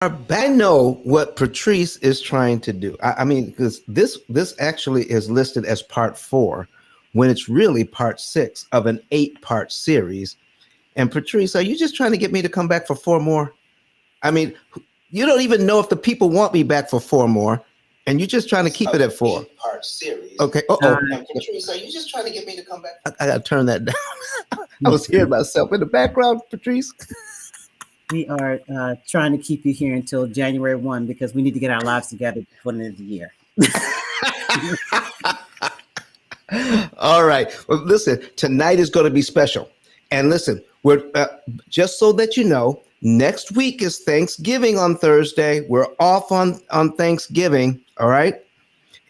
I know what Patrice is trying to do. I mean, because this actually is listed as part 4, when it's really part 6 of an 8-part series. And Patrice, are you just trying to get me to come back for 4 more? I mean, you don't even know if the people want me back for 4 more, and you're just trying to keep it at 4. Part series. Okay. And Patrice, are you just trying to get me to come back? I gotta turn that down. I was hearing myself in the background, Patrice. We are trying to keep you here until January 1 because we need to get our lives together before the end of the year. All right. Well, listen, tonight is going to be special. And listen, we're just so that you know, next week is Thanksgiving on Thursday. We're off on Thanksgiving. All right.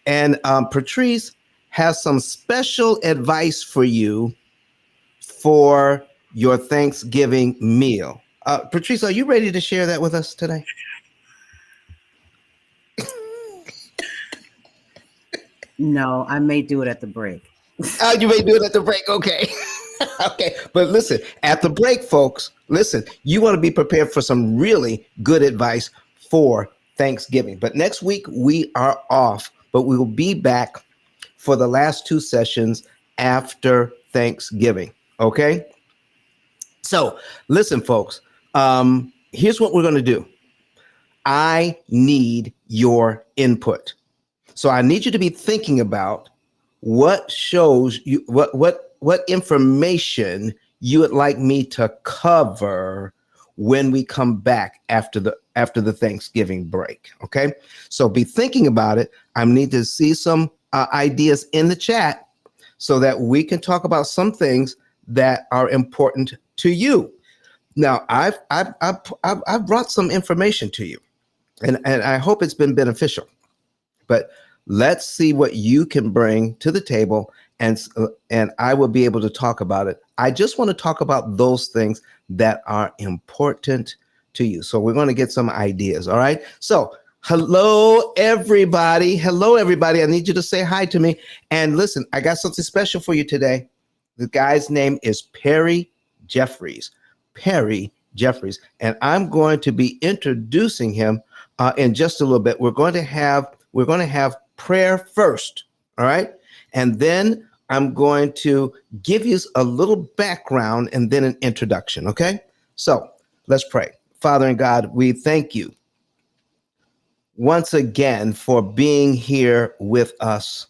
And Patrice has some special advice for you for your Thanksgiving meal. Patrice, are you ready to share that with us today? No, I may do it at the break. Oh, you may do it at the break. Okay. Okay. But listen, at the break, folks, listen, you want to be prepared for some really good advice for Thanksgiving. But next week we are off, but we will be back for the last 2 sessions after Thanksgiving. Okay. So listen, folks, here's what we're going to do. I need your input. So I need you to be thinking about what shows you, what information you would like me to cover when we come back after the Thanksgiving break. Okay. So be thinking about it. I need to see some ideas in the chat so that we can talk about some things that are important to you. Now, I've brought some information to you, and I hope it's been beneficial. But let's see what you can bring to the table, and I will be able to talk about it. I just want to talk about those things that are important to you. So we're going to get some ideas. All right. So hello, everybody. Hello, everybody. I need you to say hi to me. And listen, I got something special for you today. The guy's name is Perry Jeffries. Perry Jeffries. And I'm going to be introducing him in just a little bit. We're going to have prayer first. All right. And then I'm going to give you a little background and then an introduction. Okay. So let's pray. Father and God, we thank you once again for being here with us,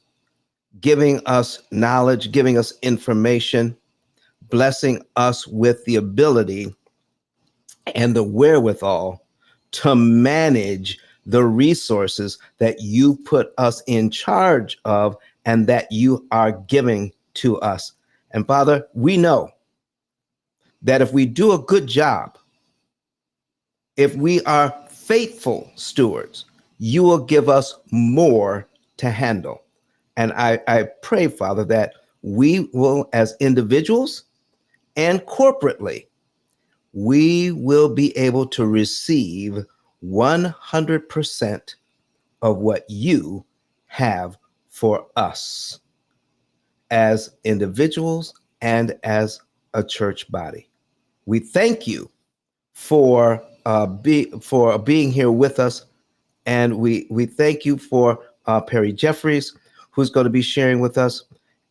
giving us knowledge, giving us information, blessing us with the ability and the wherewithal to manage the resources that you put us in charge of and that you are giving to us. And Father, we know that if we do a good job, if we are faithful stewards, you will give us more to handle. And I pray, Father, that we will, as individuals and corporately, we will be able to receive 100% of what you have for us as individuals and as a church body. We thank you for being here with us, and we thank you for Perry Jeffries, who's going to be sharing with us,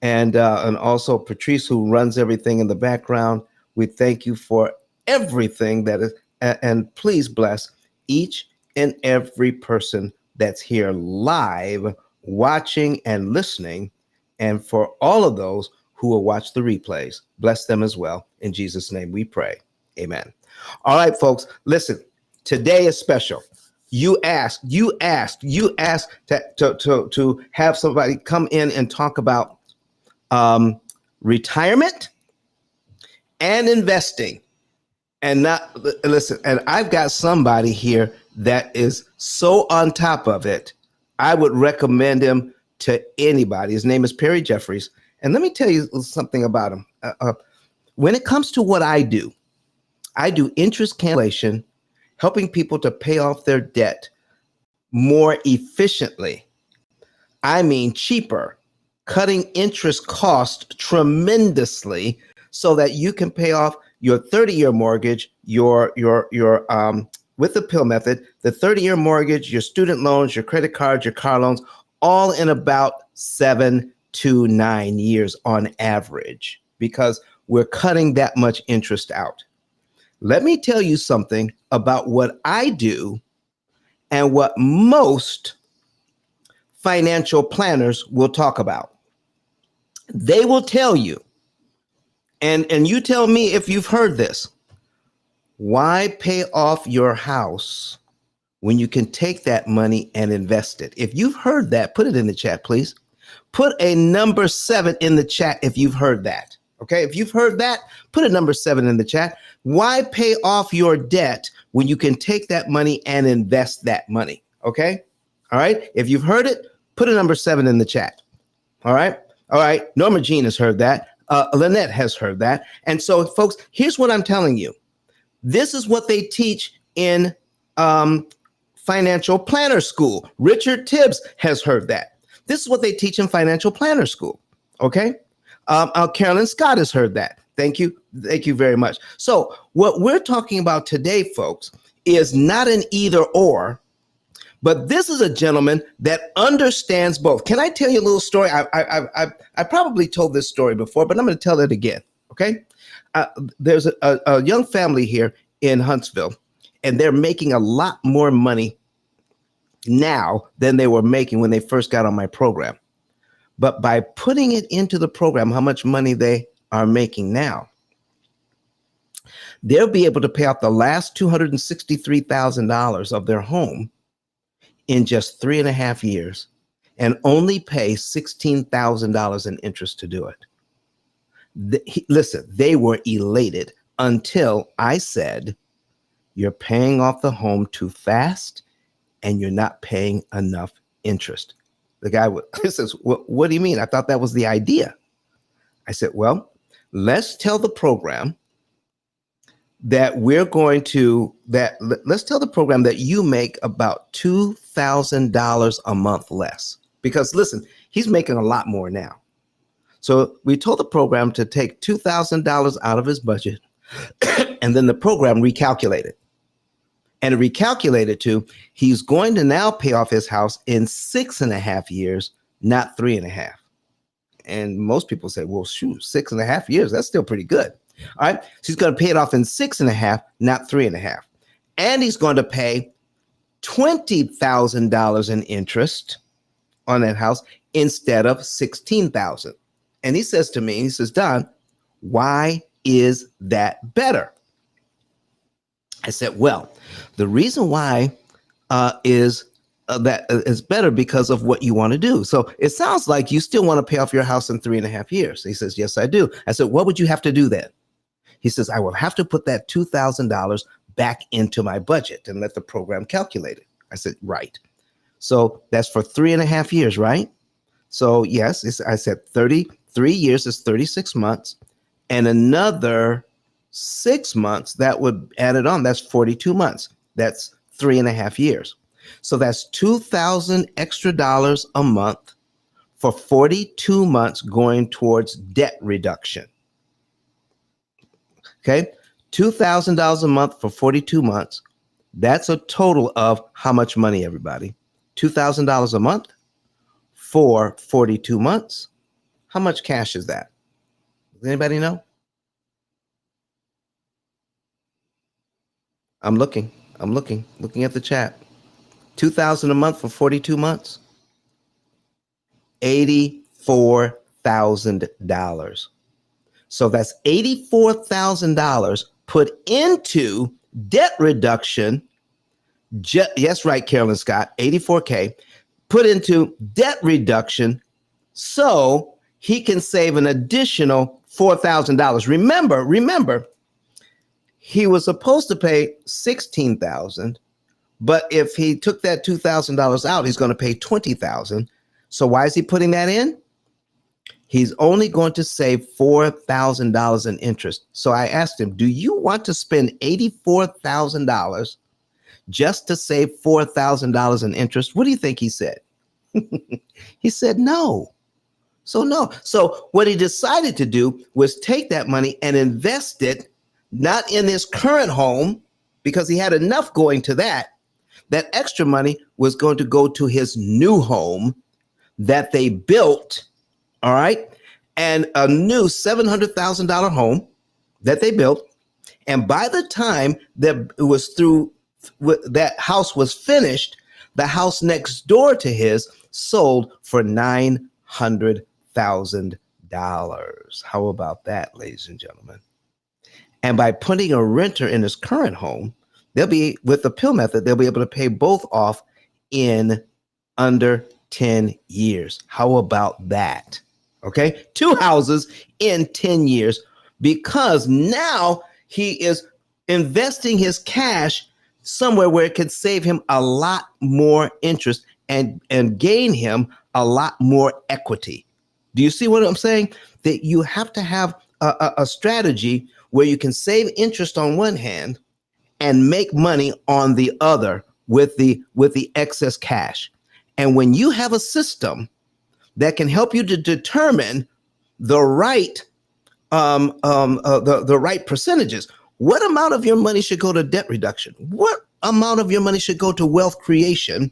and also Patrice, who runs everything in the background. We thank you for everything that is, and please bless each and every person that's here live, watching and listening, and for all of those who will watch the replays, bless them as well. In Jesus' name we pray. Amen. All right, folks, listen, today is special. You asked to have somebody come in and talk about retirement and investing. And not listen, and I've got somebody here that is so on top of it. I would recommend him to anybody. His name is Perry Jeffries. And let me tell you something about him. When it comes to what I do interest cancellation, helping people to pay off their debt more efficiently. I mean, cheaper, cutting interest cost tremendously so that you can pay off your 30-year mortgage, your with the pill method, the 30-year mortgage, your student loans, your credit cards, your car loans, all in about 7 to 9 years on average, because we're cutting that much interest out. Let me tell you something about what I do and what most financial planners will talk about. They will tell you, and you tell me if you've heard this, why pay off your house when you can take that money and invest it? If you've heard that, put it in the chat, please. Put a number 7 in the chat if you've heard that. Okay, if you've heard that, put a number 7 in the chat. Why pay off your debt when you can take that money and invest that money? Okay, all right. If you've heard it, put a number 7 in the chat. All right. All right. Norma Jean has heard that. Lynette has heard that. And so, folks, here's what I'm telling you. This is what they teach in financial planner school. Richard Tibbs has heard that. This is what they teach in financial planner school. Okay. Carolyn Scott has heard that. Thank you. Thank you very much. So what we're talking about today, folks, is not an either or, but this is a gentleman that understands both. Can I tell you a little story? I probably told this story before, but I'm going to tell it again. Okay. There's a young family here in Huntsville, and they're making a lot more money now than they were making when they first got on my program. But by putting it into the program, how much money they are making now, they'll be able to pay off the last $263,000 of their home in just 3.5 years and only pay $16,000 in interest to do it. Listen, they were elated until I said, you're paying off the home too fast and you're not paying enough interest. The guy says, what do you mean? I thought that was the idea. I said, well, let's tell the program that let's tell the program that you make about $2,000 a month less. Because listen, he's making a lot more now. So we told the program to take $2,000 out of his budget, and then the program recalculated. And it recalculated to, he's going to now pay off his house in 6.5 years, not 3.5. And most people say, well, shoot, 6.5 years, that's still pretty good. All right. So he's going to pay it off in 6.5, not 3.5. And he's going to pay $20,000 in interest on that house instead of $16,000. And he says to me, he says, Don, why is that better? I said, well, the reason why is better because of what you want to do. So it sounds like you still want to pay off your house in 3.5 years. He says, yes, I do. I said, what would you have to do then? He says, I will have to put that $2,000 back into my budget and let the program calculate it. I said, right. So that's for 3.5 years, right? So yes, I said 33 years is 36 months and another 6 months that would add it on. That's 42 months. That's 3.5 years. So that's $2,000 extra a month for 42 months going towards debt reduction. Okay. $2,000 a month for 42 months. That's a total of how much money, everybody? $2,000 a month for 42 months. How much cash is that? Does anybody know? I'm looking at the chat. $2,000 a month for 42 months. $84,000. So that's $84,000 put into debt reduction. Yes, right, Carolyn Scott, 84K put into debt reduction so he can save an additional $4,000. Remember, he was supposed to pay $16,000, but if he took that $2,000 out, he's going to pay $20,000. So why is he putting that in? He's only going to save $4,000 in interest. So I asked him, do you want to spend $84,000 just to save $4,000 in interest? What do you think he said? He said no. So no. So what he decided to do was take that money and invest it not in his current home, because he had enough going to that. That extra money was going to go to his new home that they built, all right? And a new $700,000 home that they built. And by the time that it was through, that house was finished, the house next door to his sold for $900,000. How about that, ladies and gentlemen? And by putting a renter in his current home, they'll be, with the pill method, they'll be able to pay both off in under 10 years. How about that? Okay, 2 houses in 10 years, because now he is investing his cash somewhere where it could save him a lot more interest and gain him a lot more equity. Do you see what I'm saying? That you have to have a strategy where you can save interest on one hand and make money on the other with the excess cash. And when you have a system that can help you to determine the right the right percentages, what amount of your money should go to debt reduction, what amount of your money should go to wealth creation,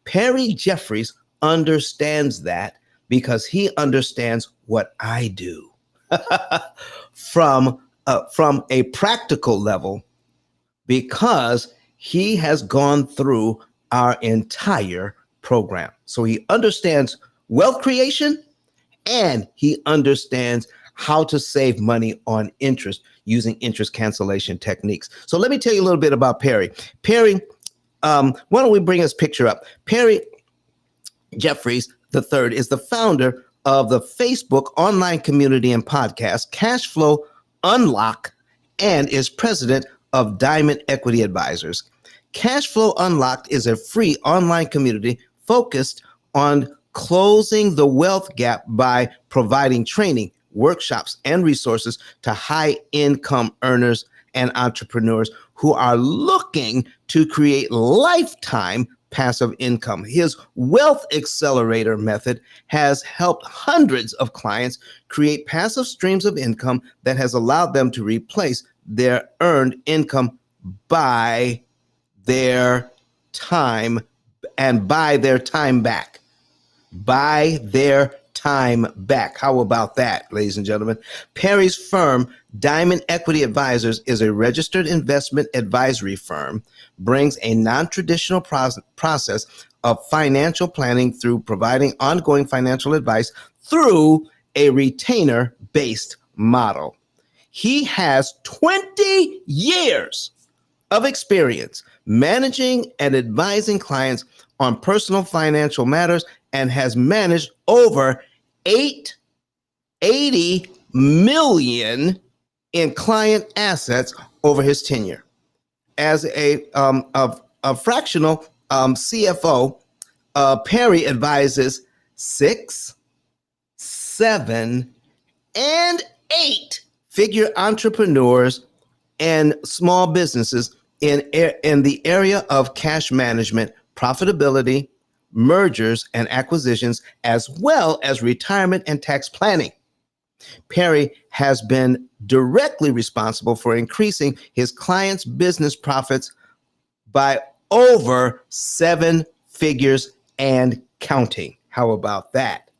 Perry Jeffries understands that, because he understands what I do from a practical level, because he has gone through our entire program. So he understands wealth creation, and he understands how to save money on interest using interest cancellation techniques. So let me tell you a little bit about Perry. Perry, why don't we bring his picture up? Perry Jeffries III is the founder of the Facebook online community and podcast Cash Flow Unlock, and is president of Diamond Equity Advisors. Cash Flow Unlocked is a free online community focused on closing the wealth gap by providing training, workshops, and resources to high-income earners and entrepreneurs who are looking to create lifetime passive income. His Wealth Accelerator method has helped hundreds of clients create passive streams of income that has allowed them to replace their earned income by their time, and buy their time back. Buy their time back. How about that, ladies and gentlemen? Perry's firm, Diamond Equity Advisors, is a registered investment advisory firm, brings a non-traditional process of financial planning through providing ongoing financial advice through a retainer-based model. He has 20 years of experience managing and advising clients on personal financial matters, and has managed over $80 million in client assets over his tenure. As a fractional CFO, Perry advises 6, 7, and 8-figure entrepreneurs and small businesses in the area of cash management, profitability, mergers and acquisitions, as well as retirement and tax planning. Perry has been directly responsible for increasing his clients' business profits by over 7 figures and counting. How about that?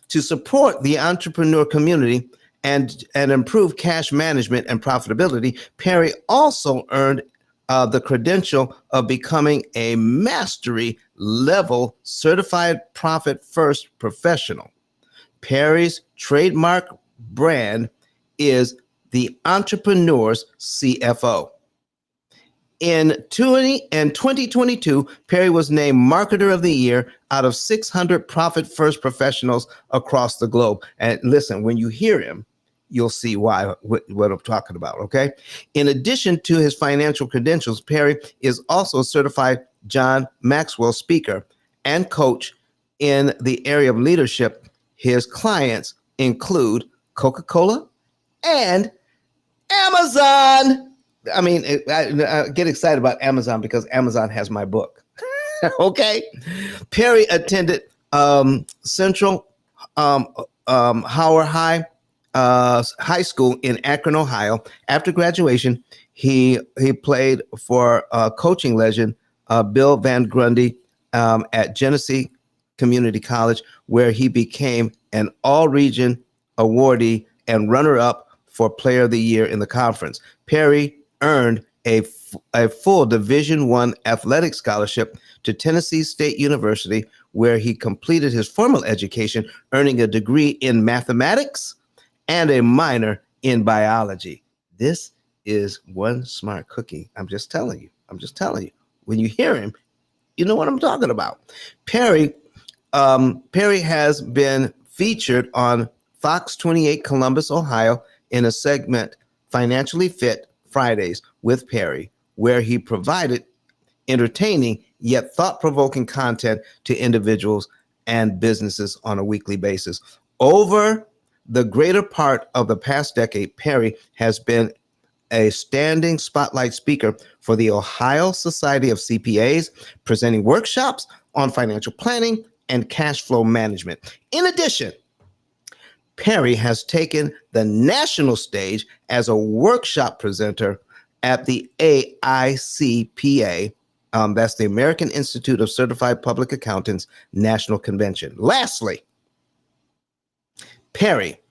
To support the entrepreneur community and improve cash management and profitability, Perry also earned the credential of becoming a mastery level certified profit first professional. Perry's trademark brand is the entrepreneur's CFO. In 2022, Perry was named Marketer of the Year out of 600 profit first professionals across the globe. And listen, when you hear him, you'll see why, what I'm talking about, okay? In addition to his financial credentials, Perry is also a certified John Maxwell speaker and coach in the area of leadership. His clients include Coca-Cola and Amazon. I mean, I get excited about Amazon because Amazon has my book, okay? Perry attended Central Howard High School in Akron, Ohio. After graduation, He played for coaching legend Bill Van Grundy at Genesee Community College, where he became an all-region awardee and runner-up for Player of the Year in the conference. Perry earned a full Division I athletic scholarship to Tennessee State University, where he completed his formal education, earning a degree in mathematics and a minor in biology. This is one smart cookie. I'm just telling you. I'm just telling you. When you hear him, you know what I'm talking about. Perry has been featured on Fox 28 Columbus, Ohio, in a segment Financially Fit Fridays with Perry, where he provided entertaining yet thought-provoking content to individuals and businesses on a weekly basis. Over the greater part of the past decade, Perry has been a standing spotlight speaker for the Ohio Society of CPAs, presenting workshops on financial planning and cash flow management. In addition, Perry has taken the national stage as a workshop presenter at the AICPA, that's the American Institute of Certified Public Accountants National Convention. Lastly, Perry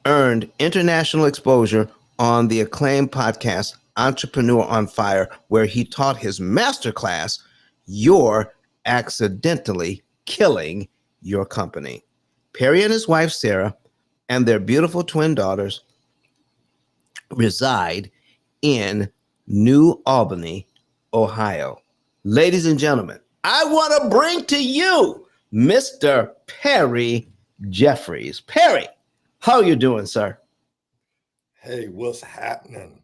earned international exposure on the acclaimed podcast Entrepreneur on Fire, where he taught his masterclass, You're Accidentally Killing Your Company. Perry and his wife, Sarah, and their beautiful twin daughters reside in New Albany, Ohio. Ladies and gentlemen, I want to bring to you Mr. Perry Jeffries. Perry, how are you doing, sir? Hey, what's happening?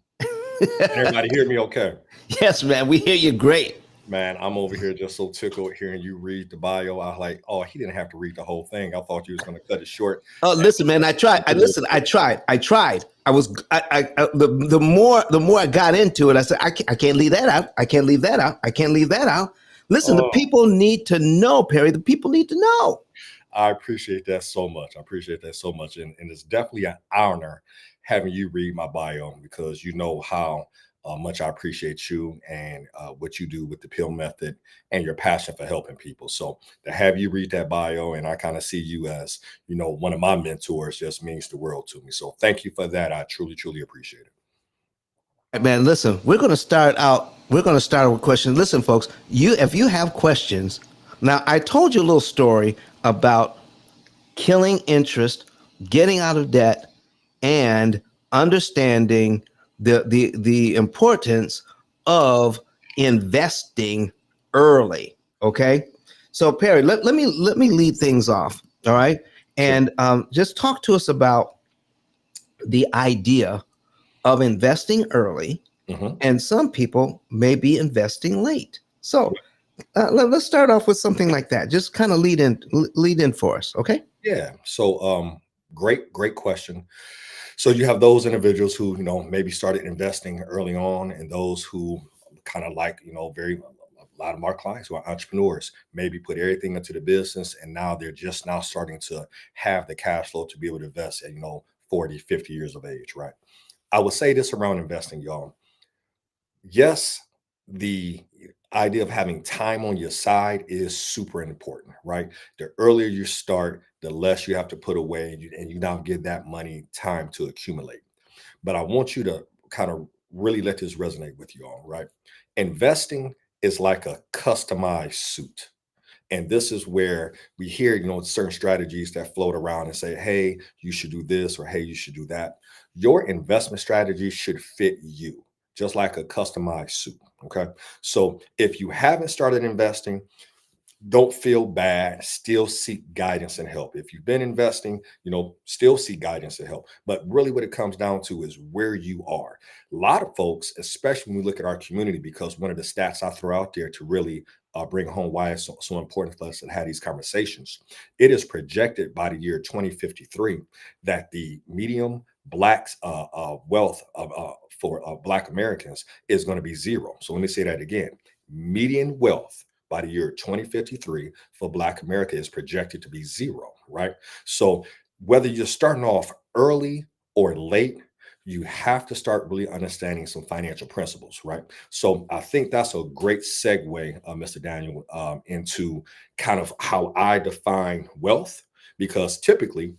Everybody hear me okay? Yes, man, we hear you great. Man, I'm over here just so tickled hearing you read the bio. I was like, oh, he didn't have to read the whole thing. I thought you was going to cut it short. Oh, listen, man, I tried. I tried. The more I got into it, I said, I can't leave that out. I can't leave that out. I can't leave that out. Listen, the people need to know, Perry. The people need to know. I appreciate that so much. I appreciate that so much. And it's definitely an honor having you read my bio, because you know how much I appreciate you and what you do with the pill method and your passion for helping people. So to have you read that bio, and I kind of see you as, you know, one of my mentors, just means the world to me. So thank you for that. I truly, truly appreciate it. All right, man, listen, we're going to start out with questions. Listen, folks, if you have questions, now I told you a little story about killing interest, getting out of debt, and understanding the importance of investing early. Okay, so Perry, let me lead things off. All right, and just talk to us about the idea of investing early, and some people may be investing late. So let's start off with something like that. Just kind of lead in for us, okay? Yeah. So great question. So you have those individuals who, you know, maybe started investing early on, and those who kind of like, you know, a lot of our clients who are entrepreneurs maybe put everything into the business, and now they're just now starting to have the cash flow to be able to invest at, you know, 40, 50 years of age, right? I would say this around investing, y'all. Yes, the idea of having time on your side is super important, right? The earlier you start, the less you have to put away, and you now give that money time to accumulate. But I want you to kind of really let this resonate with you all, right? Investing is like a customized suit. And this is where we hear, you know, certain strategies that float around and say, hey, you should do this, or hey, you should do that. Your investment strategy should fit you, just like a customized suit. Okay. So if you haven't started investing, don't feel bad. Still seek guidance and help. If you've been investing, you know, still seek guidance and help. But really what it comes down to is where you are. A lot of folks, especially when we look at our community, because one of the stats I throw out there to really bring home why it's so important for us to have these conversations, it is projected by the year 2053 that the medium Black's wealth for Black Americans is going to be zero. So let me say that again. Median wealth by the year 2053 for Black America is projected to be zero, right? So whether you're starting off early or late, you have to start really understanding some financial principles, right? So I think that's a great segue, Mr. Daniel, into kind of how I define wealth, because typically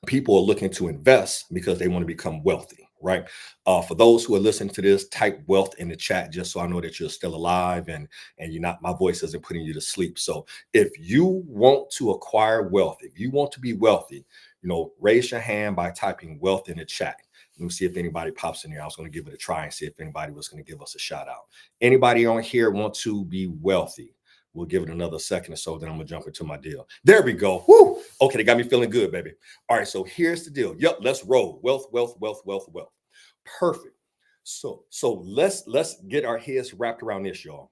people are looking to invest because they want to become wealthy, right? For those who are listening to this, type wealth in the chat just so I know that you're still alive and you're not, my voice isn't putting you to sleep. So if you want to acquire wealth, if you want to be wealthy, raise your hand by typing wealth in the chat. Let me see if anybody pops in here. I was going to give it a try and see if anybody was going to give us a shout out. Anybody on here want to be wealthy? We'll give it another second or so, then I'm gonna jump into my deal. There we go. Woo! Okay, they got me feeling good, baby. All right, so here's the deal. Yep, let's roll. Wealth, wealth, wealth, wealth, wealth. Perfect. So let's get our heads wrapped around this, y'all.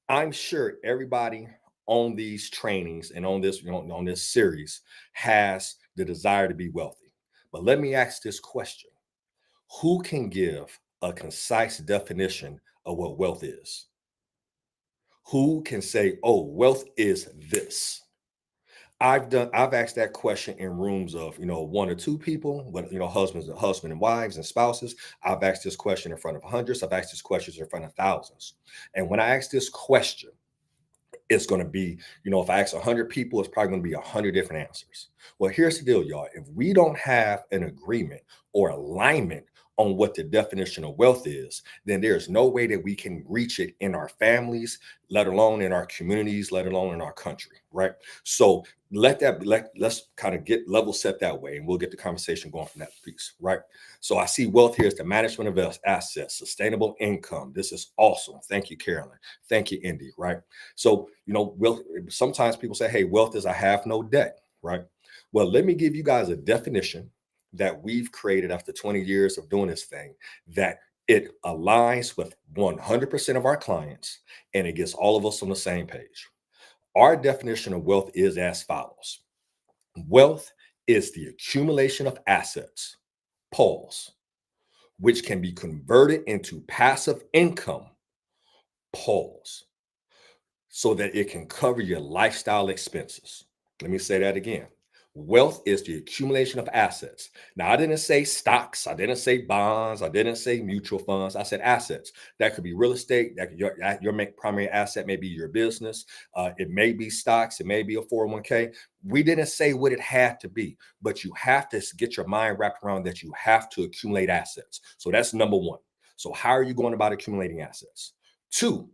I'm sure everybody on these trainings and on this, on this series has the desire to be wealthy. But let me ask this question: who can give a concise definition of what wealth is? Who can say, oh, wealth is this? I've asked that question in rooms of, one or two people, but husband and wives and spouses. I've asked this question in front of hundreds. I've asked this question in front of thousands. And when I ask this question, it's going to be, if I ask 100 people, it's probably going to be 100 different answers. Well, here's the deal, y'all. If we don't have an agreement or alignment on what the definition of wealth is, then there's no way that we can reach it in our families, let alone in our communities, let alone in our country, right? So let's kind of get level set that way, and we'll get the conversation going from that piece, right? So I see wealth here is the management of assets, sustainable income. This is awesome. Thank you, Carolyn. Thank you, Indy, right? So, wealth, sometimes people say, hey, wealth is I have no debt, right? Well, let me give you guys a definition that we've created after 20 years of doing this thing, that it aligns with 100% of our clients and it gets all of us on the same page. Our definition of wealth is as follows: wealth is the accumulation of assets, pause, which can be converted into passive income, pause, so that it can cover your lifestyle expenses. Let me say that again. Wealth is the accumulation of assets. Now, I didn't say stocks. I didn't say bonds. I didn't say mutual funds. I said assets. That could be real estate. That could, your primary asset may be your business. It may be stocks. It may be a 401k. We didn't say what it had to be, but you have to get your mind wrapped around that you have to accumulate assets. So that's number one. So how are you going about accumulating assets? Two,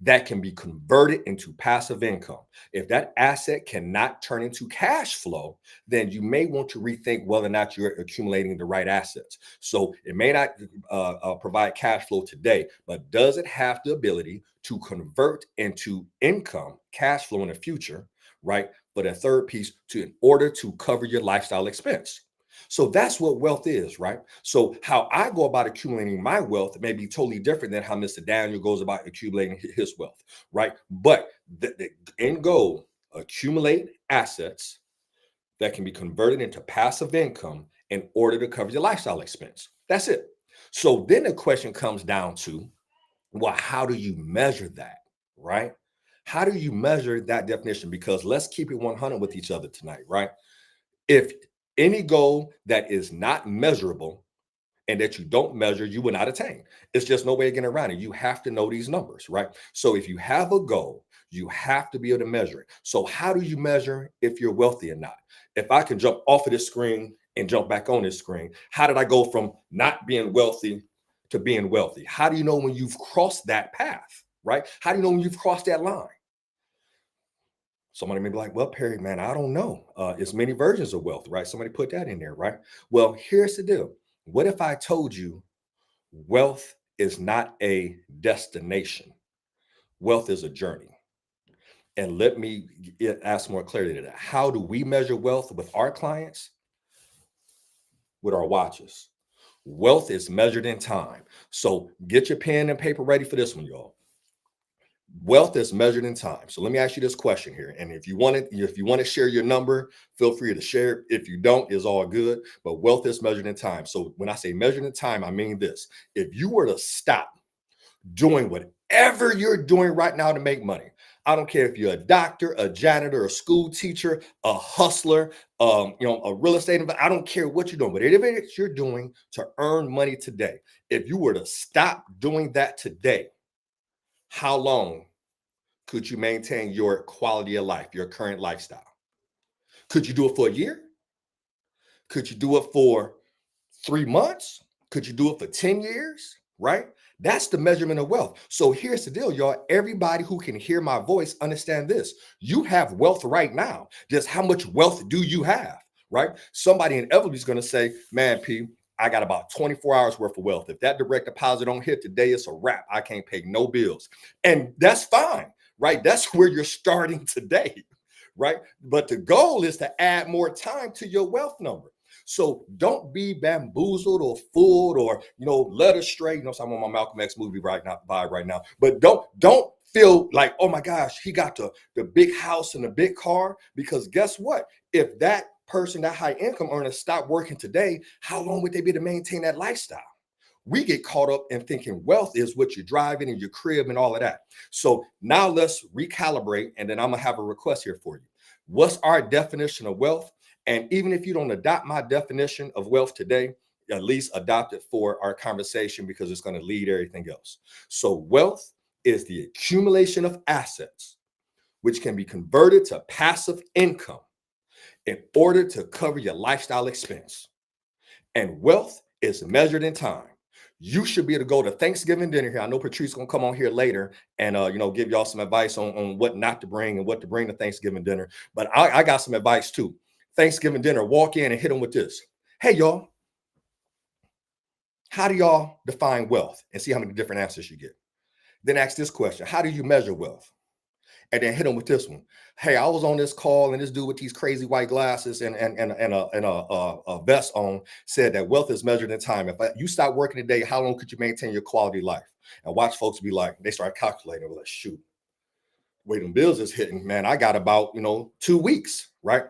that can be converted into passive income. If that asset cannot turn into cash flow, then you may want to rethink whether or not you're accumulating the right assets. So it may not provide cash flow today, but does it have the ability to convert into income, cash flow in the future, right? But a third piece, in order to cover your lifestyle expense. So that's what wealth is, right? So how I go about accumulating my wealth may be totally different than how Mr. Daniel goes about accumulating his wealth, right? But the end goal, accumulate assets that can be converted into passive income in order to cover your lifestyle expense. That's it. So then the question comes down to, well, how do you measure that, right? How do you measure that definition? Because let's keep it 100 with each other tonight, right? If any goal that is not measurable and that you don't measure, you will not attain. It's just no way of getting around it. You have to know these numbers, right? So if you have a goal, you have to be able to measure it. So how do you measure if you're wealthy or not? If I can jump off of this screen and jump back on this screen, how did I go from not being wealthy to being wealthy? How do you know when you've crossed that path, right? How do you know when you've crossed that line? Somebody may be like, well, Perry, man, I don't know. It's many versions of wealth, right? Somebody put that in there, right? Well, here's the deal. What if I told you wealth is not a destination? Wealth is a journey. And let me ask more clarity to that. How do we measure wealth with our clients? With our watches. Wealth is measured in time. So get your pen and paper ready for this one, y'all. Wealth is measured in time. So let me ask you this question here. And if you want to share your number, feel free to share. If you don't, it's all good. But wealth is measured in time. So when I say measured in time, I mean this. If you were to stop doing whatever you're doing right now to make money, I don't care if you're a doctor, a janitor, a school teacher, a hustler, a real estate investor. I don't care what you're doing, but anything that you're doing to earn money today, if you were to stop doing that today, how long could you maintain your quality of life, your current lifestyle? Could you do it for a year? Could you do it for 3 months? Could you do it for 10 years? Right? That's the measurement of wealth. So here's the deal, y'all. Everybody who can hear my voice, understand this. You have wealth right now. Just how much wealth do you have? Right? Somebody inevitably is going to say, man, P, I got about 24 hours worth of wealth. If that direct deposit don't hit today, it's a wrap. I can't pay no bills. And that's fine, right? That's where you're starting today, right? But the goal is to add more time to your wealth number. So don't be bamboozled or fooled or, led astray. So I'm on my Malcolm X movie right now. But don't feel like, oh my gosh, he got the big house and the big car. Because guess what? If that person, that high income earner, stop working today, how long would they be to maintain that lifestyle? We get caught up in thinking wealth is what you're driving and your crib and all of that. So now let's recalibrate. And then I'm going to have a request here for you. What's our definition of wealth? And even if you don't adopt my definition of wealth today, at least adopt it for our conversation because it's going to lead everything else. So wealth is the accumulation of assets, which can be converted to passive income in order to cover your lifestyle expense. And wealth is measured in time. You should be able to go to Thanksgiving dinner here. I know Patrice is going to come on here later and, give y'all some advice on what not to bring and what to bring to Thanksgiving dinner. But I got some advice too. Thanksgiving dinner, walk in and hit them with this. Hey, y'all, how do y'all define wealth? And see how many different answers you get. Then ask this question. How do you measure wealth? And then hit them with this one. Hey, I was on this call and this dude with these crazy white glasses and a vest on said that wealth is measured in time. If you stop working today, how long could you maintain your quality of life? And watch folks be like, they start calculating. We're like, shoot, wait, them bills is hitting, man. I got about, 2 weeks, right?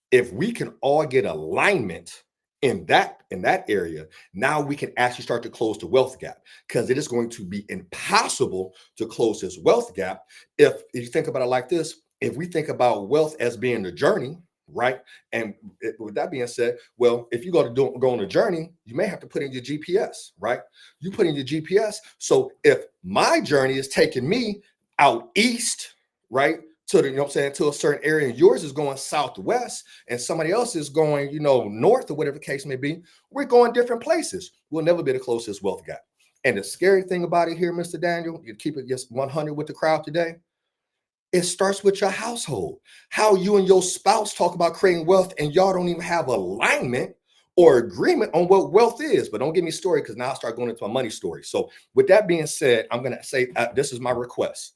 If we can all get alignment in that area, now we can actually start to close the wealth gap, because it is going to be impossible to close this wealth gap if you think about it like this. If we think about wealth as being the journey, right? And with that being said, well, if you go on a journey, you may have to put in your GPS, right? You put in your GPS. So if my journey is taking me out east, right, to the, to a certain area, and yours is going southwest, and somebody else is going, north, or whatever the case may be, we're going different places. We'll never be able to close this wealth gap. And the scary thing about it here, Mr. Daniel, you keep it just 100 with the crowd today. It starts with your household. How you and your spouse talk about creating wealth, and y'all don't even have alignment or agreement on what wealth is. But don't give me a story, because now I start going into my money story. So with that being said, I'm going to say this is my request.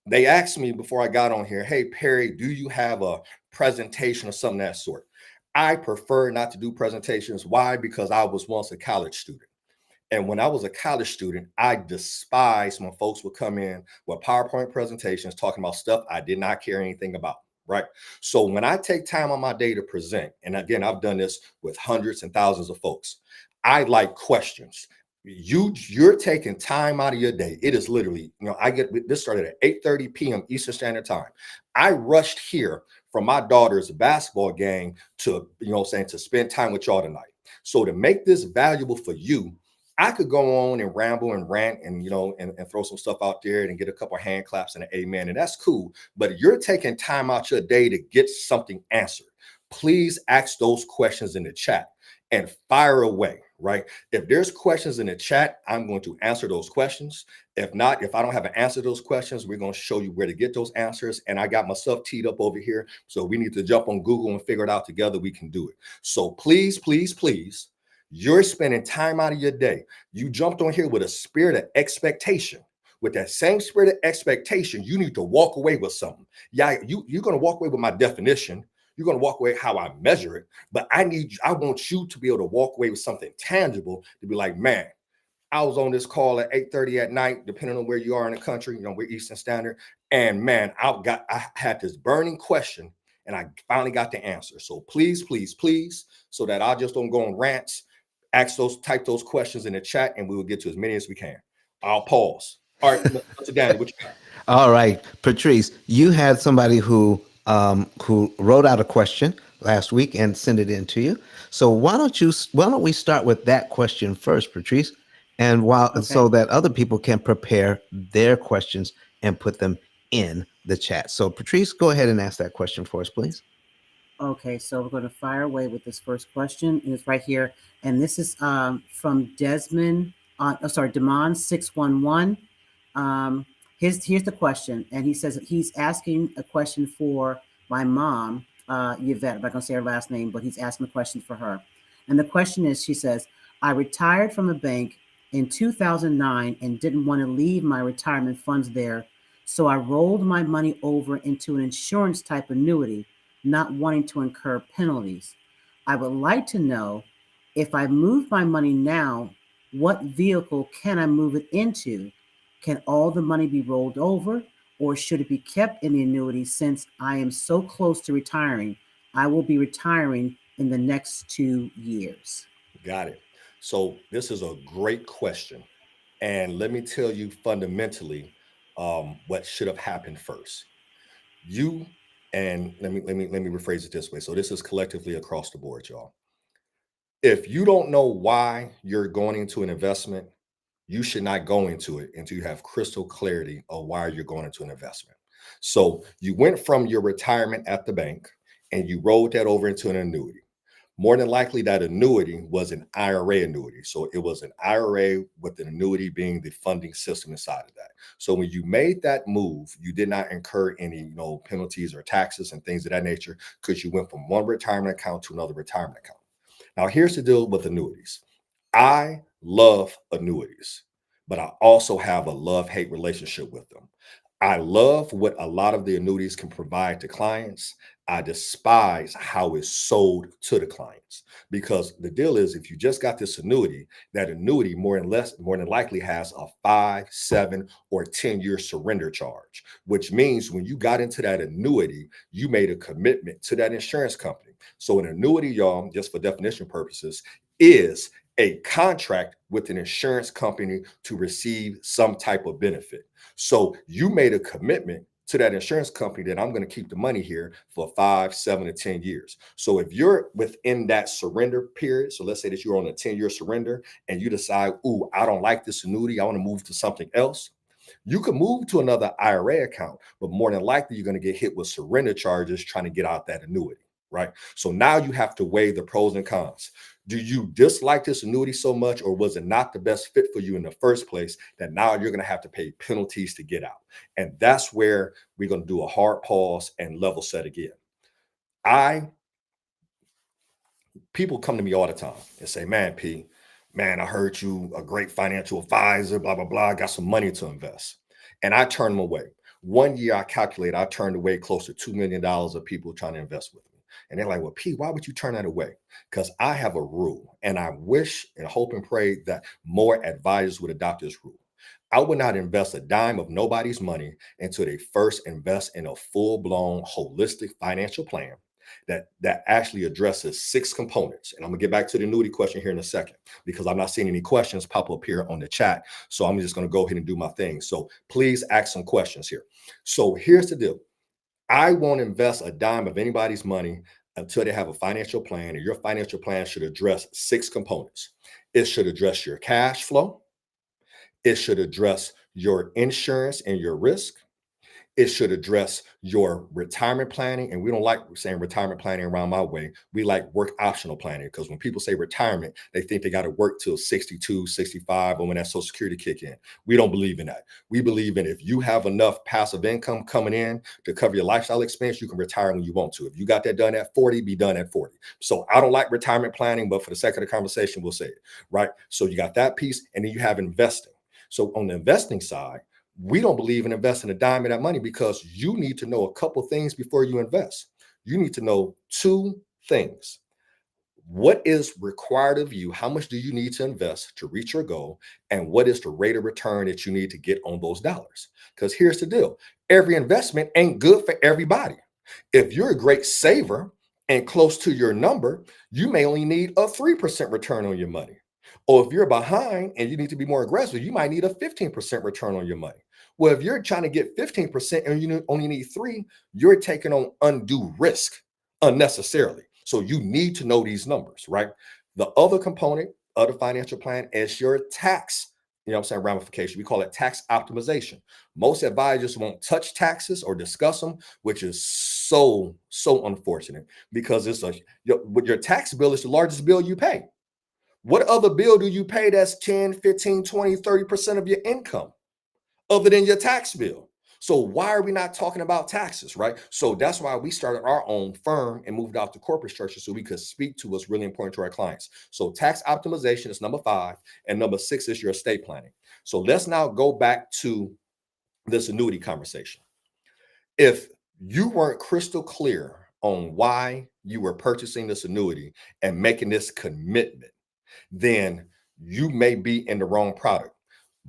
They asked me before I got on here, hey, Perry, do you have a presentation or something of that sort? I prefer not to do presentations. Why? Because I was once a college student. And when I was a college student, I despised when folks would come in with PowerPoint presentations talking about stuff I did not care anything about, right? So when I take time on my day to present, and again, I've done this with hundreds and thousands of folks, I like questions. You're taking time out of your day. It is literally, I get this started at 8:30 p.m. Eastern Standard Time. I rushed here from my daughter's basketball game to, to spend time with y'all tonight. So to make this valuable for you, I could go on and ramble and rant and, and throw some stuff out there and get a couple of hand claps and an amen. And that's cool. But you're taking time out your day to get something answered. Please ask those questions in the chat and fire away, right? If there's questions in the chat, I'm going to answer those questions. If not, if I don't have an answer to those questions, we're going to show you where to get those answers. And I got myself teed up over here. So we need to jump on Google and figure it out together. We can do it. So please, please, please, you're spending time out of your day. You jumped on here with a spirit of expectation. With that same spirit of expectation, you need to walk away with something. Yeah, you're going to walk away with my definition. You're going to walk away how I measure it. But I want you to be able to walk away with something tangible, to be like, man, I was on this call at 8:30 at night, depending on where you are in the country. We're Eastern Standard. And man, I had this burning question, and I finally got the answer. So please, please, please, so that I just don't go on rants, type those questions in the chat, and we will get to as many as we can. I'll pause. All right, Mr. Daniel, what you got? All right, Patrice, you had somebody who wrote out a question last week and sent it in to you. So why don't we start with that question first, Patrice, and while Okay. so that other people can prepare their questions and put them in the chat. So Patrice, go ahead and ask that question for us, please. Okay, so we're going to fire away with this first question. And it's right here. And this is from Desmond, sorry, Demond611. Um, here's the question. And he says he's asking a question for my mom, Yvette. I'm not going to say her last name, but he's asking a question for her. And the question is, she says, I retired from a bank in 2009 and didn't want to leave my retirement funds there. So I rolled my money over into an insurance type annuity, not wanting to incur penalties. I would like to know, if I move my money now, what vehicle can I move it into? Can all the money be rolled over, or should it be kept in the annuity since I am so close to retiring? I will be retiring in the next 2 years. Got it. So this is a great question. And let me tell you fundamentally what should have happened first. You and let me rephrase it this way. So this is collectively across the board, y'all. If you don't know why you're going into an investment, you should not go into it until you have crystal clarity of why you're going into an investment. So you went from your retirement at the bank and you rolled that over into an annuity. More than likely, that annuity was an IRA annuity. So it was an IRA with an annuity being the funding system inside of that. So when you made that move, you did not incur any, penalties or taxes and things of that nature because you went from one retirement account to another retirement account. Now, here's the deal with annuities. I love annuities, but I also have a love-hate relationship with them. I love what a lot of the annuities can provide to clients. I despise how it's sold to the clients because the deal is if you just got this annuity, that annuity more than likely has a 5, 7, or 10-year surrender charge, which means when you got into that annuity, you made a commitment to that insurance company. So an annuity, y'all, just for definition purposes, is a contract with an insurance company to receive some type of benefit. So you made a commitment to that insurance company that I'm going to keep the money here for 5, 7, or 10 years. So if you're within that surrender period, so let's say that you're on a 10-year surrender and you decide, ooh, I don't like this annuity, I want to move to something else. You could move to another IRA account, but more than likely you're going to get hit with surrender charges trying to get out that annuity, right? So now you have to weigh the pros and cons. Do you dislike this annuity so much, or was it not the best fit for you in the first place that now you're going to have to pay penalties to get out? And that's where we're going to do a hard pause and level set again. People come to me all the time and say, man, I heard you a great financial advisor, blah, blah, blah. I got some money to invest. And I turn them away. One year I turned away close to $2 million of people trying to invest with me. And they're like, well, P, why would you turn that away? Because I have a rule, and I wish and hope and pray that more advisors would adopt this rule. I would not invest a dime of nobody's money until they first invest in a full-blown holistic financial plan that actually addresses 6 components. And I'm gonna get back to the annuity question here in a second because I'm not seeing any questions pop up here on the chat. So I'm just gonna go ahead and do my thing. So please ask some questions here. So here's the deal. I won't invest a dime of anybody's money until they have a financial plan, and your financial plan should address 6 components. It should address your cash flow. It should address your insurance and your risk. It should address your retirement planning. And we don't like saying retirement planning around my way. We like work optional planning because when people say retirement, they think they got to work till 62, 65, or when that Social Security kick in. We don't believe in that. We believe in if you have enough passive income coming in to cover your lifestyle expense, you can retire when you want to. If you got that done at 40, be done at 40. So I don't like retirement planning, but for the sake of the conversation, we'll say it, right? So you got that piece, and then you have investing. So on the investing side, we don't believe in investing a dime of that money because you need to know a couple things before you invest. You need to know 2 things. What is required of you? How much do you need to invest to reach your goal? And what is the rate of return that you need to get on those dollars? Because here's the deal. Every investment ain't good for everybody. If you're a great saver and close to your number, you may only need a 3% return on your money. Or if you're behind and you need to be more aggressive, you might need a 15% return on your money. Well, if you're trying to get 15% and you only need 3, you're taking on undue risk unnecessarily. So you need to know these numbers, right? The other component of the financial plan is your tax, ramification. We call it tax optimization. Most advisors won't touch taxes or discuss them, which is so unfortunate, because your tax bill is the largest bill you pay. What other bill do you pay that's 10, 15, 20, 30% of your income other than your tax bill? So why are we not talking about taxes, right? So that's why we started our own firm and moved out to corporate structure, so we could speak to what's really important to our clients. So tax optimization is number 5, and number 6 is your estate planning. So let's now go back to this annuity conversation. If you weren't crystal clear on why you were purchasing this annuity and making this commitment, then you may be in the wrong product.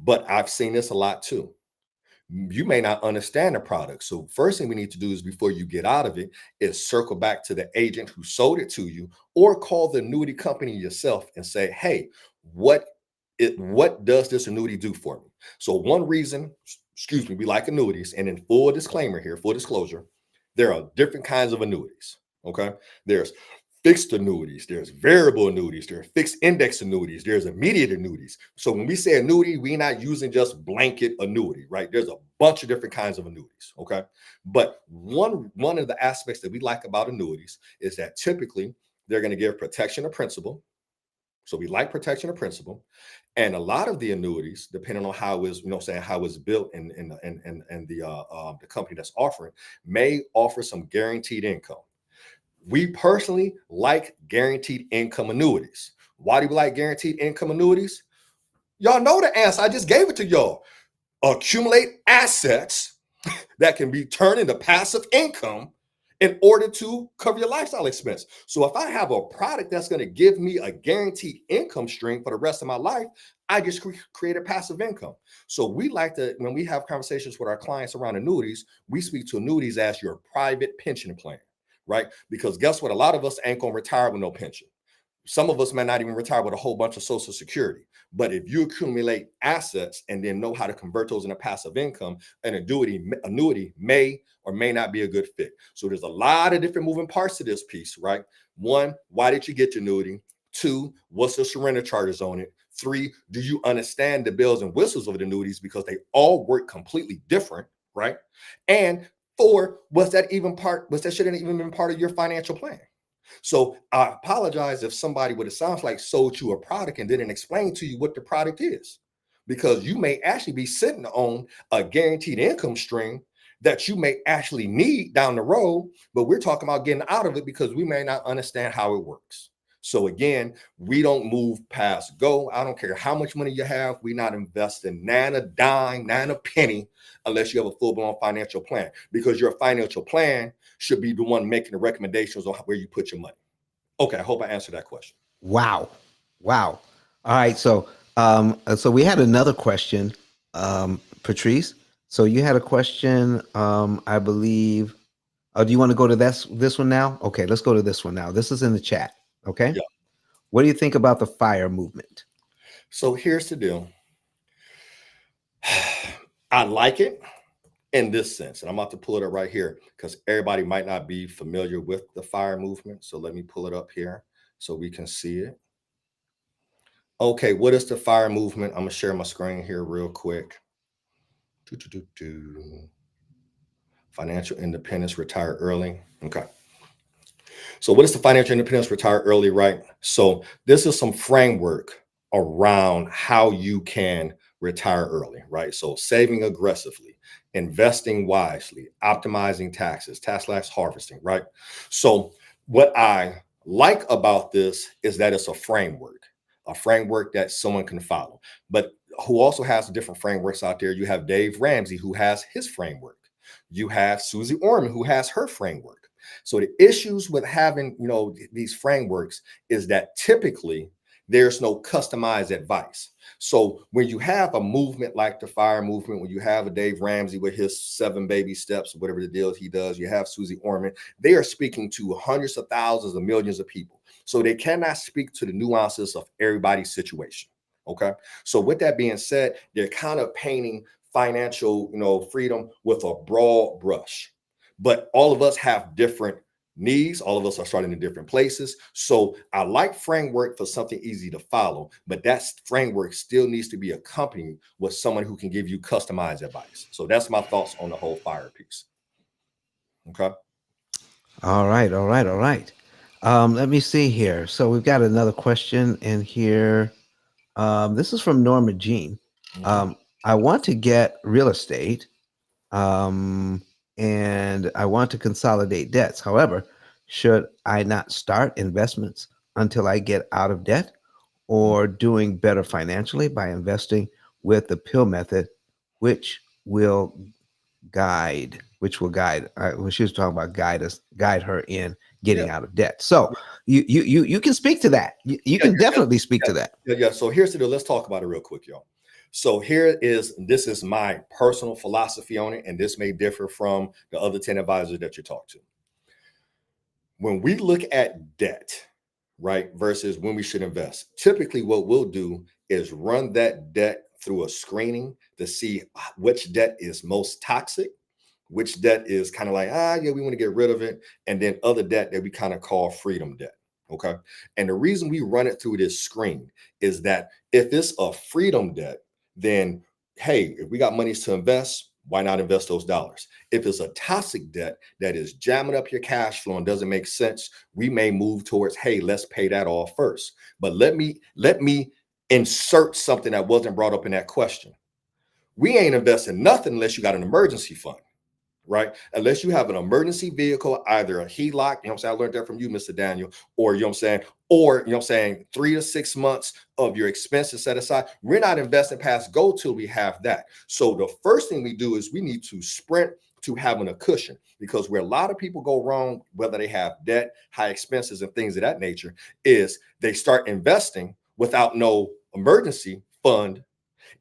But I've seen this a lot too. You may not understand the product. So first thing we need to do is, before you get out of it, is circle back to the agent who sold it to you, or call the annuity company yourself and say, hey, what does this annuity do for me? So one reason, we like annuities, and in full disclaimer here, full disclosure, there are different kinds of annuities. Okay. There's fixed annuities, there's variable annuities, there's fixed index annuities, there's immediate annuities. So when we say annuity, we're not using just blanket annuity, right? There's a bunch of different kinds of annuities, okay? But one of the aspects that we like about annuities is that typically they're going to give protection of principal. So we like protection of principal. And a lot of the annuities, depending on how it's built and the company that's offering, may offer some guaranteed income. We personally like guaranteed income annuities. Why do we like guaranteed income annuities? Y'all know the answer. I just gave it to y'all. Accumulate assets that can be turned into passive income in order to cover your lifestyle expense. So if I have a product that's going to give me a guaranteed income stream for the rest of my life, I just create a passive income. So we like to, when we have conversations with our clients around annuities, we speak to annuities as your private pension plan. Right? Because guess what? A lot of us ain't going to retire with no pension. Some of us may not even retire with a whole bunch of Social Security. But if you accumulate assets and then know how to convert those into passive income, an annuity may or may not be a good fit. So there's a lot of different moving parts to this piece, right? 1, why did you get your annuity? 2, what's the surrender charges on it? 3, do you understand the bells and whistles of the annuities, because they all work completely different, right? And 4, was that shouldn't even been part of your financial plan? So I apologize if somebody, what it sounds like, sold you a product and didn't explain to you what the product is, because you may actually be sitting on a guaranteed income stream that you may actually need down the road, but we're talking about getting out of it because we may not understand how it works. So again, we don't move past go. I don't care how much money you have. We're not investing nan a dime, nan a penny, unless you have a full-blown financial plan, because your financial plan should be the one making the recommendations on where you put your money. Okay, I hope I answered that question. Wow. All right. So we had another question, Patrice. So you had a question, I believe. Oh, do you want to go to this one now? Okay, let's go to this one now. This is in the chat. Okay. Yeah. What do you think about the FIRE movement? So here's the deal. I like it in this sense, and I'm about to pull it up right here because everybody might not be familiar with the FIRE movement. So let me pull it up here so we can see it. Okay, what is the FIRE movement? I'm gonna share my screen here real quick. Financial independence, retire early. Okay. So what is the financial independence, retire early, right? So this is some framework around how you can retire early, right? So saving aggressively, investing wisely, optimizing taxes, tax harvesting, right? So what I like about this is that it's a framework that someone can follow. But who also has different frameworks out there? You have Dave Ramsey, who has his framework. You have Susie Orman, who has her framework. So the issues with having, these frameworks is that typically there's no customized advice. So when you have a movement like the FIRE movement, when you have a Dave Ramsey with his 7 baby steps, whatever the deal he does, you have Susie Orman, they are speaking to hundreds of thousands of millions of people. So they cannot speak to the nuances of everybody's situation. Okay. So with that being said, they're kind of painting financial, freedom with a broad brush. But all of us have different needs. All of us are starting in different places. So I like framework for something easy to follow, but that framework still needs to be accompanied with someone who can give you customized advice. So that's my thoughts on the whole fire piece. Okay. All right, all right, all right. Let me see here. So we've got another question in here. This is from Norma Jean. I want to get real estate, and I want to consolidate debts. However, should I not start investments until I get out of debt, or doing better financially by investing with the pill method, which will guide when she was talking about guide her in getting out of debt. So you can speak to that. You can definitely speak to that. Yeah. So here's the deal. Let's talk about it real quick, y'all. So this is my personal philosophy on it, and this may differ from the other 10 advisors that you talk to. When we look at debt, right, versus when we should invest, typically what we'll do is run that debt through a screening to see which debt is most toxic, which debt is kind of like, we want to get rid of it, and then other debt that we kind of call freedom debt. Okay. And the reason we run it through this screen is that if it's a freedom debt, then hey, if we got monies to invest, why not invest those dollars? If it's a toxic debt that is jamming up your cash flow and doesn't make sense, we may move towards, hey, let's pay that off first. But let me insert something that wasn't brought up in that question. We ain't investing nothing unless you got an emergency fund, right? Unless you have an emergency vehicle, either a HELOC, you know what I'm saying? I learned that from you, Mr. Daniel, or, you know what I'm saying? Or, you know what I'm saying, 3 to 6 months of your expenses set aside. We're not investing past go till we have that. So the first thing we do is we need to sprint to having a cushion, because where a lot of people go wrong, whether they have debt, high expenses, and things of that nature, is they start investing without no emergency fund.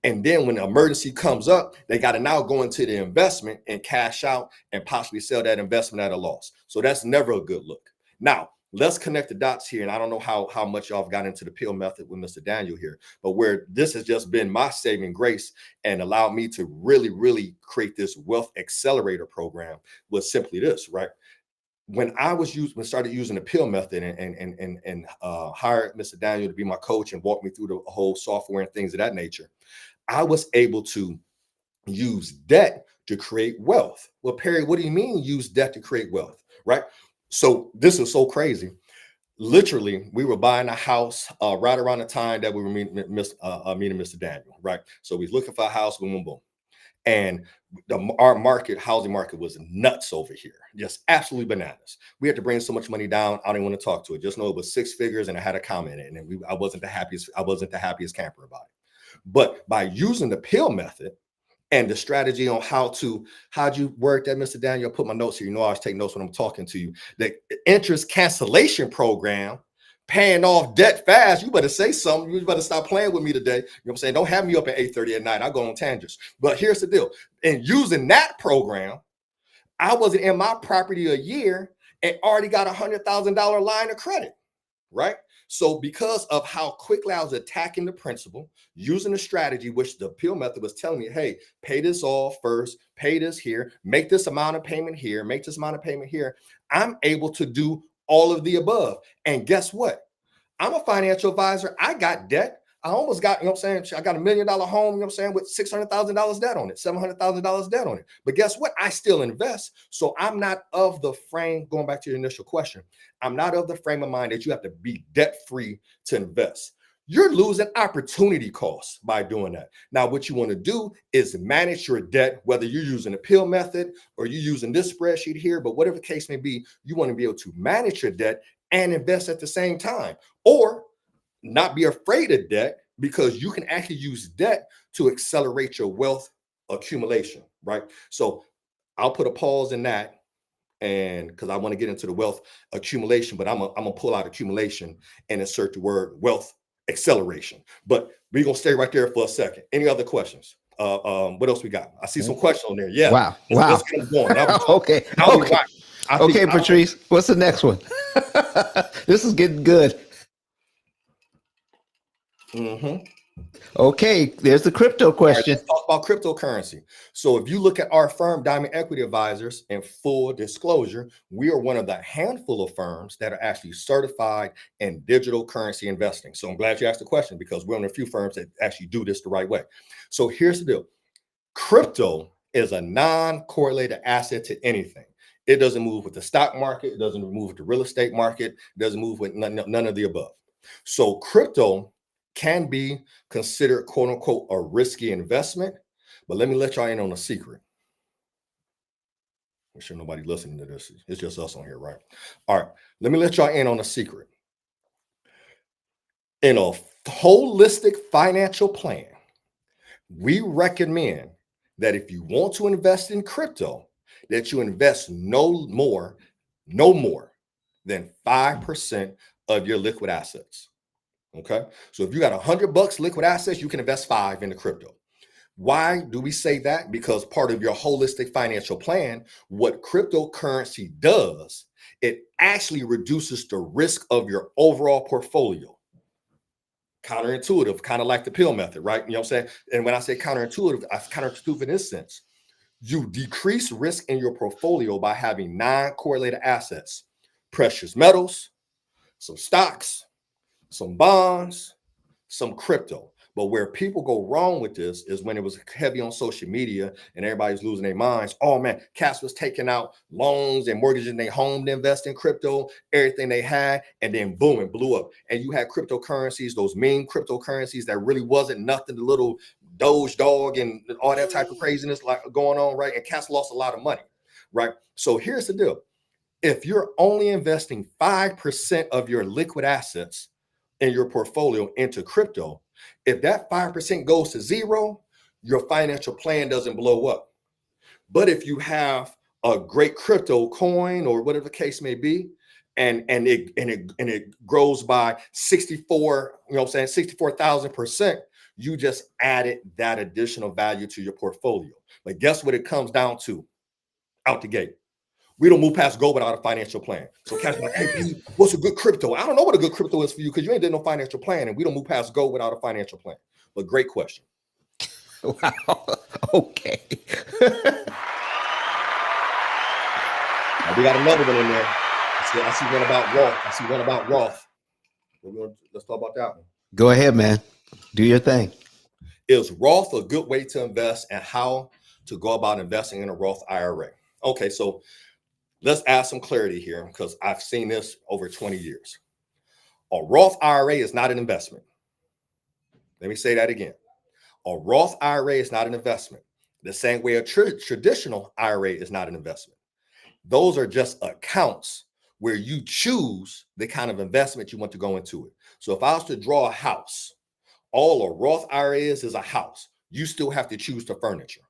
And then when the emergency comes up, they got to now go into the investment and cash out and possibly sell that investment at a loss. So that's never a good look. Now, let's connect the dots here. And I don't know how much y'all have got into the pill method with Mr. Daniel here, but where this has just been my saving grace and allowed me to really, really create this wealth accelerator program was simply this, right? When I started using the pill method and hired Mr. Daniel to be my coach and walk me through the whole software and things of that nature, I was able to use debt to create wealth. Well, Perry, what do you mean use debt to create wealth, right? So this is so crazy. Literally, we were buying a house right around the time that we were meeting Mr. Daniel, right? So we was looking for a house, boom, boom, boom. And our housing market was nuts over here, just absolutely bananas. We had to bring so much money down. I didn't want to talk to it. Just know it was 6 figures, and I had a comment in it, and I wasn't the happiest camper about it. But by using the pill method and the strategy on how'd you work that, Mr. Daniel, put my notes here. You know, I always take notes when I'm talking to you. The interest cancellation program, paying off debt fast. You better say something. You better stop playing with me today. You know what I'm saying? Don't have me up at 8:30 at night. I go on tangents. But here's the deal. In using that program, I wasn't in my property a year and already got $100,000 line of credit, right? So because of how quickly I was attacking the principle, using the strategy, which the pill method was telling me, hey, pay this off first, pay this here, make this amount of payment here, make this amount of payment here, I'm able to do all of the above. And guess what? I'm a financial advisor. I got debt. I almost got, you know what I'm saying? I got $1 million home, you know what I'm saying, with $600,000 debt on it, $700,000 debt on it. But guess what? I still invest. So I'm not of the frame, going back to your initial question, I'm not of the frame of mind that you have to be debt-free to invest. You're losing opportunity costs by doing that. Now, what you want to do is manage your debt, whether you're using a pill method or you're using this spreadsheet here, but whatever the case may be, you want to be able to manage your debt and invest at the same time, or not be afraid of debt, because you can actually use debt to accelerate your wealth accumulation, right? So I'll put a pause in that, and because I want to get into the wealth accumulation, but I'm gonna pull out accumulation and insert the word wealth acceleration. But we're gonna stay right there for a second. Any other questions? What else we got? I see some questions on there. Yeah. Wow. Let's get them going. Okay. Okay, Patrice. What's the next one? This is getting good. Okay, there's the crypto All right, question. let's talk about cryptocurrency. So if you look at our firm, Diamond Equity Advisors, in full disclosure, we are one of the handful of firms that are actually certified in digital currency investing. So I'm glad you asked the question, because we're one of the few firms that actually do this the right way. So here's the deal. Crypto is a non-correlated asset to anything. It doesn't move with the stock market. It doesn't move with the real estate market. It doesn't move with none of the above. So crypto can be considered, quote unquote, a risky investment. But let me let y'all in on a secret. I'm sure nobody listening to this. It's just us on here, right? All right. Let me let y'all in on a secret. In a holistic financial plan, we recommend that if you want to invest in crypto, that you invest no more than 5% of your liquid assets. Okay. So if you got $100 liquid assets, you can invest 5 into crypto. Why do we say that? Because part of your holistic financial plan, what cryptocurrency does, it actually reduces the risk of your overall portfolio. Counterintuitive, kind of like the pill method, right? You know what I'm saying? And when I say counterintuitive, it's counterintuitive in this sense. You decrease risk in your portfolio by having non-correlated assets, precious metals, some stocks, some bonds, some crypto. But where people go wrong with this is when it was heavy on social media and everybody's losing their minds. Oh man, cats was taking out loans and mortgages in their home to invest in crypto, everything they had, and then boom, it blew up. And you had cryptocurrencies, those meme cryptocurrencies that really wasn't nothing, the little Doge dog and all that type of craziness like going on, right? And cats lost a lot of money, right? So here's the deal. If you're only investing 5% of your liquid assets in your portfolio into crypto, if that 5% goes to zero, your financial plan doesn't blow up. But if you have a great crypto coin or whatever the case may be, and it grows by 64, you know what I'm saying, 64,000%, you just added that additional value to your portfolio. But guess what it comes down to out the gate? We don't move past gold without a financial plan. So Cash like, hey, P, what's a good crypto? I don't know what a good crypto is for you because you ain't did no financial plan, and we don't move past gold without a financial plan. But great question. Wow. Okay. Now, we got another one in there. I see one about Roth. I see one about Roth. Let's talk about that one. Go ahead, man. Do your thing. Is Roth a good way to invest, and how to go about investing in a Roth IRA? Okay, so let's add some clarity here because I've seen this over 20 years. A Roth IRA is not an investment. Let me say that again. A Roth IRA is not an investment. The same way a traditional IRA is not an investment. Those are just accounts where you choose the kind of investment you want to go into it. So if I was to draw a house, all a Roth IRA is a house. You still have to choose the furniture.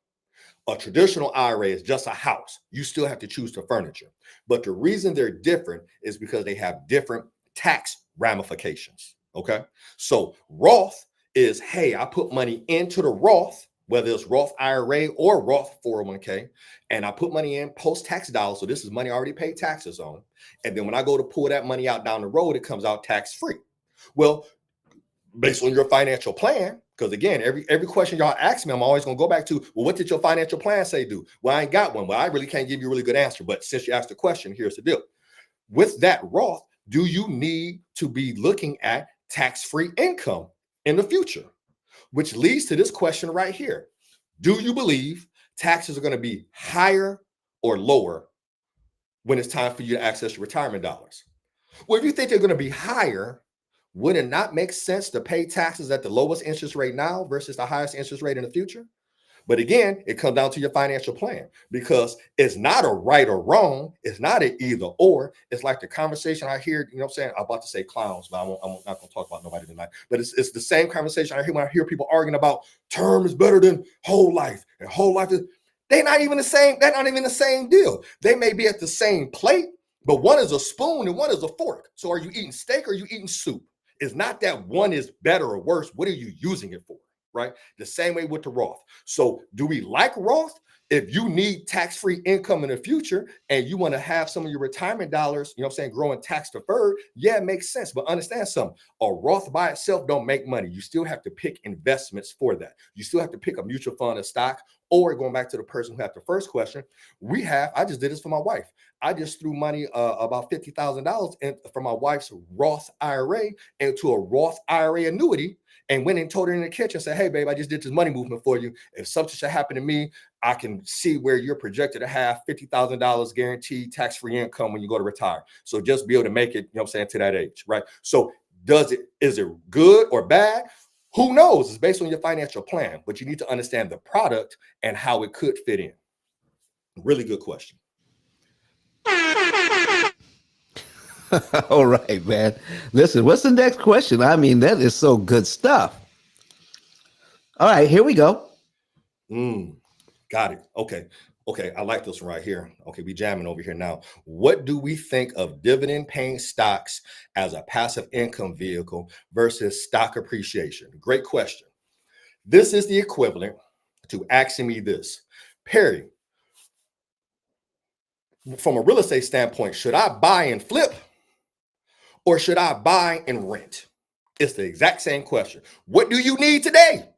A traditional IRA is just a house. You still have to choose the furniture. But the reason they're different is because they have different tax ramifications. Okay. So Roth is, hey, I put money into the Roth, whether it's Roth IRA or Roth 401k, and I put money in post-tax dollars. So this is money I already paid taxes on. And then when I go to pull that money out down the road, it comes out tax-free. Well, based on your financial plan, because again, every question y'all ask me, I'm always going to go back to, well, what did your financial plan say do? Well, I ain't got one. Well, I really can't give you a really good answer. But since you asked the question, here's the deal. With that Roth, do you need to be looking at tax-free income in the future? Which leads to this question right here. Do you believe taxes are going to be higher or lower when it's time for you to access your retirement dollars? Well, if you think they're going to be higher, would it not make sense to pay taxes at the lowest interest rate now versus the highest interest rate in the future? But again, it comes down to your financial plan, because it's not a right or wrong. It's not an either or. It's like the conversation I hear, you know what I'm saying? I'm about to say clowns, but I'm not going to talk about nobody tonight. But it's the same conversation I hear when I hear people arguing about term is better than whole life. And whole life is, they're not even the same. They're not even the same deal. They may be at the same plate, but one is a spoon and one is a fork. So are you eating steak or are you eating soup? It's not that one is better or worse. What are you using it for? Right? The same way with the Roth. So do we like Roth? If you need tax-free income in the future and you want to have some of your retirement dollars, growing tax deferred, yeah, it makes sense. But understand something, a Roth by itself don't make money. You still have to pick investments for that. You still have to pick a mutual fund, a stock, or going back to the person who had the first question, I just did this for my wife. I just threw money, about $50,000 from my wife's Roth IRA into a Roth IRA annuity, and went and told her in the kitchen, said, hey, babe, I just did this money movement for you. If something should happen to me, I can see where you're projected to have $50,000 guaranteed tax-free income when you go to retire. So just be able to make it, to that age, right? So is it good or bad? Who knows? It's based on your financial plan, but you need to understand the product and how it could fit in. Really good question. All right, man. Listen, what's the next question? I mean, that is so good stuff. All right, here we go. Got it. Okay. I like this one right here. Okay, we jamming over here now. What do we think of dividend-paying stocks as a passive income vehicle versus stock appreciation? Great question. This is the equivalent to asking me this, Perry, from a real estate standpoint, should I buy and flip or should I buy and rent? It's the exact same question. What do you need today?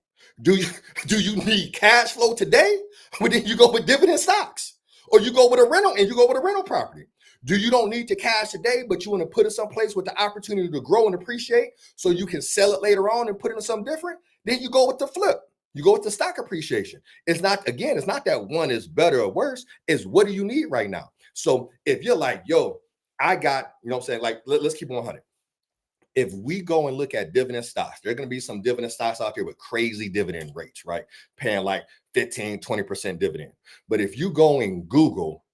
Do you need cash flow today? Or then you go with dividend stocks, or you go with a rental and you go with a rental property. You don't need to cash today, but you want to put it someplace with the opportunity to grow and appreciate so you can sell it later on and put it in something different. Then you go with the flip. You go with the stock appreciation. It's not that one is better or worse. It's what do you need right now? So if you're like, yo, I got, like, let's keep it 100. If we go and look at dividend stocks, there are going to be some dividend stocks out there with crazy dividend rates, right? Paying like 15, 20% dividend. But if you go and Google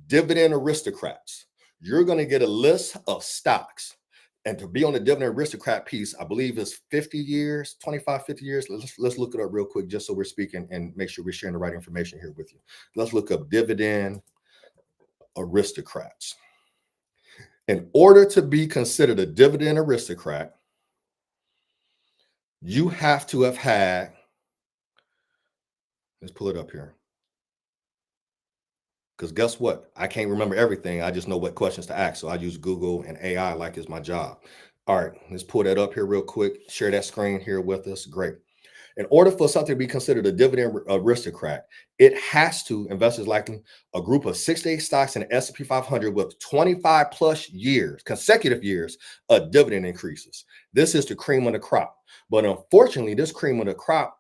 dividend aristocrats, you're going to get a list of stocks. And to be on the dividend aristocrat piece, I believe it's 50 years, 25, 50 years. Let's look it up real quick, just so we're speaking and make sure we're sharing the right information here with you. Let's look up dividend aristocrats. In order to be considered a dividend aristocrat, you have to have had, let's pull it up here. Because guess what? I can't remember everything. I just know what questions to ask. So I use Google and AI like it's my job. All right, let's pull that up here real quick. Share that screen here with us. Great. In order for something to be considered a dividend aristocrat, it has to, investors likely, a group of 68 stocks in the S&P 500 with 25 plus years, consecutive years of dividend increases. This is the cream of the crop. But unfortunately, this cream of the crop,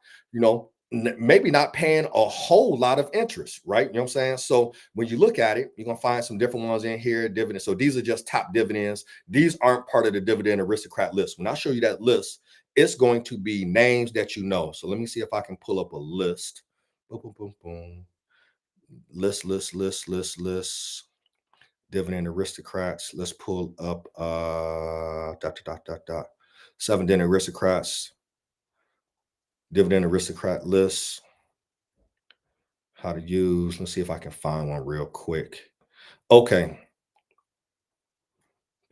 maybe not paying a whole lot of interest, right? You know what I'm saying? So when you look at it, you're going to find some different ones in here, dividends. So these are just top dividends. These aren't part of the dividend aristocrat list. When I show you that list, it's going to be names that you know. So let me see if I can pull up a list. Boom, boom, boom, boom. List. Dividend aristocrats. Let's pull up 7 dividend aristocrats. Dividend aristocrat list. How to use. Let's see if I can find one real quick. Okay.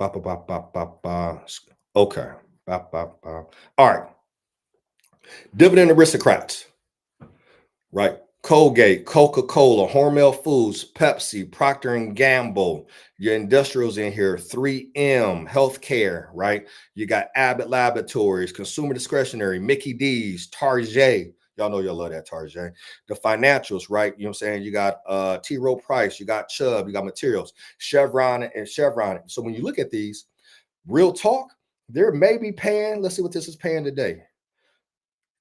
Okay. All right. Dividend aristocrats, right? Colgate, Coca-Cola, Hormel Foods, Pepsi, Procter & Gamble, your industrials in here, 3M, healthcare, right? You got Abbott Laboratories, Consumer Discretionary, Mickey D's, Target. Y'all know y'all love that Target. The financials, right? You know what I'm saying? You got T. Rowe Price, you got Chubb, you got Materials, Chevron and Chevron. So when you look at these, real talk, they're maybe paying, let's see what this is paying today.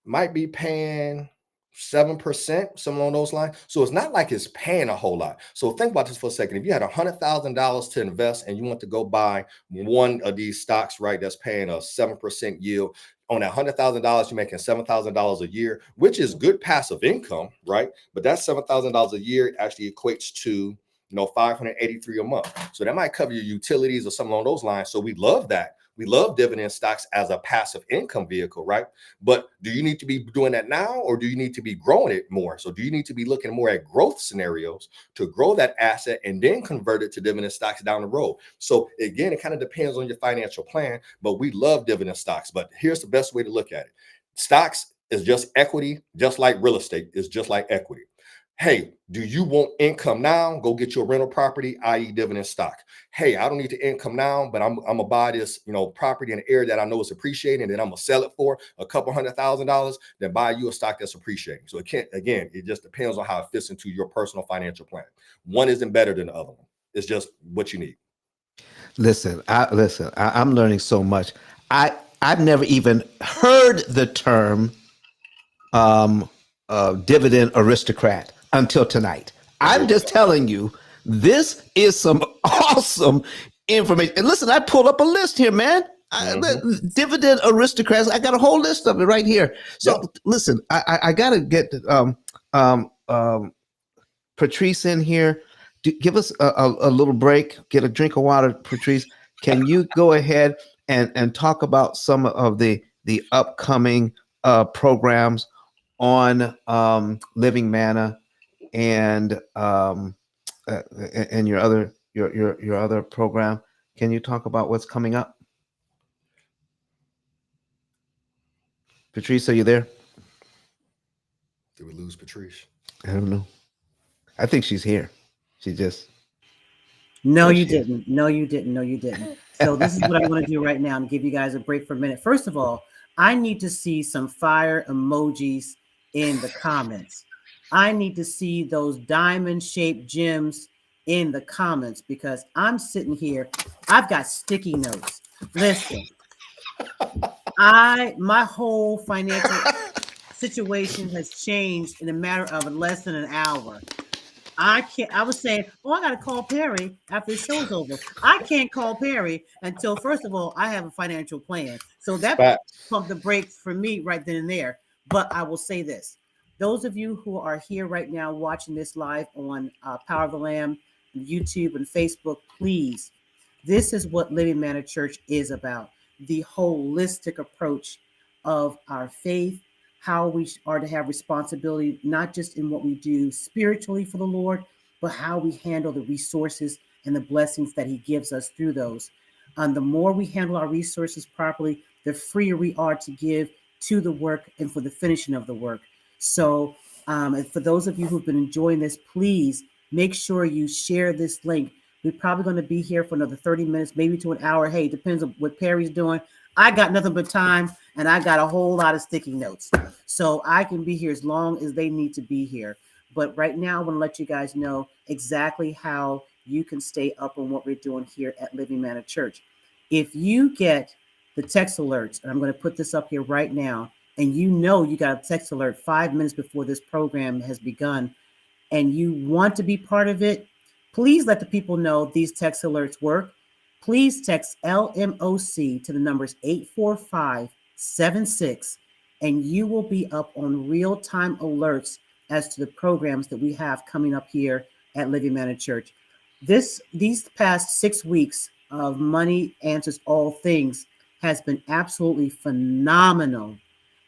Might be paying 7%, something along those lines. So it's not like it's paying a whole lot. So think about this for a second. If you had $100,000 to invest and you want to go buy one of these stocks, right, that's paying a 7% yield, on that $100,000, you're making $7,000 a year, which is good passive income, right? But that $7,000 a year actually equates to $583 a month. So that might cover your utilities or something along those lines. So we love that. We love dividend stocks as a passive income vehicle, right? But do you need to be doing that now, or do you need to be growing it more? So do you need to be looking more at growth scenarios to grow that asset and then convert it to dividend stocks down the road? So again, it kind of depends on your financial plan, but we love dividend stocks. But here's the best way to look at it. Stocks is just equity, just like real estate is just like equity. Hey, do you want income now? Go get your rental property, i.e. dividend stock. Hey, I don't need the income now, but I'm gonna buy this, property in an area that I know is appreciating, and then I'm gonna sell it for a couple $100,000, then buy you a stock that's appreciating. So it just depends on how it fits into your personal financial plan. One isn't better than the other one. It's just what you need. I'm learning so much. I've never even heard the term dividend aristocrat until tonight. I'm just telling you, this is some awesome information. And listen, I pulled up a list here, man. Dividend aristocrats. I got a whole list of it right here. So listen, I got to get Patrice in here. Give us a little break. Get a drink of water, Patrice. Can you go ahead and talk about some of the upcoming programs on Living Manna and your other program? Can you talk about what's coming up? Patrice, are you there? Did we lose Patrice? I don't know. I think she's here. She just. No, you didn't. No, you didn't. No, you didn't. So this is what I want to do right now and give you guys a break for a minute. First of all, I need to see some fire emojis in the comments. I need to see those diamond-shaped gems in the comments because I'm sitting here. I've got sticky notes. Listen, my whole financial situation has changed in a matter of less than an hour. I was saying, I got to call Perry after the show's over. I can't call Perry until, first of all, I have a financial plan. So that pumped the brakes for me right then and there. But I will say this. Those of you who are here right now watching this live on Power of the Lamb, YouTube, and Facebook, please, this is what Living Manna Church is about. The holistic approach of our faith, how we are to have responsibility, not just in what we do spiritually for the Lord, but how we handle the resources and the blessings that he gives us through those. And the more we handle our resources properly, the freer we are to give to the work and for the finishing of the work. So and for those of you who've been enjoying this, please make sure you share this link. We're probably going to be here for another 30 minutes, maybe to an hour. Hey, depends on what Perry's doing. I got nothing but time, and I got a whole lot of sticky notes. So I can be here as long as they need to be here. But right now, I want to let you guys know exactly how you can stay up on what we're doing here at Living Manna Church. If you get the text alerts, and I'm going to put this up here right now, and you got a text alert 5 minutes before this program has begun, and you want to be part of it, please let the people know these text alerts work. Please text LMOC to the numbers 84576, and you will be up on real-time alerts as to the programs that we have coming up here at Living Manna Church. These past 6 weeks of Money Answers All Things has been absolutely phenomenal.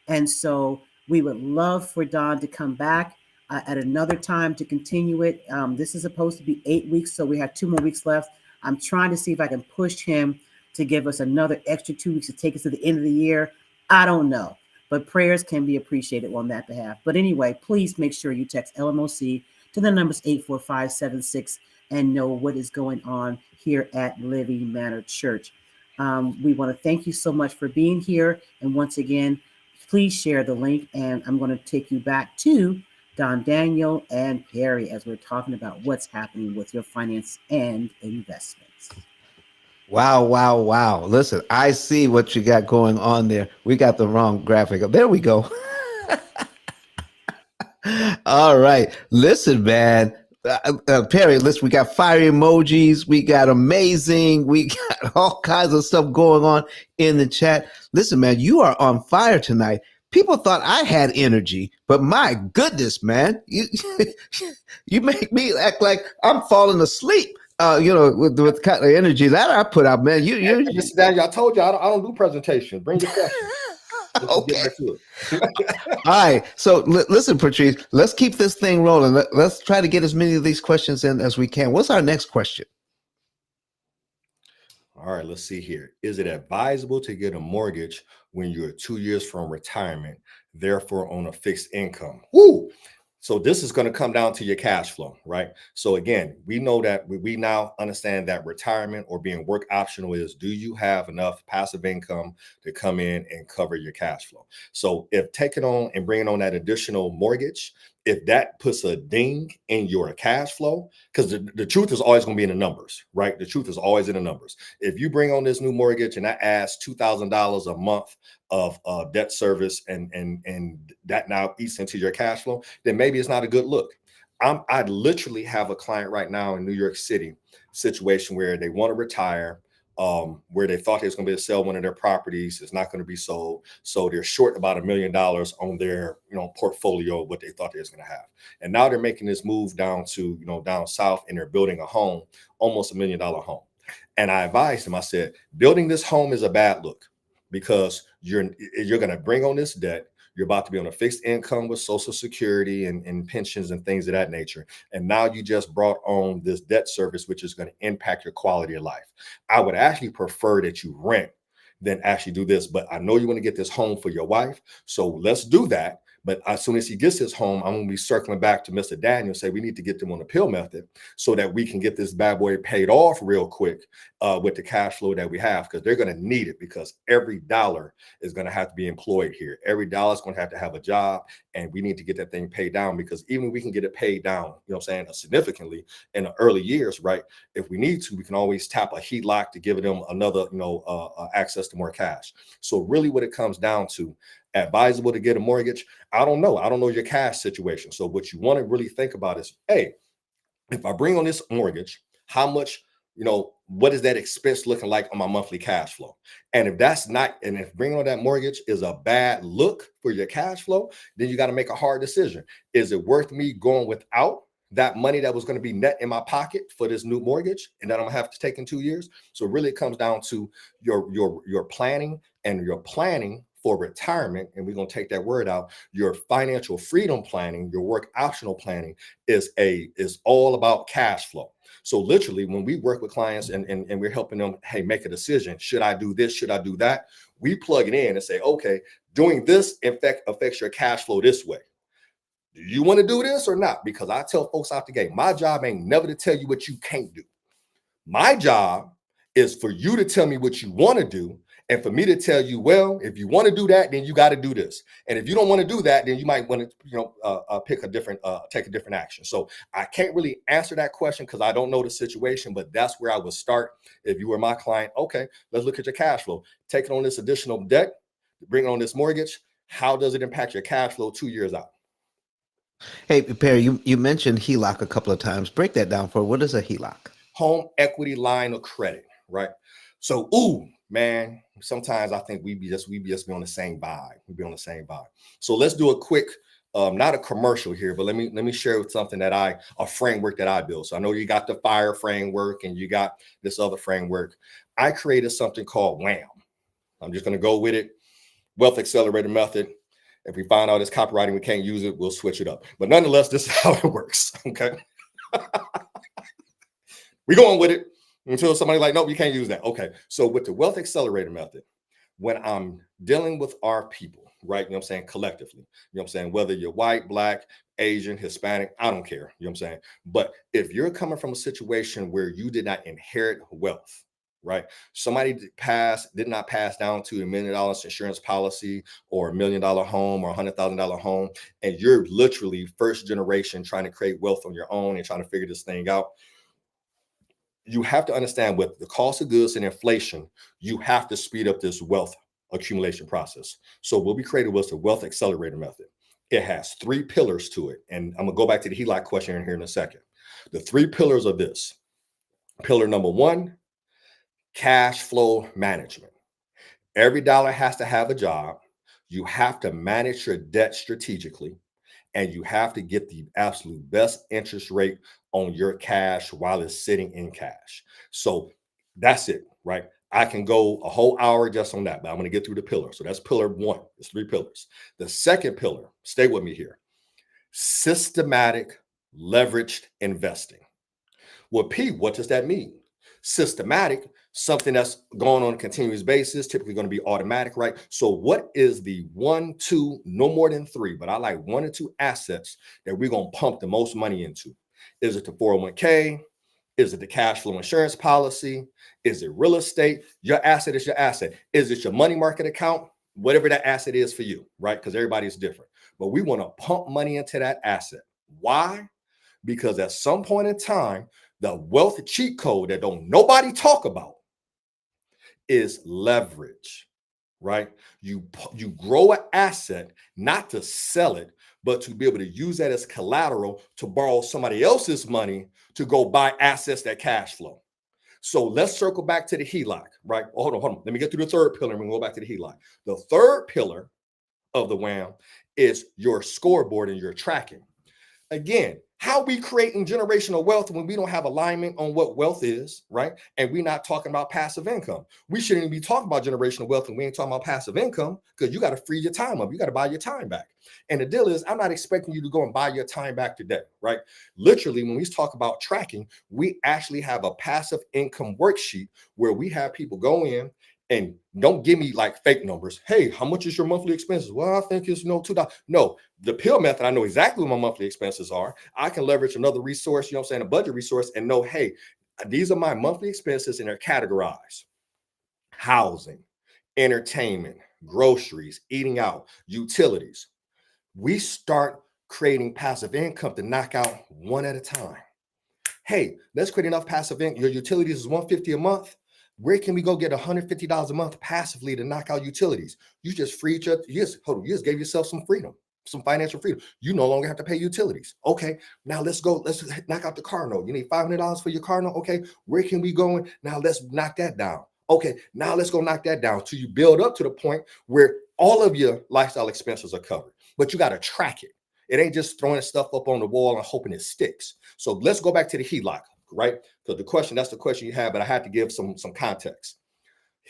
And so we would love for Don to come back at another time to continue it. This is supposed to be 8 weeks, so we have 2 more weeks left. I'm trying to see if I can push him to give us another extra 2 weeks to take us to the end of the year. I don't know, but prayers can be appreciated on that behalf. But anyway, please make sure you text LMOC to the numbers 84576 and know what is going on here at Living Manna Church. We want to thank you so much for being here. And once again, please share the link. And I'm going to take you back to Don Daniel and Perry as we're talking about what's happening with your finance and investments. Wow. Listen, I see what you got going on there. We got the wrong graphic. There we go. All right. Listen, man. Perry, listen, we got fire emojis. We got amazing. We got all kinds of stuff going on in the chat. Listen, man, you are on fire tonight. People thought I had energy, but my goodness, man, you make me act like I'm falling asleep. With the kind of energy that I put out, man. Mr. Daniel, I told you I don't do presentations. Bring your questions. Okay. All right. So listen, Patrice, let's keep this thing rolling. Let's try to get as many of these questions in as we can. What's our next question? All right, let's see here. Is it advisable to get a mortgage when you're 2 years from retirement, therefore on a fixed income? Woo! So this is going to come down to your cash flow, right? So again, we know that we now understand that retirement or being work optional is, do you have enough passive income to come in and cover your cash flow? So if taking on and bringing on that additional mortgage, if that puts a ding in your cash flow, because the truth is always going to be in the numbers, right? The truth is always in the numbers. If you bring on this new mortgage and that adds $2,000 a month of debt service, and that now eats into your cash flow, then maybe it's not a good look. I literally have a client right now in New York City situation where they want to retire, where they thought they was going to be able to sell one of their properties. It's not going to be sold. So they're short about $1 million on their, portfolio, what they thought they was going to have. And now they're making this move down to, down south, and they're building a home, almost $1 million home. And I advised him, I said, building this home is a bad look, because you're going to bring on this debt. You're about to be on a fixed income with Social Security and pensions and things of that nature. And now you just brought on this debt service, which is going to impact your quality of life. I would actually prefer that you rent than actually do this. But I know you want to get this home for your wife. So let's do that. But as soon as he gets his home, I'm going to be circling back to Mr. Daniel and say, we need to get them on the pill method so that we can get this bad boy paid off real quick with the cash flow that we have, because they're going to need it, because every dollar is going to have to be employed here. Every dollar is going to have a job, and we need to get that thing paid down, because even if we can get it paid down, significantly in the early years, right? If we need to, we can always tap a HELOC to give them another, access to more cash. So really what it comes down to, advisable to get a mortgage? I don't know. I don't know your cash situation. So what you want to really think about is, hey, if I bring on this mortgage, how much, what is that expense looking like on my monthly cash flow? And if that's not, and if bringing on that mortgage is a bad look for your cash flow, then you got to make a hard decision. Is it worth me going without that money that was going to be net in my pocket for this new mortgage, and that I'm gonna have to take in 2 years? So really it comes down to your planning, and your planning for retirement. And we're going to take that word out. Your financial freedom planning, your work optional planning is all about cash flow. So literally when we work with clients and we're helping them, hey, make a decision. Should I do this? Should I do that? We plug it in and say, okay, doing this in fact affects your cash flow this way. Do you want to do this or not? Because I tell folks out the gate, my job ain't never to tell you what you can't do. My job is for you to tell me what you want to do, and for me to tell you, well, if you want to do that, then you got to do this. And if you don't want to do that, then you might want to, take a different action. So I can't really answer that question because I don't know the situation, but that's where I would start. If you were my client, okay, let's look at your cash flow. Taking on this additional debt, bringing on this mortgage, how does it impact your cash flow 2 years out? Hey, Perry, you mentioned HELOC a couple of times. Break that down for what is a HELOC? Home equity line of credit, right? So, ooh, man, sometimes I think we just be on the same vibe. We be on the same vibe. So let's do a quick, not a commercial here, but let me share with something that a framework that I built. So I know you got the FIRE framework and you got this other framework. I created something called WHAM. I'm just going to go with it. Wealth Accelerator Method. If we find out it's copywriting, we can't use it, we'll switch it up. But nonetheless, this is how it works. Okay. We're going with it until somebody like, nope, you can't use that. Okay. So with the Wealth Accelerator Method, when I'm dealing with our people, right? You know what I'm saying? Collectively, you know what I'm saying? Whether you're white, black, Asian, Hispanic, I don't care. You know what I'm saying? But if you're coming from a situation where you did not inherit wealth, right? Somebody did not pass down to $1 million insurance policy or $1 million home or $100,000 home, and you're literally first generation trying to create wealth on your own and trying to figure this thing out. You have to understand, with the cost of goods and inflation, you have to speed up this wealth accumulation process. So what we created was the Wealth Accelerator Method. It has 3 pillars to it. And I'm gonna go back to the HELOC question in here in a second. The 3 pillars of this. Pillar number 1, cash flow management. Every dollar has to have a job. You have to manage your debt strategically, and you have to get the absolute best interest rate on your cash while it's sitting in cash. So that's it, right? I can go a whole hour just on that, but I'm going to get through the pillar. So that's pillar 1. It's 3 pillars. The second pillar, stay with me here, systematic leveraged investing. Well, P, what does that mean? Systematic, something that's going on a continuous basis, typically going to be automatic, right? So what is the 1, 2, no more than 3, but I like 1 or 2 assets that we're going to pump the most money into? Is it the 401k? Is it the cash flow insurance policy? Is it real estate? Your asset is your asset. Is it your money market account? Whatever that asset is for you, right? Because everybody's different. But we want to pump money into that asset. Why? Because at some point in time, the wealth cheat code that don't nobody talk about is leverage, right? You grow an asset not to sell it, but to be able to use that as collateral to borrow somebody else's money to go buy assets that cash flow. So let's circle back to the HELOC, right? Oh, hold on. Let me get through the third pillar and we'll go back to the HELOC. The third pillar of the WHAM is your scoreboard and your tracking. Again, how we creating generational wealth when we don't have alignment on what wealth is, right? And we're not talking about passive income. We shouldn't even be talking about generational wealth when we ain't talking about passive income, because you got to free your time up. You got to buy your time back. And the deal is, I'm not expecting you to go and buy your time back today, right? Literally, when we talk about tracking, we actually have a passive income worksheet where we have people go in. And don't give me like fake numbers. Hey, how much is your monthly expenses? Well, I think it's $2. No, the pill method, I know exactly what my monthly expenses are. I can leverage another resource, a budget resource, and know, hey, these are my monthly expenses and they're categorized. Housing, entertainment, groceries, eating out, utilities. We start creating passive income to knock out one at a time. Hey, let's create enough passive income. Your utilities is $150 a month. Where can we go get $150 a month passively to knock out utilities? You just freed you just gave yourself some freedom, some financial freedom. You no longer have to pay utilities. Okay, now let's knock out the car note. You need $500 for your car note. Okay, where can we go? Now let's knock that down. Okay, now let's go knock that down till you build up to the point where all of your lifestyle expenses are covered. But you got to track it. It ain't just throwing stuff up on the wall and hoping it sticks. So let's go back to the HELOC. Right? Because that's the question you have, but I had to give some context.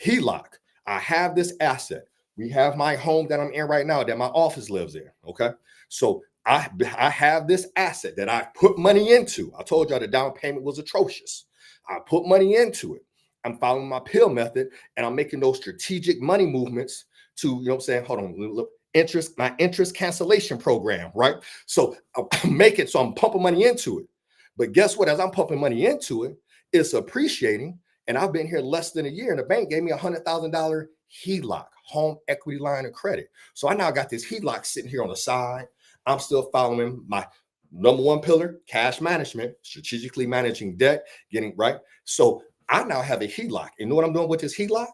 HELOC, I have this asset. We have my home that I'm in right now that my office lives in. Okay. So I have this asset that I put money into. I told y'all the down payment was atrocious. I put money into it. I'm following my pill method and I'm making those strategic money movements to, hold on, look, my interest cancellation program, right? So I'm pumping money into it. But guess what? As I'm pumping money into it, it's appreciating. And I've been here less than a year and the bank gave me a $100,000 HELOC, home equity line of credit. So I now got this HELOC sitting here on the side. I'm still following my number one pillar, cash management, strategically managing debt, getting right. So I now have a HELOC. You know what I'm doing with this HELOC?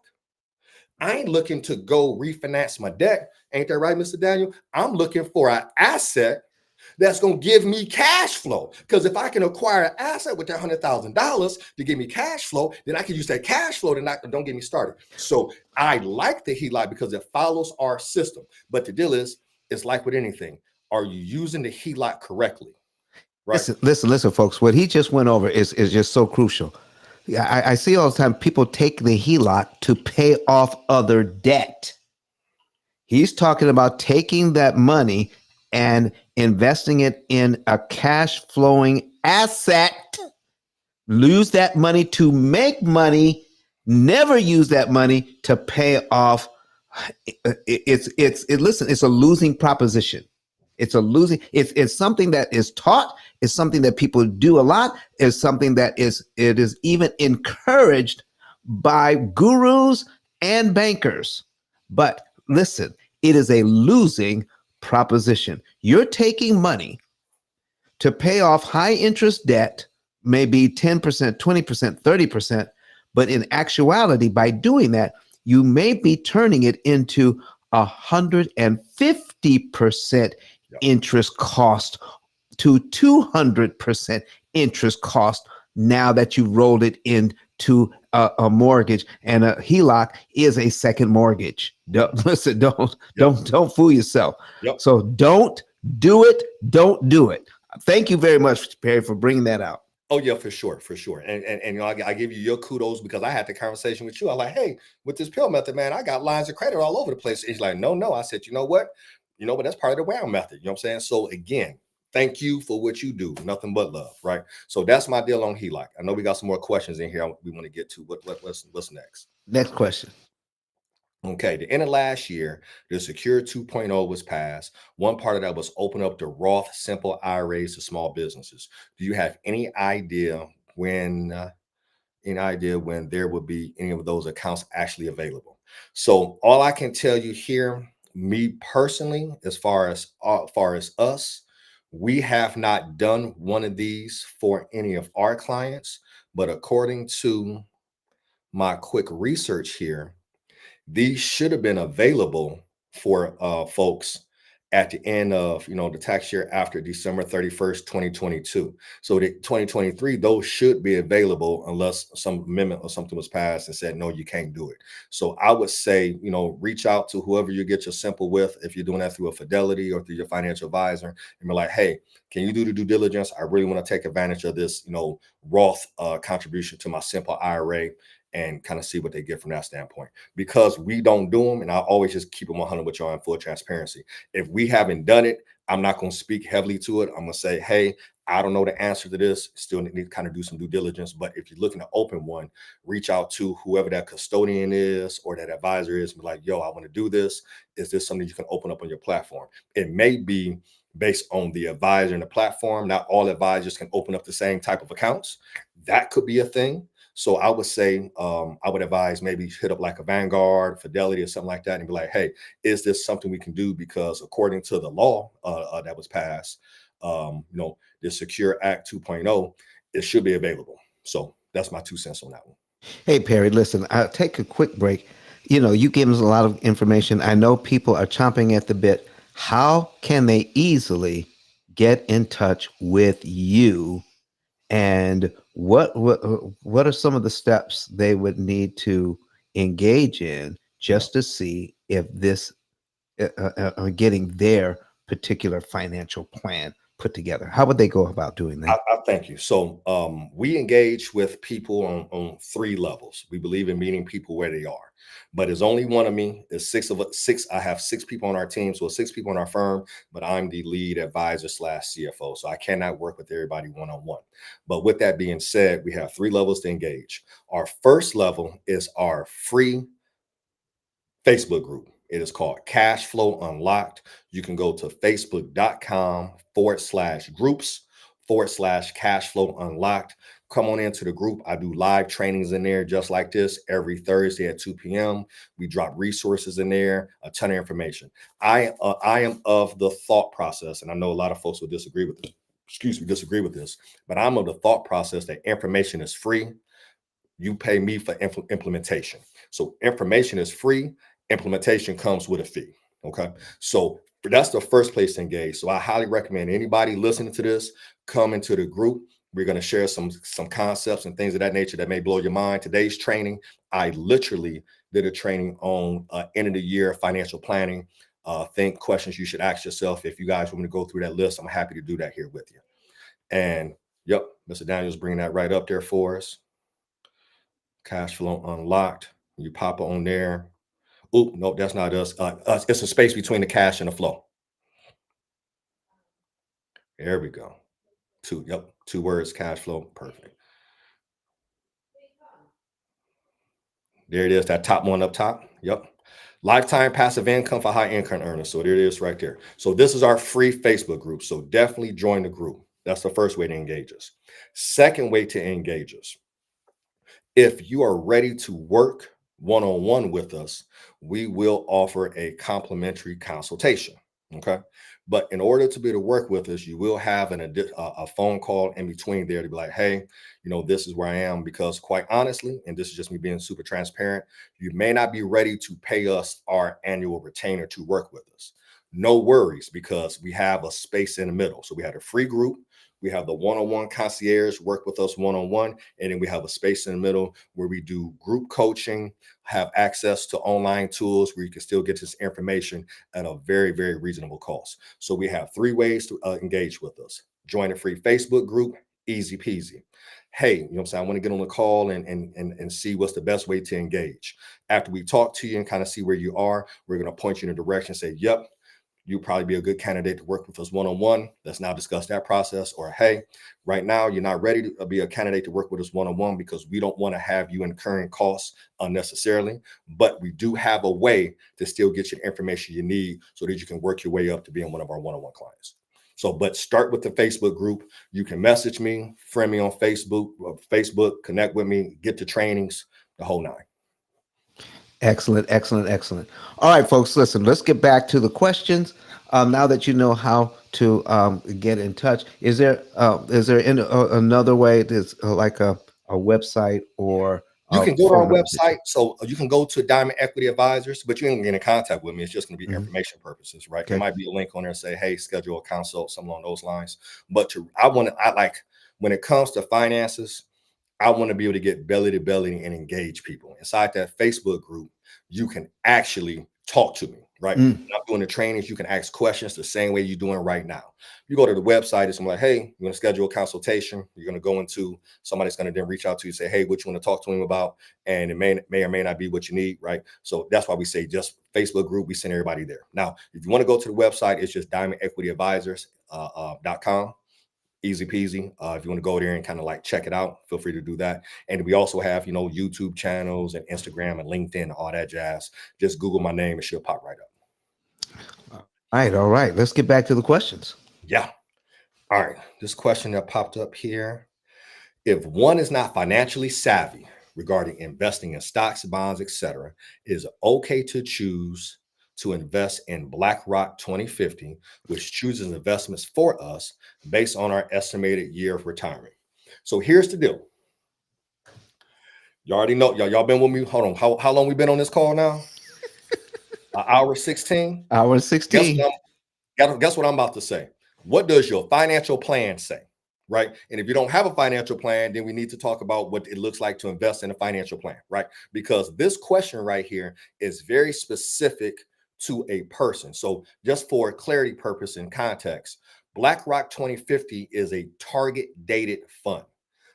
I ain't looking to go refinance my debt. Ain't that right, Mr. Daniel? I'm looking for an asset that's going to give me cash flow. Because if I can acquire an asset with that $100,000 to give me cash flow, then I can use that cash flow to don't get me started. So I like the HELOC because it follows our system. But the deal is, it's like with anything. Are you using the HELOC correctly? Right? Listen, folks. What he just went over is just so crucial. I see all the time people take the HELOC to pay off other debt. He's talking about taking that money and investing it in a cash flowing asset. Lose that money to make money. Never use that money to pay off. It's a losing proposition. It's something that is taught. It's something that people do a lot. It's something that it is even encouraged by gurus and bankers. But listen, it is a losing proposition. You're taking money to pay off high interest debt, maybe 10%, 20%, 30%. But in actuality, by doing that, you may be turning it into 150% interest cost to 200% interest cost now that you rolled it into a mortgage, and a HELOC is a second mortgage. Don't fool yourself. Yep. So don't do it. Don't do it. Thank you very much, Perry, for bringing that out. Oh yeah, for sure. And I give you your kudos because I had the conversation with you. I'm like, hey, with this pill method, man, I got lines of credit all over the place. He's like, no. I said, you know what? That's part of the WHAM method. You know what I'm saying? So again, Thank you for what you do. Nothing but love, right? So that's my deal on HELOC. I know we got some more questions in here we want to get to. What's next? Next question. Okay, the end of last year, the Secure 2.0 was passed. One part of that was open up the Roth Simple IRAs to small businesses. Do you have any idea when there would be any of those accounts actually available? So all I can tell you here, me personally, as far as us, we have not done one of these for any of our clients, but according to my quick research here, these should have been available for folks at the end of the tax year after December 31st, 2022. So the 2023, those should be available unless some amendment or something was passed and said no, you can't do it. So I would say, reach out to whoever you get your simple with, if you're doing that through a Fidelity or through your financial advisor, and be like, hey, can you do the due diligence? I really want to take advantage of this Roth contribution to my simple IRA, and kind of see what they get from that standpoint. Because we don't do them, and I always just keep them 100 with y'all in full transparency. If we haven't done it, I'm not going to speak heavily to it. I'm going to say, hey, I don't know the answer to this. Still need to kind of do some due diligence. But if you're looking to open one, reach out to whoever that custodian is or that advisor is, and be like, yo, I want to do this. Is this something you can open up on your platform? It may be based on the advisor and the platform. Not all advisors can open up the same type of accounts. That could be a thing. So I would say, I would advise maybe hit up like a Vanguard, Fidelity, or something like that, and be like, hey, is this something we can do? Because according to the law that was passed, the Secure Act 2.0, it should be available. So that's my 2 cents on that one. Hey, Perry, listen, I'll take a quick break. You give us a lot of information. I know people are chomping at the bit. How can they easily get in touch with you? And what are some of the steps they would need to engage in just to see if this are getting their particular financial plan put together? How would they go about doing that? I thank you. So we engage with people on 3 levels. We believe in meeting people where they are, but it's only one of me. There's 6 of us. I have 6 people on our team, so 6 people in our firm. But I'm the lead advisor / CFO, so I cannot work with everybody one-on-one. But with that being said, we have 3 levels to engage. Our first level is our free Facebook group. It is called Cash Flow Unlocked. You can go to facebook.com/groups/Cash Flow Unlocked. Come on into the group. I do live trainings in there just like this every Thursday at 2 p.m. We drop resources in there, a ton of information. I am of the thought process, and I know a lot of folks will disagree with this. Disagree with this, but I'm of the thought process that information is free. You pay me for implementation. So information is free. Implementation comes with a fee. Okay. So that's the first place to engage. So I highly recommend anybody listening to this, come into the group. We're going to share some concepts and things of that nature that may blow your mind. Today's training, I literally did a training on end of the year financial planning. Think questions you should ask yourself. If you guys want me to go through that list, I'm happy to do that here with you. And yep, Mr. Daniels bringing that right up there for us. Cash Flow Unlocked. You pop it on there. Oh, no, that's not us. It's a space between the cash and the flow. There we go. 2 words, cash flow. Perfect. There it is, that top one up top. Yep. Lifetime passive income for high income earners. So there it is right there. So this is our free Facebook group. So definitely join the group. That's the first way to engage us. Second way to engage us. If you are ready to work one-on-one with us, we will offer a complimentary consultation. Okay. But in order to be able to work with us, you will have a phone call in between there to be like, hey, this is where I am, because quite honestly, and this is just me being super transparent, you may not be ready to pay us our annual retainer to work with us. No worries, because we have a space in the middle. So we have a free group. We have the one-on-one concierge work with us one-on-one. And then we have a space in the middle where we do group coaching, have access to online tools where you can still get this information at a very, very reasonable cost. So we have 3 ways to engage with us. Join a free Facebook group, easy peasy. Hey, what I'm saying? I want to get on the call and see what's the best way to engage. After we talk to you and kind of see where you are, we're going to point you in a direction and say, yep, you'll probably be a good candidate to work with us one-on-one. Let's now discuss that process. Or, hey, right now you're not ready to be a candidate to work with us one-on-one because we don't want to have you incurring costs unnecessarily. But we do have a way to still get you the information you need so that you can work your way up to being one of our one-on-one clients. So, but start with the Facebook group. You can message me, friend me on Facebook, connect with me, get the trainings, the whole nine. Excellent, excellent, excellent. All right, folks, listen, let's get back to the questions. Now that you know how to get in touch, is there another way? There's like a website or You can go to our phone number that website. So you can go to Diamond Equity Advisors, but you ain't get in contact with me. It's just going to be Mhm. information purposes, right? There Okay. might be a link on there and say, hey, schedule a consult, something along those lines. But I like when it comes to finances, I want to be able to get belly to belly and engage people. Inside that Facebook group, you can actually talk to me, right? When I'm doing the trainings, you can ask questions the same way you're doing right now. You go to the website, it's like, hey, you want to schedule a consultation? You're going to go into somebody's going to then reach out to you, say, hey, what you want to talk to him about? And it may or may not be what you need, right? So that's why we say just Facebook group, we send everybody there. Now, if you want to go to the website, it's just diamondequityadvisors.com. Easy peasy. If you want to go there and kind of like check it out, feel free to do that. And we also have, YouTube channels and Instagram and LinkedIn, all that jazz. Just Google my name and she'll pop right up. All right. Let's get back to the questions. Yeah. All right. This question that popped up here. If one is not financially savvy regarding investing in stocks, bonds, etc., is it okay to choose to invest in BlackRock 2050, which chooses investments for us based on our estimated year of retirement? So here's the deal. You already know, y'all been with me. Hold on. How long we been on this call now? An hour 16? Hour 16. Guess what I'm about to say. What does your financial plan say? Right. And if you don't have a financial plan, then we need to talk about what it looks like to invest in a financial plan. Right. Because this question right here is very specific to a person. So just for clarity purpose and context, BlackRock 2050 is a target dated fund.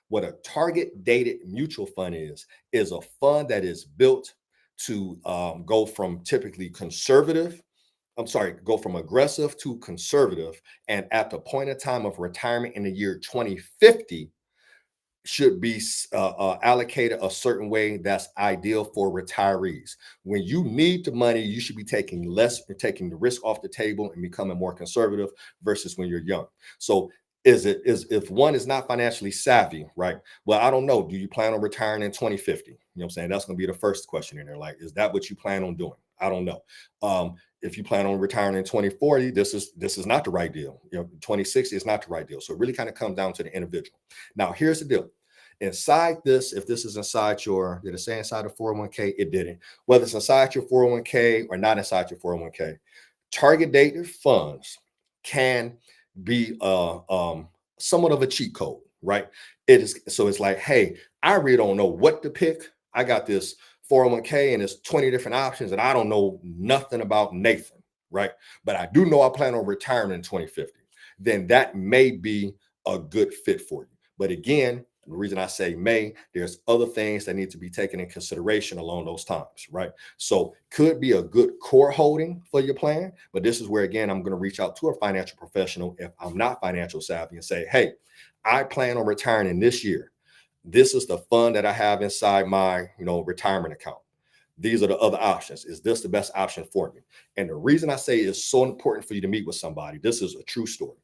What a target dated mutual fund is a fund that is built to go from typically go from aggressive to conservative. And at the point of time of retirement in the year 2050, should be allocated a certain way that's ideal for retirees. When you need the money, you should be taking the risk off the table and becoming more conservative versus when you're young. So if one is not financially savvy, right? Well, I don't know. Do you plan on retiring in 2050? You know what I'm saying? That's going to be the first question in there. Like, is that what you plan on doing? I don't know. If you plan on retiring in 2040, this is not the right deal. 2060 is not the right deal. So it really kind of comes down to the individual. Now, here's the deal. Inside this, if this is inside did it say inside the 401k? It didn't. Whether it's inside your 401k or not inside your 401k, target dated funds can be somewhat of a cheat code, right? It's like, hey, I really don't know what to pick. I got this 401k and there's 20 different options and I don't know nothing about Nathan, right? But I do know I plan on retiring in 2050. Then that may be a good fit for you. But again, the reason I say there's other things that need to be taken in consideration along those times, right? So could be a good core holding for your plan, but this is where, again, I'm going to reach out to a financial professional if I'm not financial savvy and say, hey, I plan on retiring in this year. This is the fund that I have inside my, retirement account. These are the other options. Is this the best option for me? And the reason I say it's so important for you to meet with somebody, this is a true story.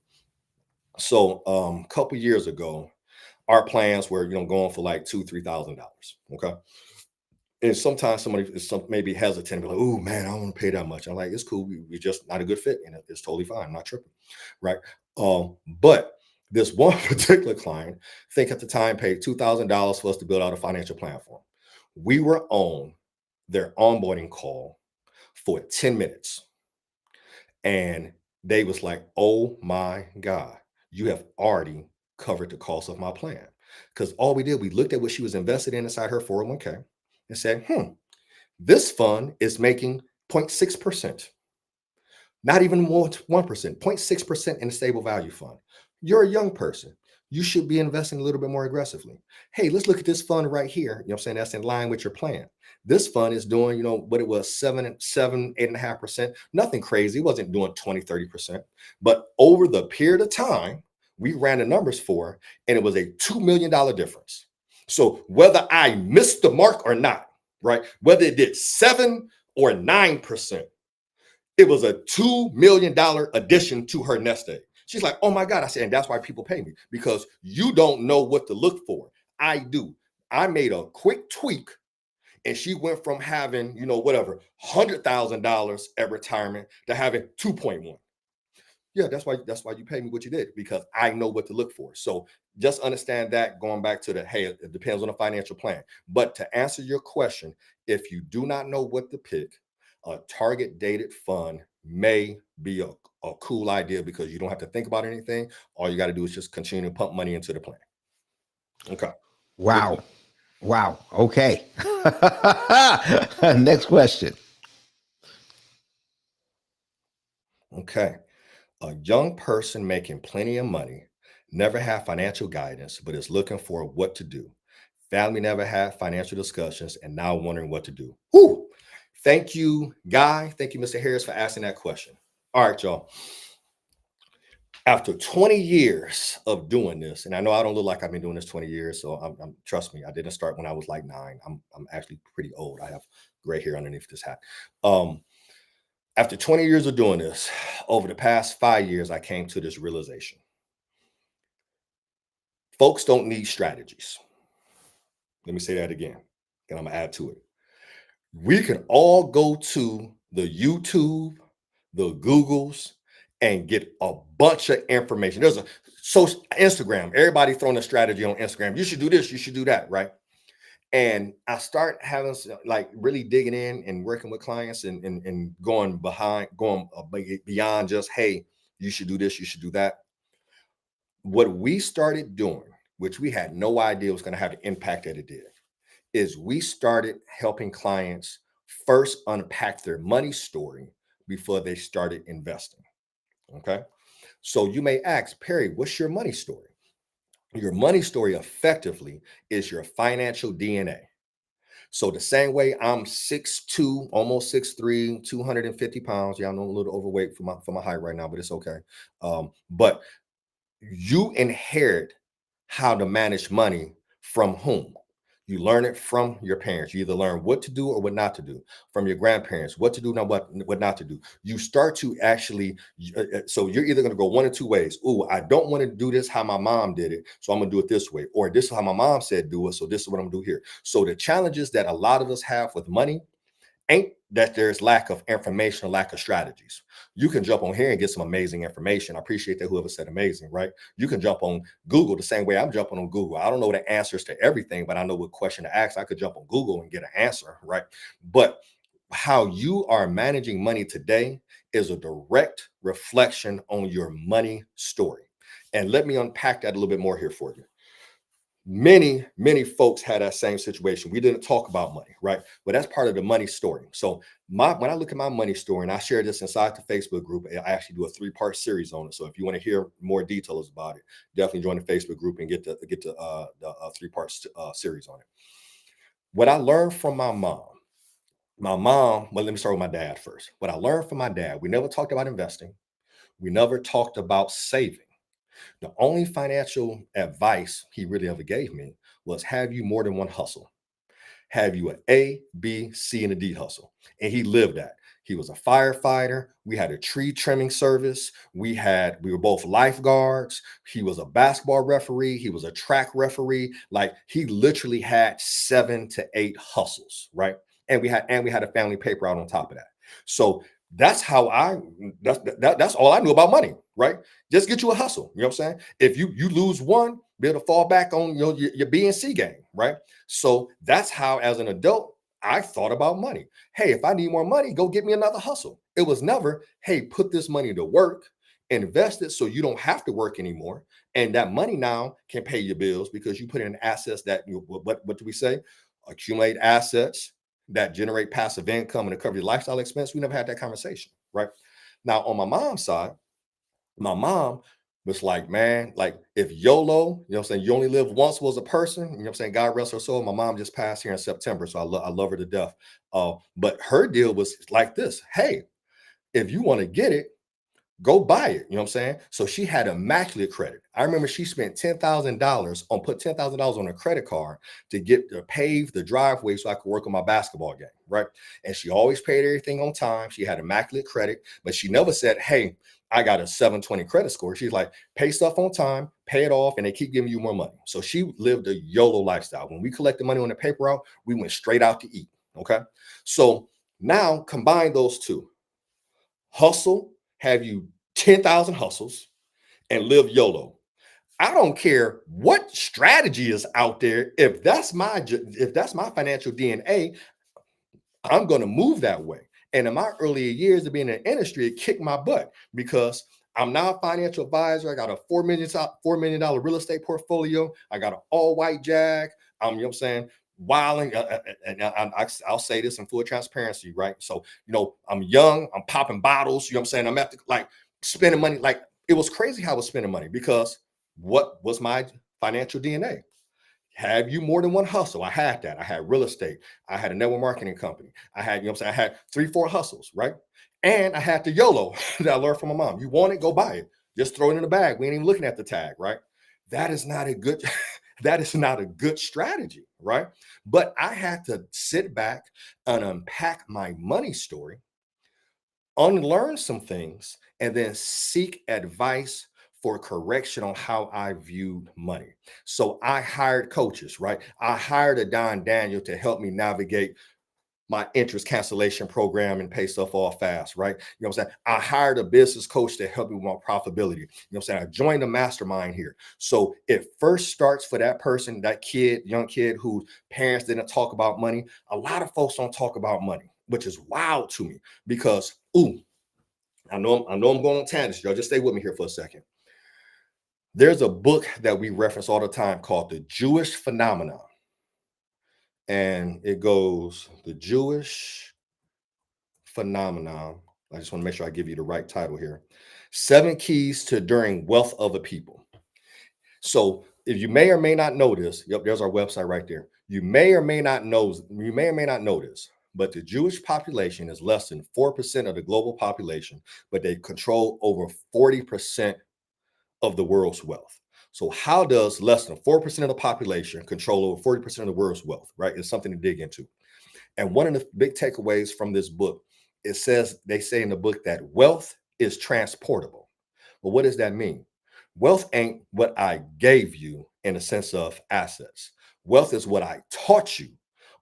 So a couple years ago, our plans were, going for like $2,000-$3,000. Okay. And sometimes somebody is maybe hesitant, like, oh man, I don't want to pay that much. I'm like, it's cool. We're just not a good fit. And it's totally fine. I'm not tripping. Right. But this one particular client, I think at the time paid $2,000 for us to build out a financial plan for them. We were on their onboarding call for 10 minutes. And they was like, oh my God, you have already covered the cost of my plan. Because all we did, we looked at what she was invested in inside her 401k and said, this fund is making 0.6%, not even more 1%, 0.6% in a stable value fund. You're a young person. you should be investing a little bit more aggressively. Hey, let's look at this fund right here. You know what I'm saying? That's in line with your plan. This fund is doing, what it was, 8.5%. Nothing crazy. It wasn't doing 20, 30%. But over the period of time, we ran the numbers for, and it was a $2 million difference. So whether I missed the mark or not, right? Whether it did 7 or 9%, it was a $2 million addition to her nest egg. She's like, oh my God. I said, and that's why people pay me, because you don't know what to look for. I do. I made a quick tweak, and she went from having, whatever, $100,000 at retirement to having 2.1. Yeah, that's why you pay me what you did, because I know what to look for. So just understand that, going back to the, hey, it depends on the financial plan. But to answer your question, if you do not know what to pick, a target dated fund may be a cool idea, because you don't have to think about anything. All you got to do is just continue to pump money into the plan. Okay. Wow. Wow. Okay. Next question. Okay. A young person making plenty of money, never had financial guidance, but is looking for what to do. Family never had financial discussions and now wondering what to do. Whew. Thank you, Guy. Thank you, Mr. Harris, for asking that question. All right, y'all. After 20 years of doing this, and I know I don't look like I've been doing this 20 years, so trust me, I didn't start when I was like 9. I'm actually pretty old. I have gray hair underneath this hat. After 20 years of doing this, over the past 5 years, I came to this realization. Folks don't need strategies. Let me say that again, and I'm going to add to it. We can all go to the YouTube, the Googles, and get a bunch of information. There's Instagram, everybody throwing a strategy on Instagram. You should do this, you should do that, right? And I start having, like, really digging in and working with clients and going beyond just, hey, you should do this, you should do that. What we started doing, which we had no idea was going to have the impact that it did, is we started helping clients first unpack their money story before they started investing. Okay. So you may ask, Perry, what's your money story? Your money story effectively is your financial DNA. So the same way I'm 6'2", almost 6'3", 250 pounds. Yeah, I'm a little overweight for my height right now, but it's okay. But you inherit how to manage money from whom? You learn it from your parents. You either learn what to do or what not to do. From your grandparents, what to do and what not to do. You start to actually, so you're either going to go one or two ways. Oh, I don't want to do this how my mom did it, so I'm going to do it this way. Or this is how my mom said do it, so this is what I'm going to do here. So the challenges that a lot of us have with money ain't that there's lack of information or lack of strategies. You can jump on here and get some amazing information. I appreciate that whoever said amazing, right? You can jump on Google the same way I'm jumping on Google. I don't know the answers to everything, but I know what question to ask. I could jump on Google and get an answer, right? But how you are managing money today is a direct reflection on your money story. And let me unpack that a little bit more here for you. Many folks had that same situation. We didn't talk about money, right? But that's part of the money story. So when I look at my money story, and I share this inside the Facebook group, I actually do a 3-part series on it. So if you want to hear more details about it, definitely join the Facebook group and get the 3-part series on it. What I learned from my mom, well, let me start with my dad first. What I learned from my dad, we never talked about investing. We never talked about saving. The only financial advice he really ever gave me was, have you more than one hustle? Have you an A, B, C, and a D hustle? And he lived that. He was a firefighter. We had a tree trimming service. We were both lifeguards. He was a basketball referee. He was a track referee. Like, he literally had 7 to 8 hustles, right? And we had a family paper out on top of that. So that's how that's all I knew about money, right? Just get you a hustle. You know what I'm saying? If you lose one, be able to fall back on your B and C game, right? So that's how, as an adult, I thought about money. Hey, if I need more money, go get me another hustle. It was never, hey, put this money to work, invest it so you don't have to work anymore. And that money now can pay your bills because you put in assets that, what do we say? Accumulate assets that generate passive income and to cover your lifestyle expense. We never had that conversation, right? Now, on my mom's side, my mom It's like, man, like if YOLO, you know what I'm saying, you only live once was a person, you know what I'm saying? God rest her soul. My mom just passed here in September, so I love her to death. But her deal was like this: hey, if you want to get it, go buy it. You know what I'm saying? So she had immaculate credit. I remember she spent put $10,000 on a credit card to get to pave the driveway so I could work on my basketball game. Right. And she always paid everything on time. She had immaculate credit, but she never said, hey, I got a 720 credit score. She's like, pay stuff on time, pay it off, and they keep giving you more money. So she lived a YOLO lifestyle. When we collected money on the paper route, we went straight out to eat. Okay. So now combine those two. Hustle, have you 10,000 hustles, and live YOLO. I don't care what strategy is out there. If that's my financial DNA, I'm going to move that way. And in my earlier years of being in the industry, it kicked my butt because I'm now a financial advisor. I got a $4 million real estate portfolio. I got an all white Jag. You know what I'm saying? Wilding, and I'll say this in full transparency, right? So, I'm young, I'm popping bottles, you know what I'm saying? I'm at like spending money. Like it was crazy how I was spending money because what was my financial DNA? Have you more than one hustle? I had that. I had real estate. I had a network marketing company. I had, I had 3-4 hustles, right? And I had the YOLO that I learned from my mom. You want it, go buy it. Just throw it in the bag. We ain't even looking at the tag, right? That is not a good, that is not a good strategy, right? But I had to sit back and unpack my money story, unlearn some things, and then seek advice for correction on how I viewed money. So I hired coaches, right? I hired a Don Daniel to help me navigate my interest cancellation program and pay stuff off fast, right? You know what I'm saying? I hired a business coach to help me with my profitability. You know what I'm saying? I joined a mastermind here. So it first starts for that person, that kid, young kid whose parents didn't talk about money. A lot of folks don't talk about money, which is wild to me because, I know I'm going on tangents. Y'all just stay with me here for a second. There's a book that we reference all the time called The Jewish Phenomenon. And it goes, The Jewish Phenomenon. I just want to make sure I give you the right title here. 7 Keys to Enduring Wealth of a People. So if you may or may not know this, yep, there's our website right there. You may or may not know this, but the Jewish population is less than 4% of the global population, but they control over 40% of the world's wealth. So how does less than 4% of the population control over 40% of the world's wealth, right? It's something to dig into. And one of the big takeaways from this book, they say in the book that wealth is transportable. Well, what does that mean? Wealth ain't what I gave you in a sense of assets. Wealth is what I taught you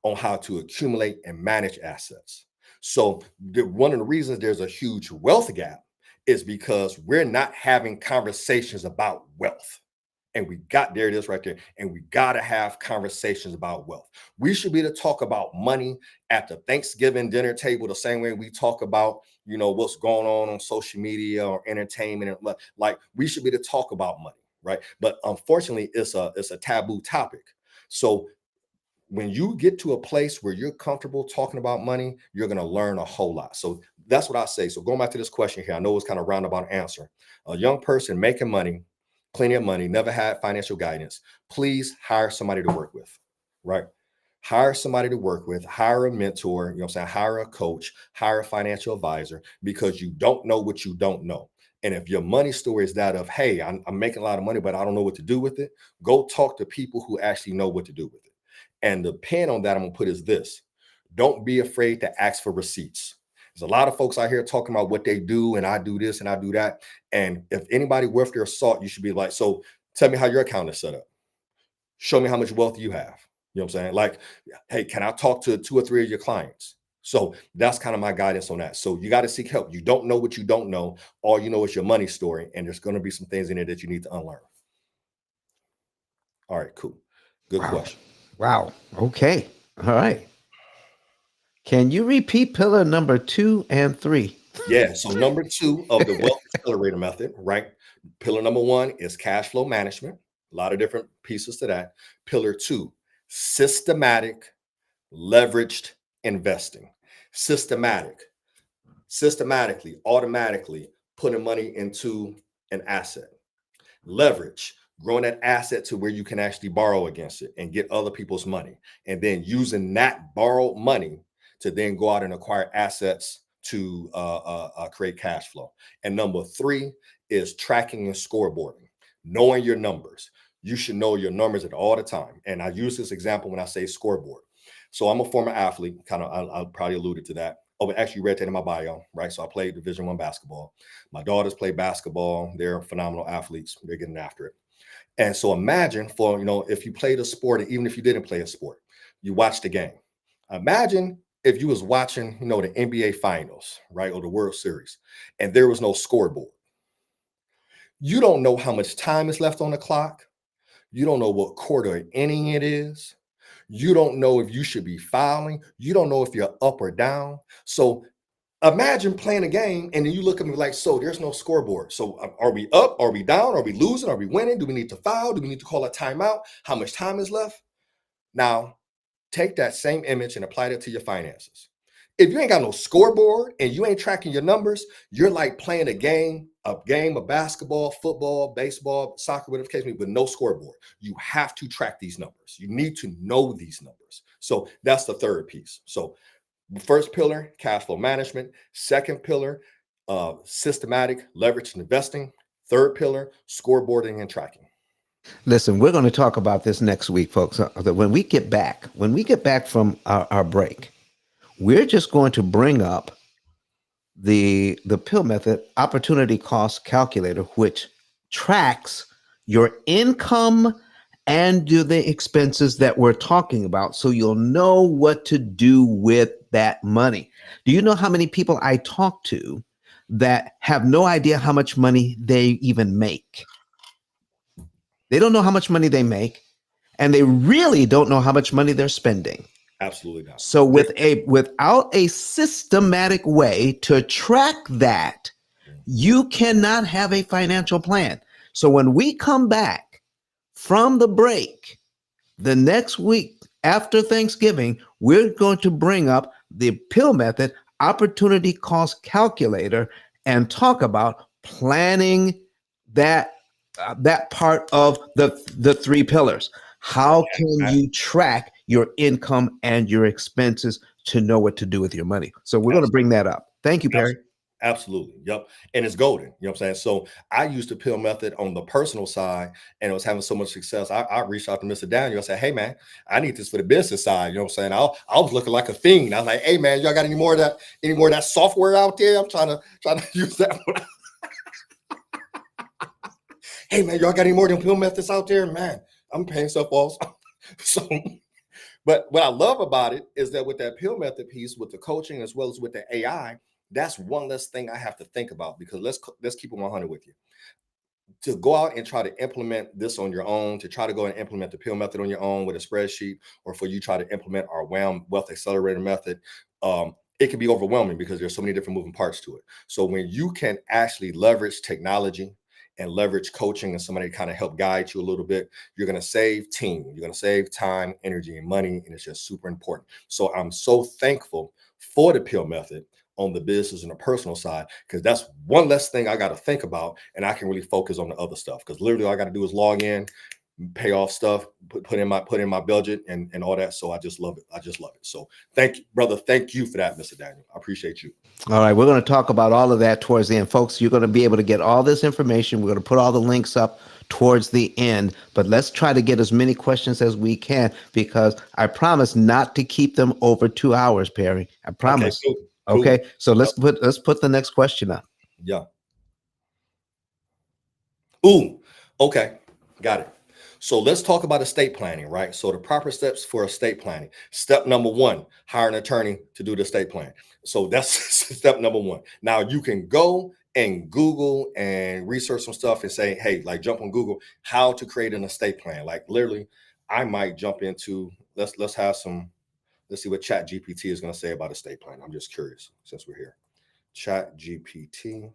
on how to accumulate and manage assets. So one of the reasons there's a huge wealth gap is because we're not having conversations about wealth. And there it is right there. And we got to have conversations about wealth. We should be to talk about money at the Thanksgiving dinner table the same way we talk about, what's going on social media or entertainment. Like we should be to talk about money, right? But unfortunately, it's a taboo topic. So when you get to a place where you're comfortable talking about money, you're going to learn a whole lot. So that's what I say. So going back to this question here, I know it's kind of roundabout answer. A young person making money, cleaning up money, never had financial guidance, please hire somebody to work with, right? Hire somebody to work with, hire a mentor, hire a coach, hire a financial advisor, because you don't know what you don't know. And if your money story is that of, hey, I'm making a lot of money, but I don't know what to do with it, go talk to people who actually know what to do with it. And the pin on that I'm going to put is this: don't be afraid to ask for receipts. There's a lot of folks out here talking about what they do, and I do this and I do that. And if anybody worth their salt, you should be like, so tell me how your account is set up. Show me how much wealth you have. You know what I'm saying? Like, hey, can I talk to 2 or 3 of your clients? So that's kind of my guidance on that. So you got to seek help. You don't know what you don't know. All you know is your money story. And there's going to be some things in there that you need to unlearn. All right, cool. Good question. Wow. Okay. All right. Can you repeat pillar number 2 and 3? Yeah. So number 2 of the wealth accelerator method, right? Pillar number 1 is cash flow management. A lot of different pieces to that. Pillar 2, systematic leveraged investing. Systematically, automatically putting money into an asset. leverage, growing that asset to where you can actually borrow against it and get other people's money, and then using that borrowed money to then go out and acquire assets to create cash flow. And number three is tracking and scoreboarding, knowing your numbers. You should know your numbers at all the time. And I use this example when I say scoreboard. So I'm a former athlete, kind of, I probably alluded to that. Oh, but actually read that in my bio, right? So I played Division I basketball. My daughters play basketball. They're phenomenal athletes. They're getting after it. And so imagine for, if you played a sport, even if you didn't play a sport, you watched the game. Imagine if you was watching, the NBA finals, right? Or the World Series, and there was no scoreboard. You don't know how much time is left on the clock. You don't know what quarter or inning it is. You don't know if you should be fouling. You don't know if you're up or down. So imagine playing a game and then you look at me like, so there's no scoreboard. So are we up? Are we down? Are we losing? Are we winning? Do we need to foul? Do we need to call a timeout? How much time is left? Now, take that same image and apply that to your finances. If you ain't got no scoreboard and you ain't tracking your numbers, you're like playing a game of basketball, football, baseball, soccer, whatever the case may be, with no scoreboard. You have to track these numbers. You need to know these numbers. So that's the third piece. So first pillar, cash flow management. Second pillar, systematic leverage and investing. Third pillar, scoreboarding and tracking. Listen, we're going to talk about this next week, folks. When we get back from our break, we're just going to bring up the pill method opportunity cost calculator, which tracks your income and the expenses that we're talking about, so you'll know what to do with that money. Do you know how many people I talk to that have no idea how much money they even make? They don't know how much money they make, and they really don't know how much money they're spending. Absolutely not. So without a systematic way to track that, you cannot have a financial plan. So when we come back from the break, the next week after Thanksgiving, we're going to bring up the pill method opportunity cost calculator and talk about planning that part of the three pillars. How can you track your income and your expenses to know what to do with your money? So we're going to bring that up. Thank you, Perry. Absolutely. Yep. And it's golden. You know what I'm saying? So I used the pill method on the personal side and it was having so much success. I reached out to Mr. Daniel. I said, hey man, I need this for the business side. You know what I'm saying? I was looking like a fiend. I was like, hey man, y'all got any more of that software out there? I'm trying to use that one. Hey man, y'all got any more of them pill methods out there? Man, I'm paying stuff off. So, but what I love about it is that with that pill method piece, with the coaching as well as with the AI, that's one less thing I have to think about, because let's keep it 100 with you. To go out and try to implement this on your own, to try to go and implement the pill method on your own with a spreadsheet, or for you try to implement our WHAM wealth accelerator method, it can be overwhelming because there's so many different moving parts to it. So when you can actually leverage technology and leverage coaching and somebody kind of help guide you a little bit, you're going to save team, you're going to save time, energy, and money. And it's just super important. So I'm so thankful for the pill method on the business and the personal side, because that's one less thing I got to think about, and I can really focus on the other stuff, because literally all I got to do is log in, pay off stuff, put in my budget and all that. So I just love it. I just love it. So thank you, brother. Thank you for that, Mr. Daniel. I appreciate you. All right, we're going to talk about all of that towards the end, folks. You're going to be able to get all this information. We're going to put all the links up towards the end, but let's try to get as many questions as we can, because I promise not to keep them over 2 hours, Perry. I promise. Okay, cool. Okay, so let's put the next question up. Yeah. Ooh, okay, got it. So let's talk about estate planning, right? So the proper steps for estate planning. Step number one, hire an attorney to do the estate plan. So that's step number one. Now you can go and Google and research some stuff and say, hey, like jump on Google, how to create an estate plan. Like literally, I might jump into, let's see what Chat GPT is going to say about estate plan. I'm just curious since we're here. Chat GPT.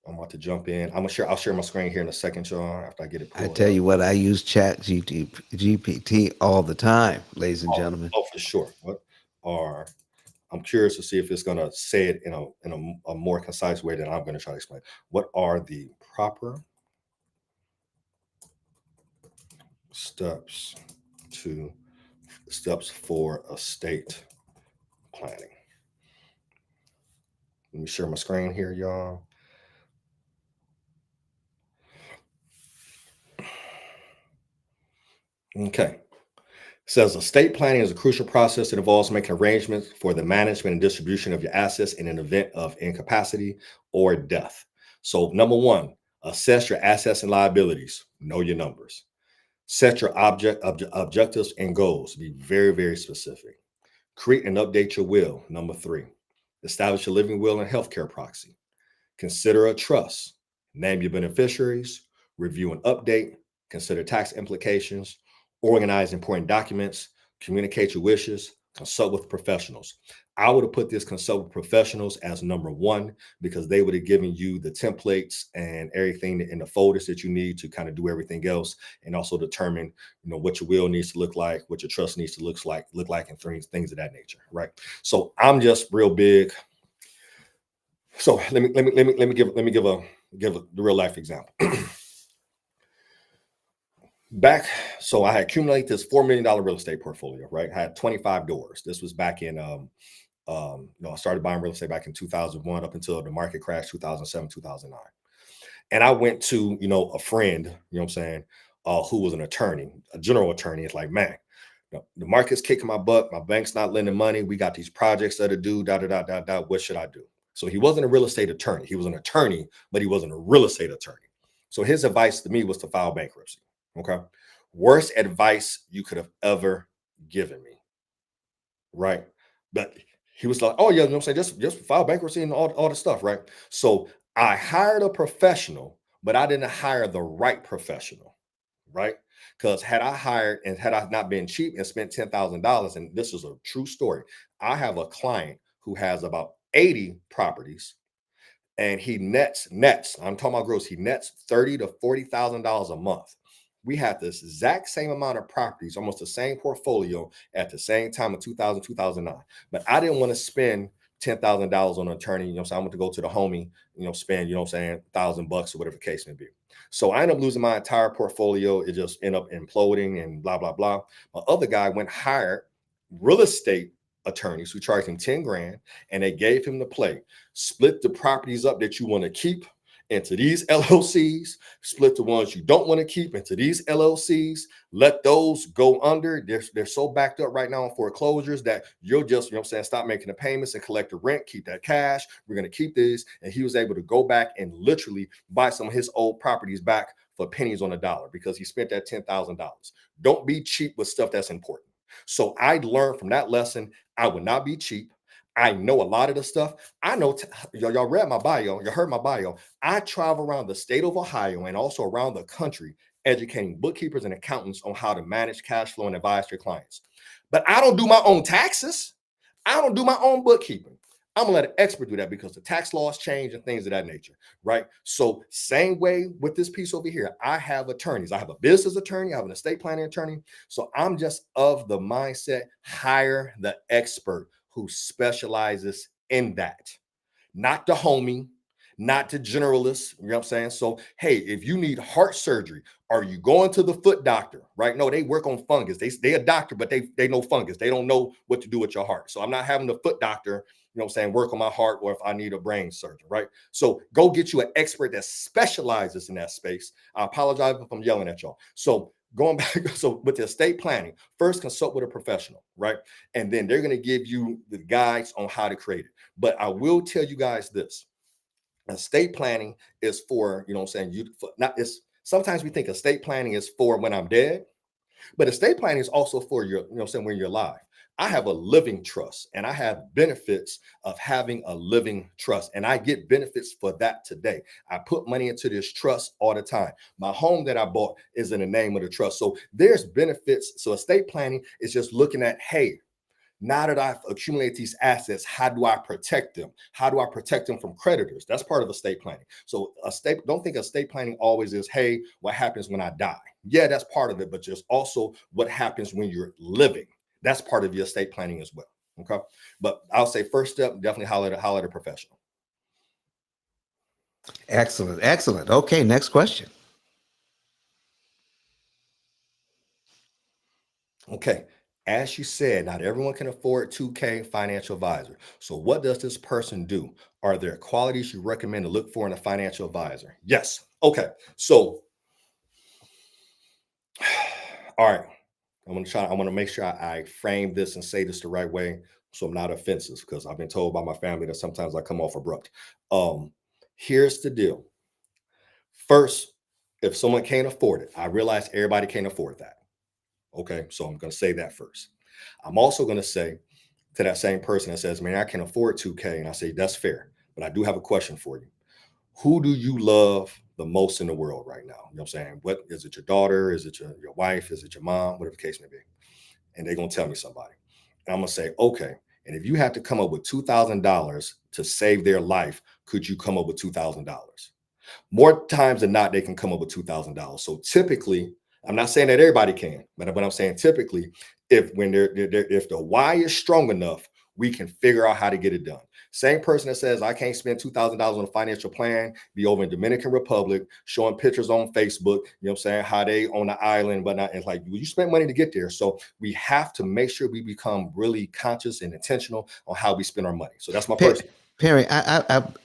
I'm about to jump in. I'll share my screen here in a second, y'all, after I get it pulled. I tell you what, I use Chat GPT all the time, ladies and gentlemen. Oh, for sure. I'm curious to see if it's going to say it in a more concise way than I'm going to try to explain. What are the proper steps for estate planning. Let me share my screen here, y'all. Okay. Says estate planning is a crucial process that involves making arrangements for the management and distribution of your assets in an event of incapacity or death. So, number one, assess your assets and liabilities. Know your numbers. Set your objectives and goals. Be very, very specific. Create and update your will. Number three, establish a living will and healthcare proxy. Consider a trust. Name your beneficiaries. Review and update. Consider tax implications. Organize important documents. Communicate your wishes. Consult with professionals. I would have put this consult with professionals as number one because they would have given you the templates and everything in the folders that you need to kind of do everything else, and also determine, what your will needs to look like, what your trust needs to look like, and things of that nature, right? So I'm just real big. So let me give a real life example. So I had accumulated this $4 million real estate portfolio, right? I had 25 doors. This was back in, I started buying real estate back in 2001 up until the market crashed 2007, 2009. And I went to, a friend, who was an attorney, a general attorney. It's like, man, the market's kicking my butt. My bank's not lending money. We got these projects that are due, what should I do? So he wasn't a real estate attorney. He was an attorney, but he wasn't a real estate attorney. So his advice to me was to file bankruptcy. Okay. Worst advice you could have ever given me. Right. But he was like, oh, yeah, just file bankruptcy and all the stuff. Right. So I hired a professional, but I didn't hire the right professional. Right. Because had I not been cheap and spent $10,000, and this is a true story, I have a client who has about 80 properties, and he nets, I'm talking about gross, he nets $30,000 to $40,000 a month. We had this exact same amount of properties, almost the same portfolio at the same time in 2000, 2009. But I didn't want to spend $10,000 on an attorney. I went to go to the homie, spend, $1,000 or whatever the case may be. So I ended up losing my entire portfolio. It just ended up imploding and blah, blah, blah. My other guy went hired real estate attorneys who charged him 10 grand, and they gave him the play. Split the properties up that you want to keep into these LLCs, split the ones you don't want to keep into these LLCs, let those go under. They're so backed up right now on foreclosures that you'll just, stop making the payments and collect the rent, keep that cash. We're going to keep this. And he was able to go back and literally buy some of his old properties back for pennies on a dollar because he spent that $10,000. Don't be cheap with stuff that's important. So I learned from that lesson, I would not be cheap. I know a lot of the stuff. I know, y'all read my bio, you heard my bio. I travel around the state of Ohio and also around the country educating bookkeepers and accountants on how to manage cash flow and advise their clients. But I don't do my own taxes. I don't do my own bookkeeping. I'm gonna let an expert do that because the tax laws change and things of that nature, right? So same way with this piece over here, I have attorneys. I have a business attorney, I have an estate planning attorney. So I'm just of the mindset, hire the expert who specializes in that, not the homie, not the generalist. You know what I'm saying? So, hey, if you need heart surgery, are you going to the foot doctor? Right? No, they work on fungus. They a doctor, but they know fungus. They don't know what to do with your heart. So I'm not having the foot doctor, work on my heart, or if I need a brain surgeon, right? So go get you an expert that specializes in that space. I apologize if I'm yelling at y'all. So going back, so with the estate planning, first consult with a professional, right? And then they're going to give you the guides on how to create it. But I will tell you guys this. Estate planning is for, sometimes we think estate planning is for when I'm dead, but estate planning is also for your, when you're alive. I have a living trust and I have benefits of having a living trust, and I get benefits for that today. I put money into this trust all the time. My home that I bought is in the name of the trust. So there's benefits. So estate planning is just looking at, hey, now that I've accumulated these assets, how do I protect them? How do I protect them from creditors? That's part of estate planning. So don't think estate planning always is, hey, what happens when I die? Yeah, that's part of it, but there's also what happens when you're living. That's part of your estate planning as well. Okay. But I'll say first step, definitely holler at a professional. Excellent. Okay. Next question. Okay. As you said, not everyone can afford 2K financial advisor. So what does this person do? Are there qualities you recommend to look for in a financial advisor? Yes. Okay. So, all right. I want to make sure I frame this and say this the right way so I'm not offensive, because I've been told by my family that sometimes I come off abrupt. Um, Here's the deal. First, if someone can't afford it, I realize everybody can't afford that. Okay. So I'm going to say that first. I'm also going to say to that same person that says, man, I can afford 2K. And I say, that's fair. But I do have a question for you. Who do you love the most in the world right now? You know what I'm saying? What is it, your daughter? Is it your wife? Is it your mom? Whatever the case may be. And they're going to tell me somebody. And I'm going to say, okay. And if you had to come up with $2,000 to save their life, could you come up with $2,000? More times than not, they can come up with $2,000. So typically, I'm not saying that everybody can, but I'm saying typically, if if the why is strong enough, we can figure out how to get it done. Same person that says I can't spend $2,000 on a financial plan, be over in Dominican Republic, showing pictures on Facebook, you know what I'm saying, how they on the island, but not. It's like, you spent money to get there. So we have to make sure we become really conscious and intentional on how we spend our money. So that's my person. Perry,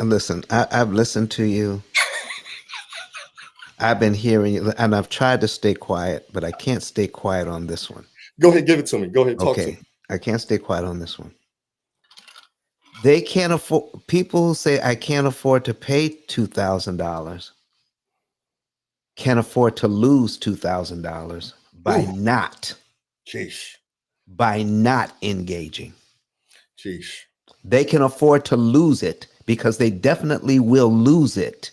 listen. I've listened to you. I've been hearing you, and I've tried to stay quiet, but I can't stay quiet on this one. Go ahead, give it to me. Go ahead, talk to me. Okay, I can't stay quiet on this one. They can't afford. People who say I can't afford to pay $2,000 can't afford to lose $2,000 by Ooh. Sheesh. By not engaging. Sheesh. They can afford to lose it because they definitely will lose it.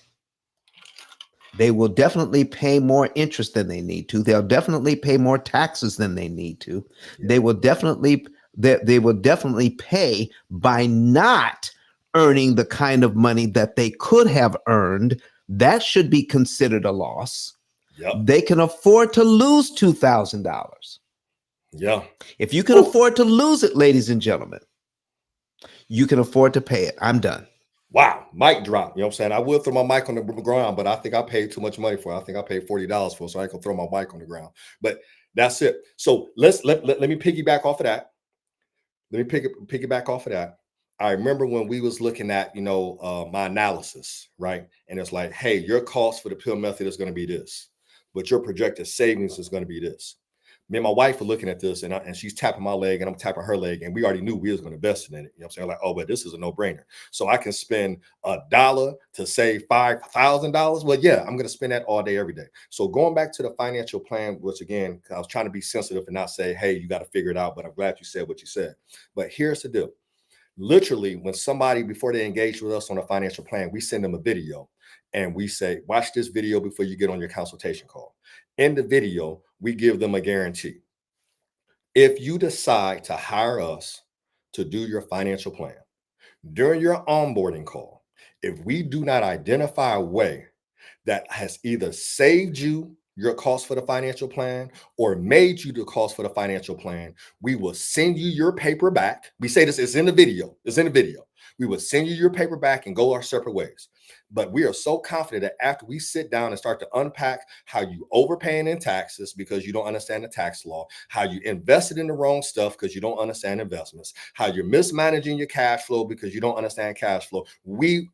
They will definitely pay more interest than they need to. They'll definitely pay more taxes than they need to. Yeah. They will definitely pay by not earning the kind of money that they could have earned. That should be considered a loss. Yep. They can afford to lose $2,000. Yeah. If you can afford to lose it, ladies and gentlemen, you can afford to pay it. I'm done. Wow, mic drop. You know what I'm saying? I would throw my mic on the ground, but I think I paid too much money for it. I think I paid $40 for it, so I can throw my mic on the ground. But that's it. So let me piggyback off of that. Let me piggyback off of that. I remember when we was looking at, my analysis, right? And it's like, hey, your cost for the pill method is going to be this, but your projected savings is going to be this. Me and my wife were looking at this, and she's tapping my leg and I'm tapping her leg, and we already knew we was going to invest in it. You know what I'm saying? Like, oh, but this is a no-brainer. So I can spend $1 to save $5,000. Well, yeah, I'm going to spend that all day, every day. So going back to the financial plan, which again, I was trying to be sensitive and not say, hey, you got to figure it out, but I'm glad you said what you said. But here's the deal. Literally, when somebody, before they engage with us on a financial plan, we send them a video and we say, watch this video before you get on your consultation call. In the video, we give them a guarantee. If you decide to hire us to do your financial plan, during your onboarding call, if we do not identify a way that has either saved you your cost for the financial plan or made you the cost for the financial plan, we will send you your paper back. We say this is in the video. It's in the video. We will send you your paper back and go our separate ways. But we are so confident that after we sit down and start to unpack how you overpaying in taxes because you don't understand the tax law, how you invested in the wrong stuff because you don't understand investments, how you're mismanaging your cash flow because you don't understand cash flow, we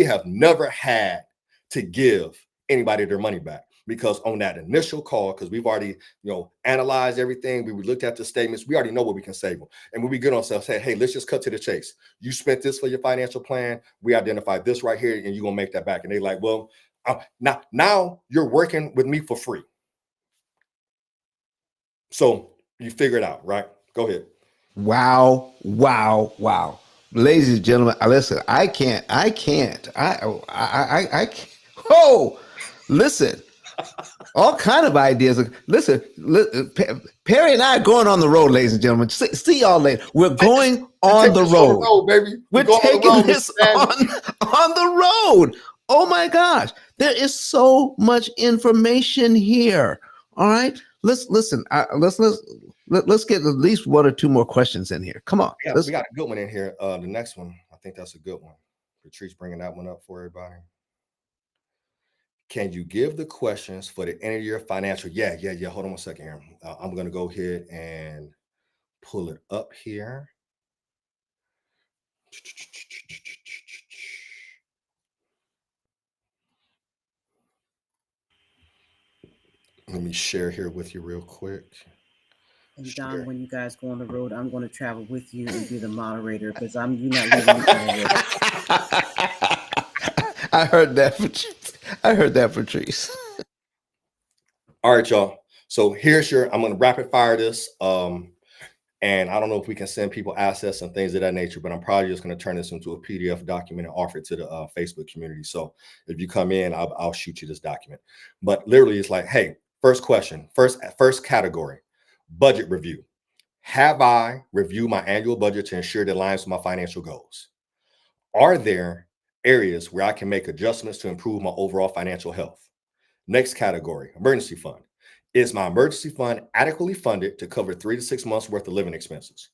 have never had to give anybody their money back. Because on that initial call, because we've already, analyzed everything, we looked at the statements, we already know what we can save them. And when we get on ourselves, say, hey, let's just cut to the chase. You spent this for your financial plan. We identified this right here, and you're gonna make that back. And they're like, well, now you're working with me for free. So you figure it out, right? Go ahead. Wow. Ladies and gentlemen, listen, I can't. Oh, listen. All kind of ideas. Listen, Perry and I are going on the road, ladies and gentlemen. See y'all later. We're going on the road, baby. We're taking this on the road. Oh my gosh, there is so much information here. All right, let's get at least one or two more questions in here. Come on, we got a good one in here. The next one, I think that's a good one. Patrice bringing that one up for everybody. Can you give the questions for the end of your financial? Yeah. Hold on one second here. I'm going to go ahead and pull it up here. Let me share here with you real quick. And Don, Share. when you guys go on the road, I'm going to travel with you and be the moderator because you're not leaving me out of this. I heard that, Patrice. I heard that, Patrice. All right, y'all. So here's I'm going to rapid fire this. And I don't know if we can send people assets and things of that nature, but I'm probably just going to turn this into a PDF document and offer it to the Facebook community. So if you come in, I'll shoot you this document. But literally, it's like, hey, first question, first category, budget review. Have I reviewed my annual budget to ensure it aligns with my financial goals? Are there areas where I can make adjustments to improve my overall financial health? Next category, emergency fund. Is my emergency fund adequately funded to cover 3 to 6 months worth of living expenses?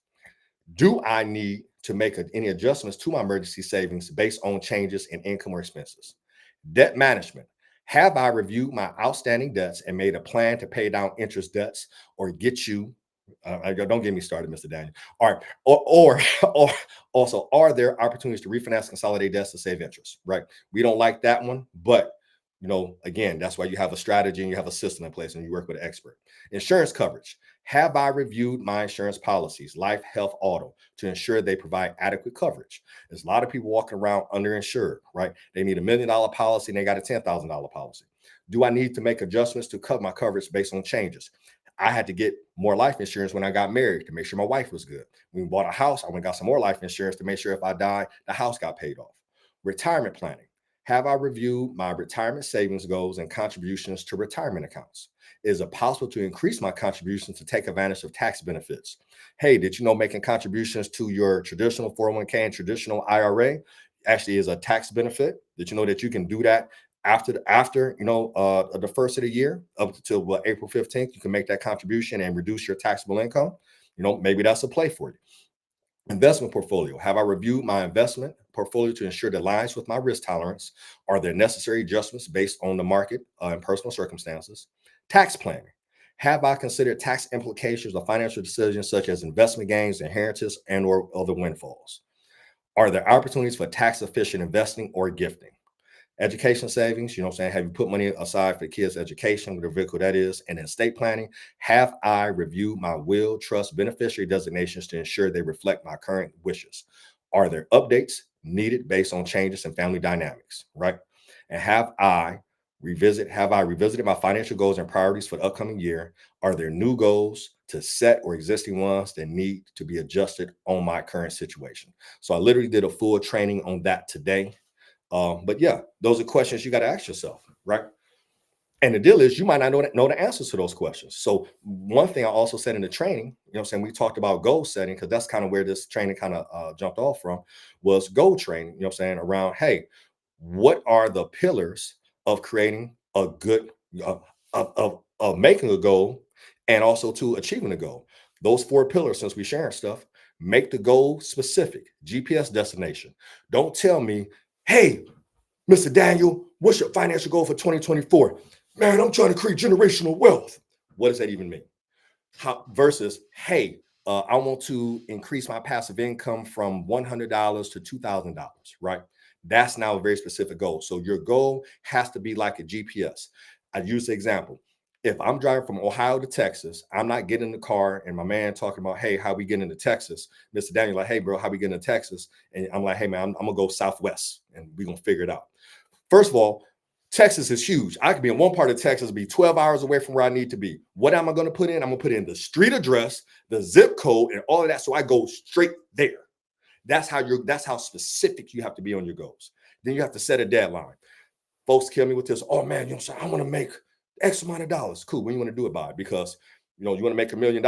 Do I need to make any adjustments to my emergency savings based on changes in income or expenses? Debt management. Have I reviewed my outstanding debts and made a plan to pay down interest debts or get you? Don't get me started, Mr. Daniel. All right. Or also, are there opportunities to refinance, consolidate debts to save interest? Right. We don't like that one, but again, that's why you have a strategy and you have a system in place and you work with an expert. Insurance coverage. Have I reviewed my insurance policies, life, health, auto, to ensure they provide adequate coverage? There's a lot of people walking around underinsured, right? They need $1 million policy and they got a $10,000 policy. Do I need to make adjustments to cut my coverage based on changes? I had to get more life insurance when I got married to make sure my wife was good. When we bought a house, I went and got some more life insurance to make sure if I died, the house got paid off. Retirement planning. Have I reviewed my retirement savings goals and contributions to retirement accounts? Is it possible to increase my contributions to take advantage of tax benefits? Hey, did you know making contributions to your traditional 401k and traditional IRA actually is a tax benefit? Did you know that you can do that after the first of the year up to April 15th? You can make that contribution and reduce your taxable income. Maybe that's a play for you. Investment portfolio. Have I reviewed my investment portfolio to ensure it aligns with my risk tolerance? Are there necessary adjustments based on the market and personal circumstances? Tax planning. Have I considered tax implications of financial decisions such as investment gains, inheritance, and or other windfalls? Are there opportunities for tax efficient investing or gifting? Education savings, have you put money aside for kids' education, whatever vehicle that is? And then estate planning. Have I reviewed my will, trust, beneficiary designations to ensure they reflect my current wishes? Are there updates needed based on changes in family dynamics, right? And have I revisited my financial goals and priorities for the upcoming year? Are there new goals to set or existing ones that need to be adjusted on my current situation? So I literally did a full training on that today. But yeah, those are questions you got to ask yourself, right? And the deal is you might not know the answers to those questions. So one thing I also said in the training, we talked about goal setting because that's kind of where this training kind of jumped off from was goal training, around, hey, what are the pillars of creating a good, of making a goal and also to achieving a goal? Those 4 pillars, since we're sharing stuff, make the goal specific, GPS destination. Don't tell me, hey, Mr. Daniel, what's your financial goal for 2024? Man, I'm trying to create generational wealth. What does that even mean? Versus, hey, I want to increase my passive income from $100 to $2,000, right? That's now a very specific goal. So your goal has to be like a GPS. I use the example. If I'm driving from Ohio to Texas, I'm not getting in the car and my man talking about, hey, how we getting into Texas? Mr. Daniel, like, hey, bro, how we getting to Texas? And I'm like, hey, man, I'm going to go southwest and we're going to figure it out. First of all, Texas is huge. I could be in one part of Texas, be 12 hours away from where I need to be. What am I going to put in? I'm going to put in the street address, the zip code, and all of that. So I go straight there. That's how specific you have to be on your goals. Then you have to set a deadline. Folks kill me with this. Oh man, I want to make X amount of dollars. Cool. When you want to do it by? Because you want to make $1 million.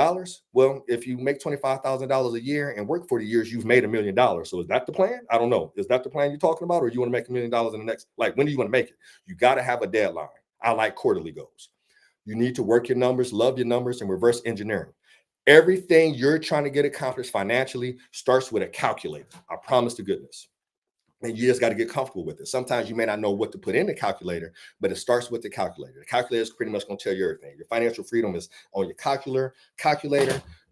Well, if you make $25,000 a year and work 40 years, you've made $1 million. So is that the plan? I don't know. Is that the plan you're talking about, or you want to make $1 million in the next? Like, when do you want to make it? You got to have a deadline. I like quarterly goals. You need to work your numbers, love your numbers, and reverse engineering. Everything you're trying to get accomplished financially starts with a calculator. I promise to goodness. And you just got to get comfortable with it. Sometimes you may not know what to put in the calculator, but it starts with the calculator. The calculator is pretty much going to tell you everything. Your financial freedom is on your calculator,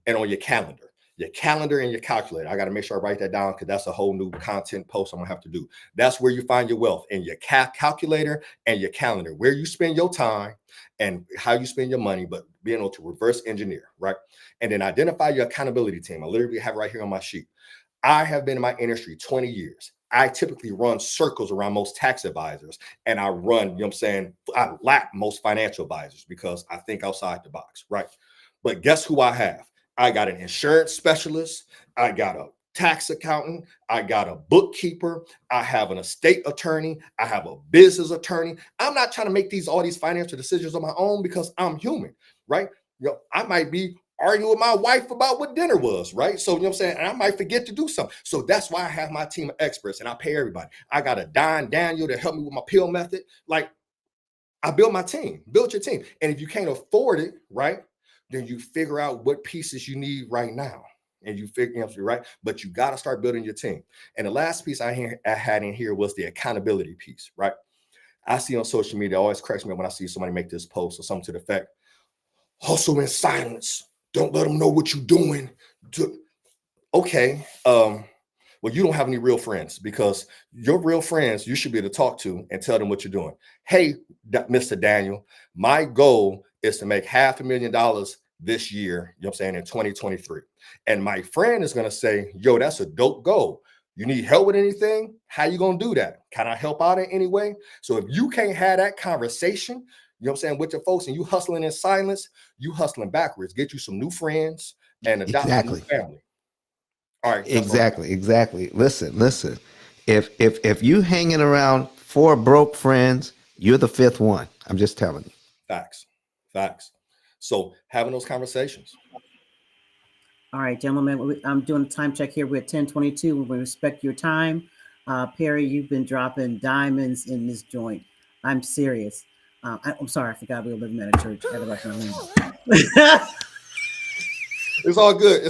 and on your calendar. Your calendar and your calculator. I got to make sure I write that down because that's a whole new content post I'm going to have to do. That's where you find your wealth, in your calculator and your calendar, where you spend your time and how you spend your money, but being able to reverse engineer, right? And then identify your accountability team. I literally have it right here on my sheet. I have been in my industry 20 years. I typically run circles around most tax advisors, and I run, you know what I'm saying? I lap most financial advisors because I think outside the box, right? But guess who I have? I got an insurance specialist. I got a tax accountant. I got a bookkeeper. I have an estate attorney. I have a business attorney. I'm not trying to make all these financial decisions on my own because I'm human, right? I might be arguing with my wife about what dinner was, right? So, you know what I'm saying? And I might forget to do something. So that's why I have my team of experts and I pay everybody. I got a Don Daniel to help me with my pill method. Like, I build my team, build your team. And if you can't afford it, right, then you figure out what pieces you need right now. And you figure out, right? But you got to start building your team. And the last piece I had in here was the accountability piece, right? I see on social media, it always cracks me up when I see somebody make this post or something to the effect, hustle in silence. Don't let them know what you're doing. Okay. Well, you don't have any real friends, because your real friends you should be able to talk to and tell them what you're doing. Hey, Mr. Daniel, my goal is to make $500,000 this year, you know what I'm saying, in 2023. And my friend is going to say, yo, that's a dope goal. You need help with anything? How you going to do that? Can I help out in any way? So if you can't have that conversation, you know what I'm saying, with your folks, and you hustling in silence, you hustling backwards. Get you some new friends and adopt a new family. All right. Exactly. Listen. If you hanging around 4 broke friends, you're the 5th one. I'm just telling you. Facts. So having those conversations. All right, gentlemen, I'm doing a time check here. We're at 10:22. We respect your time. Perry, you've been dropping diamonds in this joint. I'm serious. I'm sorry, I forgot we were living at a church. I had to write my name. It's all good.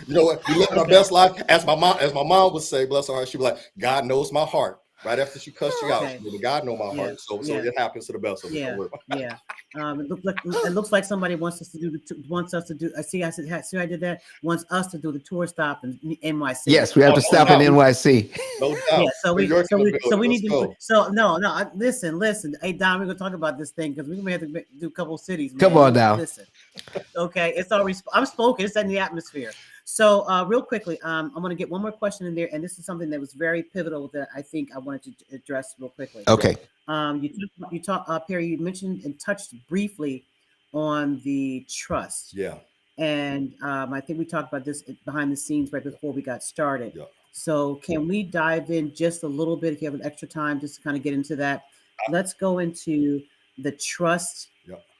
You know what? You live my best life. As my mom would say, bless her heart, she'd be like, God knows my heart. Right after she cussed you out, Okay. God know my heart. So it happens to the best of us. Don't worry about it. It looks like somebody wants us to do. I see I did that. Wants us to do the tour stop in NYC. Yes, we have to stop in NYC. No doubt. Yeah, so we need to. Go. So no. Listen. Hey Don, we're gonna talk about this thing because we may have to do a couple of cities. Man. Come on now. Listen. Okay, it's already. I'm spoken. It's in the atmosphere. So real quickly, I'm going to get one more question in there, and this is something that was very pivotal that I think I wanted to address real quickly. Okay. You talked, Perry. You mentioned and touched briefly on the trust. Yeah. And I think we talked about this behind the scenes right before we got started. Yeah. So can we dive in just a little bit if you have an extra time, just to kind of get into that? Let's go into the trust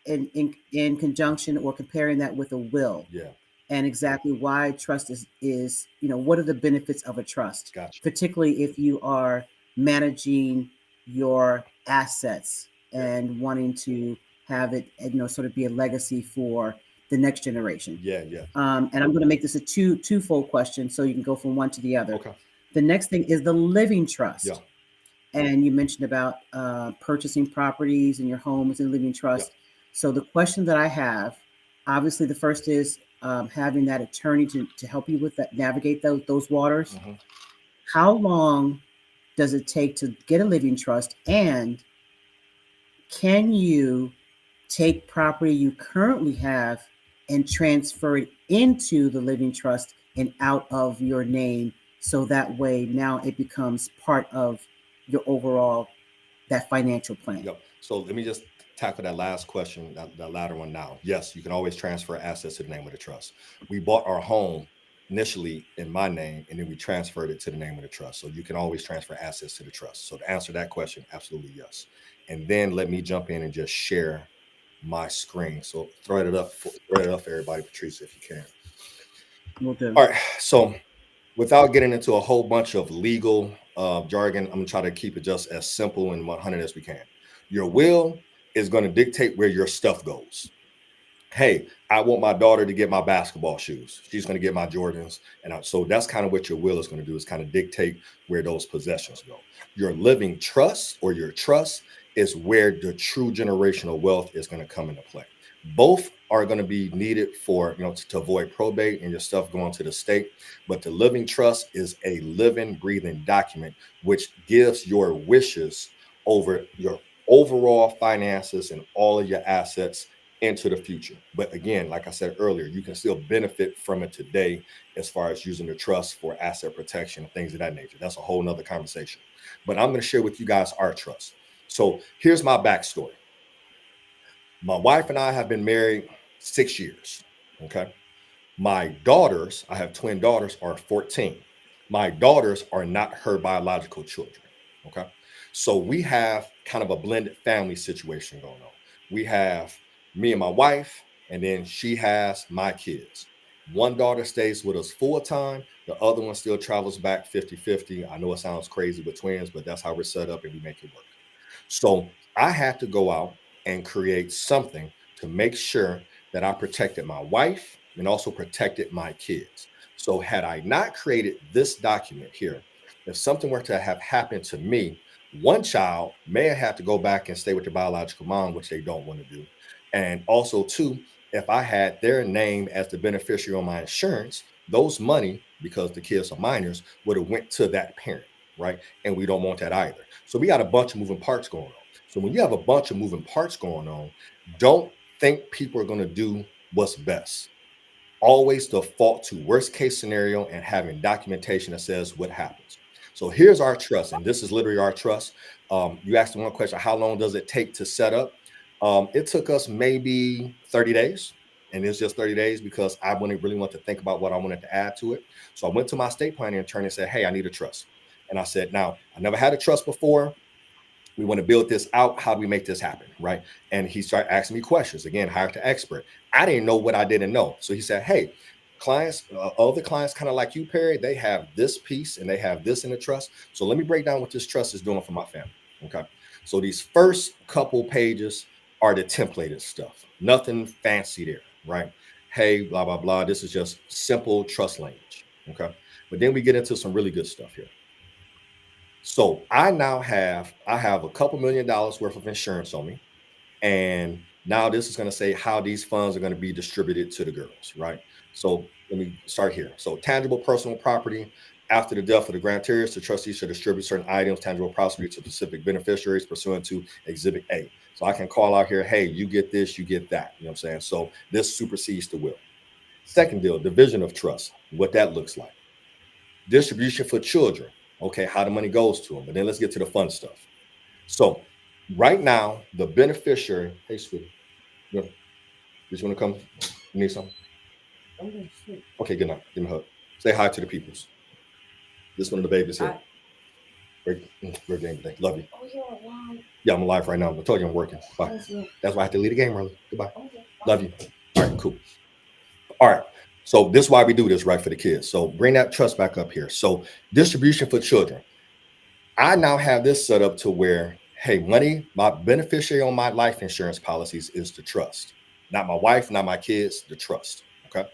in conjunction or comparing that with a will. Yeah. And exactly why trust is what are the benefits of a trust? Gotcha. Particularly if you are managing your assets and wanting to have it, sort of be a legacy for the next generation. Yeah. And I'm going to make this a twofold question, so you can go from one to the other. Okay. The next thing is the living trust. Yeah. And you mentioned about purchasing properties in your homes and living trust. Yeah. So the question that I have, obviously, the first is having that attorney to help you with that, navigate those waters. Mm-hmm. How long does it take to get a living trust? And can you take property you currently have and transfer it into the living trust and out of your name? So that way now it becomes part of your overall, that financial plan. Yep. So let me just tackle that last question, that latter one now. Yes, you can always transfer assets to the name of the trust. We bought our home initially in my name, and then we transferred it to the name of the trust. So you can always transfer assets to the trust. So to answer that question, absolutely yes. And then let me jump in and just share my screen. So throw it up for everybody, Patricia, if you can. Will do. All right. So without getting into a whole bunch of legal jargon, I'm gonna try to keep it just as simple and 100 as we can. Your will is going to dictate where your stuff goes. hey, I want my daughter to get my basketball shoes. She's going to get my Jordans. So that's kind of what your will is going to do, is kind of dictate where those possessions go. Your living trust, or your trust, is where the true generational wealth is going to come into play. Both are going to be needed for, to avoid probate and your stuff going to the state. But the living trust is a living, breathing document, which gives your wishes over your overall finances and all of your assets into the future. But again, like I said earlier, you can still benefit from it today as far as using the trust for asset protection and things of that nature. That's a whole nother conversation. But I'm going to share with you guys our trust. So here's my backstory. My wife and I have been married 6 years. Okay. My daughters, I have twin daughters, are 14. My daughters are not her biological children. Okay. So we have kind of a blended family situation going on. We have me and my wife, and then she has my kids. One daughter stays with us full time. The other one still travels back 50-50. I know it sounds crazy with twins, but that's how we're set up and we make it work. So I had to go out and create something to make sure that I protected my wife and also protected my kids. So had I not created this document here, if something were to have happened to me, one child may have had to go back and stay with their biological mom, which they don't want to do. And also, two, if I had their name as the beneficiary on my insurance, those money, because the kids are minors, would have went to that parent, right? And we don't want that either. So we got a bunch of moving parts going on. So when you have a bunch of moving parts going on, don't think people are going to do what's best. Always default to worst case scenario and having documentation that says what happens. So here's our trust, and this is literally our trust. You asked one question: how long does it take to set up? It took us maybe 30 days, and it's just 30 days because I wouldn't really want to think about what I wanted to add to it. So I went to my estate planning attorney and said, "Hey, I need a trust." And I said, "Now, I never had a trust before. We want to build this out. How do we make this happen?" Right. And he started asking me questions. Again, hired the expert. I didn't know what I didn't know. So he said, "Hey, clients, other clients kind of like you, Perry, they have this piece and they have this in the trust. So let me break down what this trust is doing for my family." Okay. So these first couple pages are the templated stuff. Nothing fancy there. Right. Hey, blah, blah, blah. This is just simple trust language. Okay. But then we get into some really good stuff here. So I have a couple $1 million worth of insurance on me. And now this is going to say how these funds are going to be distributed to the girls, right? So let me start here. So tangible personal property: after the death of the grantees, the trustees should distribute certain items, tangible property, to specific beneficiaries pursuant to Exhibit A. So I can call out here, hey, you get this, you get that. You know what I'm saying? So this supersedes the will. Second deal, division of trust, what that looks like. Distribution for children. Okay, how the money goes to them. But then let's get to the fun stuff. So right now, the beneficiary, hey, sweetie, you just want to come? You need something? Okay, good night. Give me a hug. Say hi to the peoples. This one of the babies here. Great game today. Love you. Oh, you're alive. Yeah, I'm alive right now. I told you I'm working. Bye. That's why I have to leave the game early. Goodbye. Okay. Love you. All right, cool. All right. So this is why we do this, right, for the kids. So bring that trust back up here. So distribution for children. I now have this set up to where, hey, money, my beneficiary on my life insurance policies is the trust. Not my wife, not my kids, the trust. Okay.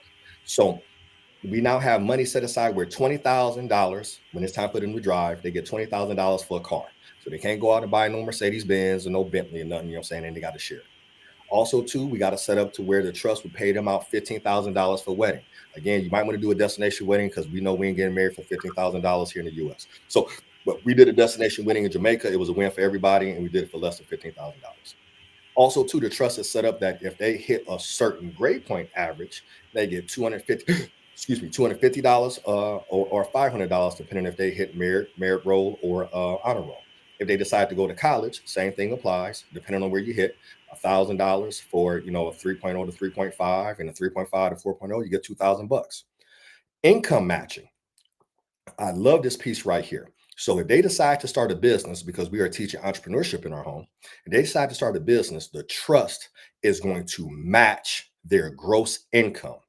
So we now have money set aside where $20,000, when it's time for them to drive, they get $20,000 for a car. So they can't go out and buy no Mercedes Benz or no Bentley or nothing, you know what I'm saying? And they got to share it. Also, too, we got to set up to where the trust would pay them out $15,000 for wedding. Again, you might want to do a destination wedding because we know we ain't getting married for $15,000 here in the U.S. So, but we did a destination wedding in Jamaica. It was a win for everybody, and we did it for less than $15,000. Also, too, the trust is set up that if they hit a certain grade point average, they get $250 or $500, depending if they hit merit roll or honor roll. If they decide to go to college, same thing applies, depending on where you hit. $1,000 for a 3.0 to 3.5 and a 3.5 to 4.0, you get $2,000. Income matching. I love this piece right here. So if they decide to start a business, because we are teaching entrepreneurship in our home, if they decide to start a business, the trust is going to match their gross income.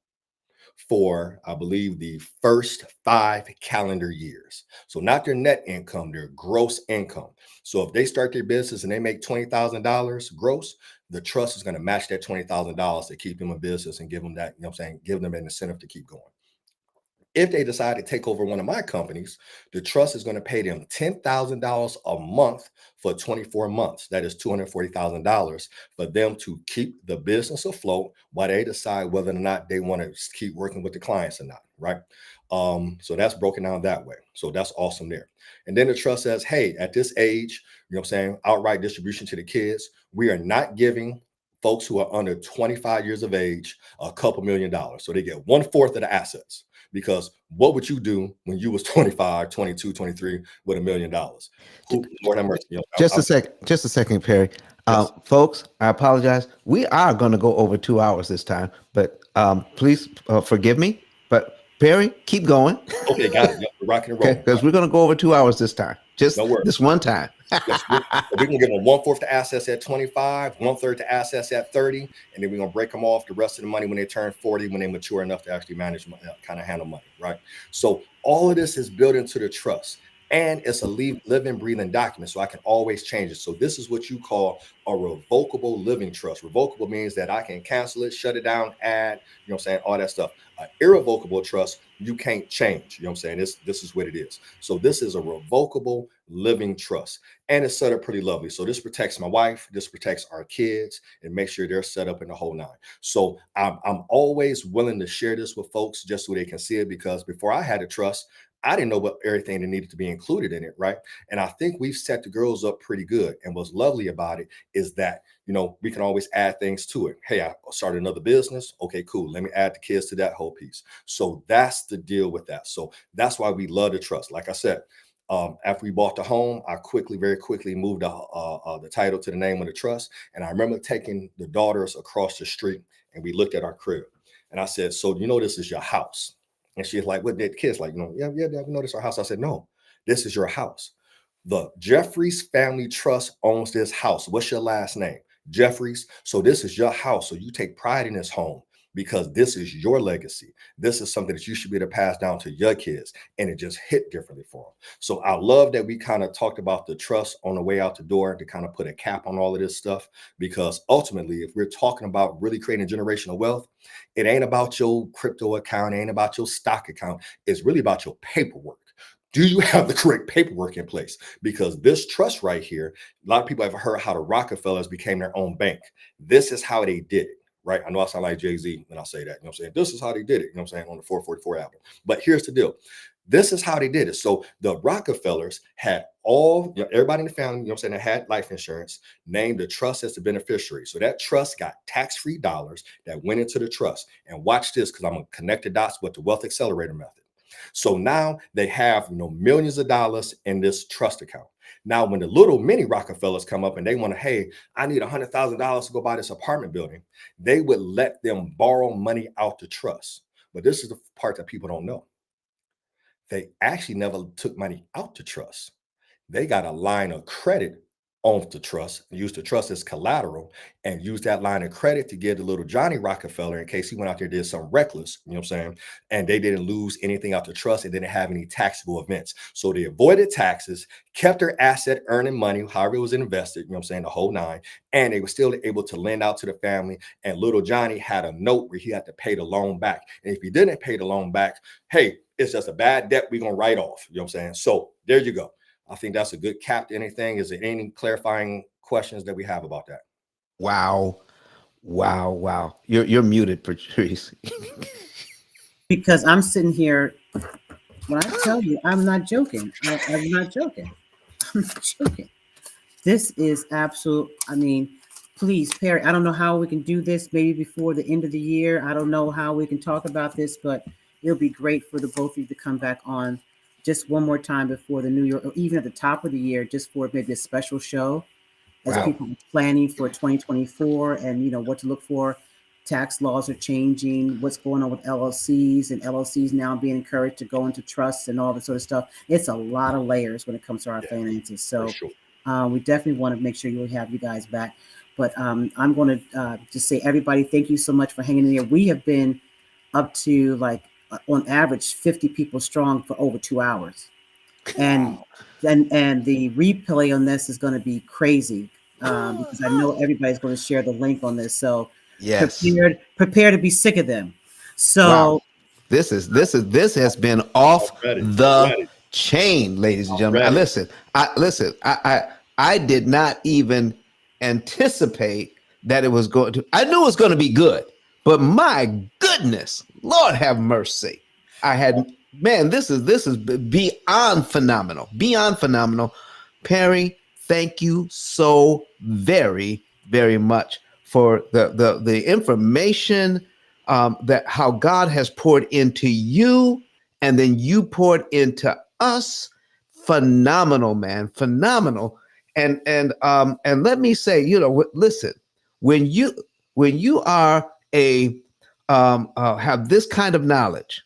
for, I believe, the first 5 calendar years. So not their net income, their gross income. So if they start their business and they make $20,000 gross, the trust is going to match that $20,000 to keep them in business and give them that, you know what I'm saying, give them an incentive to keep going. If they decide to take over one of my companies, the trust is going to pay them $10,000 a month for 24 months. That is $240,000 for them to keep the business afloat while they decide whether or not they want to keep working with the clients or not, right? So that's broken down that way. So that's awesome there. And then the trust says, hey, at this age, you know what I'm saying, outright distribution to the kids, we are not giving folks who are under 25 years of age a couple $1,000,000. So they get 1/4 of the assets. Because what would you do when you was 25, 22, 23 with $1,000,000? Lord have mercy. You know, just a second, Perry. Yes. Folks, I apologize. We are going to go over 2 hours this time, but please forgive me. But Perry, keep going. Okay, got it. Yep, we're rocking and rolling. Because we're going to go over 2 hours this time. Just No worries. this one time. Yes, we're going to give them 1/4 the assets at 25, 1/3 the assets at 30, and then we're going to break them off the rest of the money when they turn 40, when they mature enough to actually manage money, kind of handle money, right? So all of this is built into the trust, and it's a living, breathing document, so I can always change it. So this is what you call a revocable living trust. Revocable means that I can cancel it, shut it down, add, you know what I'm saying, all that stuff. An irrevocable trust, you can't change. You know what I'm saying? This is what it is. So this is a revocable living trust, and it's set up pretty lovely. So this protects my wife, this protects our kids, and make sure they're set up in the whole nine. So I'm always willing to share this with folks just so they can see it, because before I had a trust, I didn't know what everything that needed to be included in it, right? And I think we've set the girls up pretty good. And what's lovely about it is that, you know, we can always add things to it. Hey, I started another business. Okay, cool. Let me add the kids to that whole piece. So that's the deal with that. So that's why we love the trust. Like I said, after we bought the home, I very quickly moved the title to the name of the trust. And I remember taking the daughters across the street and we looked at our crib. And I said, so you know, this is your house. And she's like, what did kids like? You know, yeah, Dad, we know this is our house. I said, no, this is your house. The Jeffries Family Trust owns this house. What's your last name? Jeffries. So this is your house. So you take pride in this home because this is your legacy. This is something that you should be able to pass down to your kids. And it just hit differently for them. So I love that we kind of talked about the trust on the way out the door to kind of put a cap on all of this stuff, because ultimately, if we're talking about really creating generational wealth, it ain't about your crypto account, it ain't about your stock account. It's really about your paperwork. Do you have the correct paperwork in place? Because this trust right here, a lot of people have heard how the Rockefellers became their own bank. This is how they did it, right? I know I sound like Jay-Z when I say that, you know what I'm saying? This is how they did it, you know what I'm saying, on the 444 album. But here's the deal. This is how they did it. So the Rockefellers had all, you know, everybody in the family, you know what I'm saying, that had life insurance, named the trust as the beneficiary. So that trust got tax-free dollars that went into the trust. And watch this, because I'm going to connect the dots with the Wealth Accelerator method. So now they have, you know, millions of dollars in this trust account. Now, when the little mini Rockefellers come up and they want to, hey, I need $100,000 to go buy this apartment building, they would let them borrow money out the trust. But this is the part that people don't know. They actually never took money out to trust. They got a line of credit on the trust, used the trust as collateral, and used that line of credit to give the little Johnny Rockefeller in case he went out there and did something reckless, you know what I'm saying? And they didn't lose anything out the trust and didn't have any taxable events. So they avoided taxes, kept their asset earning money, however it was invested, you know what I'm saying, the whole nine, and they were still able to lend out to the family. And little Johnny had a note where he had to pay the loan back. And if he didn't pay the loan back, hey, it's just a bad debt we're going to write off, you know what I'm saying? So there you go. I think that's a good cap to anything. Is there any clarifying questions that we have about that? Wow. You're muted, Patrice. Because I'm sitting here. When I tell you, I'm not joking. I'm not joking. I'm not joking. This is absolute. I mean, please, Perry. I don't know how we can do this. Maybe before the end of the year. I don't know how we can talk about this, but it'll be great for the both of you to come back on just one more time before the new year, or even at the top of the year, just for maybe a special show as people are planning for 2024 and, you know, what to look for. Tax laws are changing, what's going on with LLCs, and LLCs now being encouraged to go into trusts and all that sort of stuff. It's a lot of layers when it comes to our finances. So sure. We definitely want to make sure you'll have you guys back. But I'm going to just say, everybody, thank you so much for hanging in here. We have been up to like on average 50 people strong for over 2 hours. And Wow. and the replay on this is going to be crazy, because I know everybody's going to share the link on this. So Yes. prepare to be sick of them. Wow. So This has been off I'm ready. the chain, ladies and I'm gentlemen. ready. I did not even anticipate that it was going to. I knew it was going to be good, but my goodness, Lord have mercy. I had man, this is beyond phenomenal. Beyond phenomenal. Perry, thank you so very, very much for the information, that how God has poured into you, and then you poured into us. Phenomenal, man, phenomenal. And let me say, listen, when you when you are a have this kind of knowledge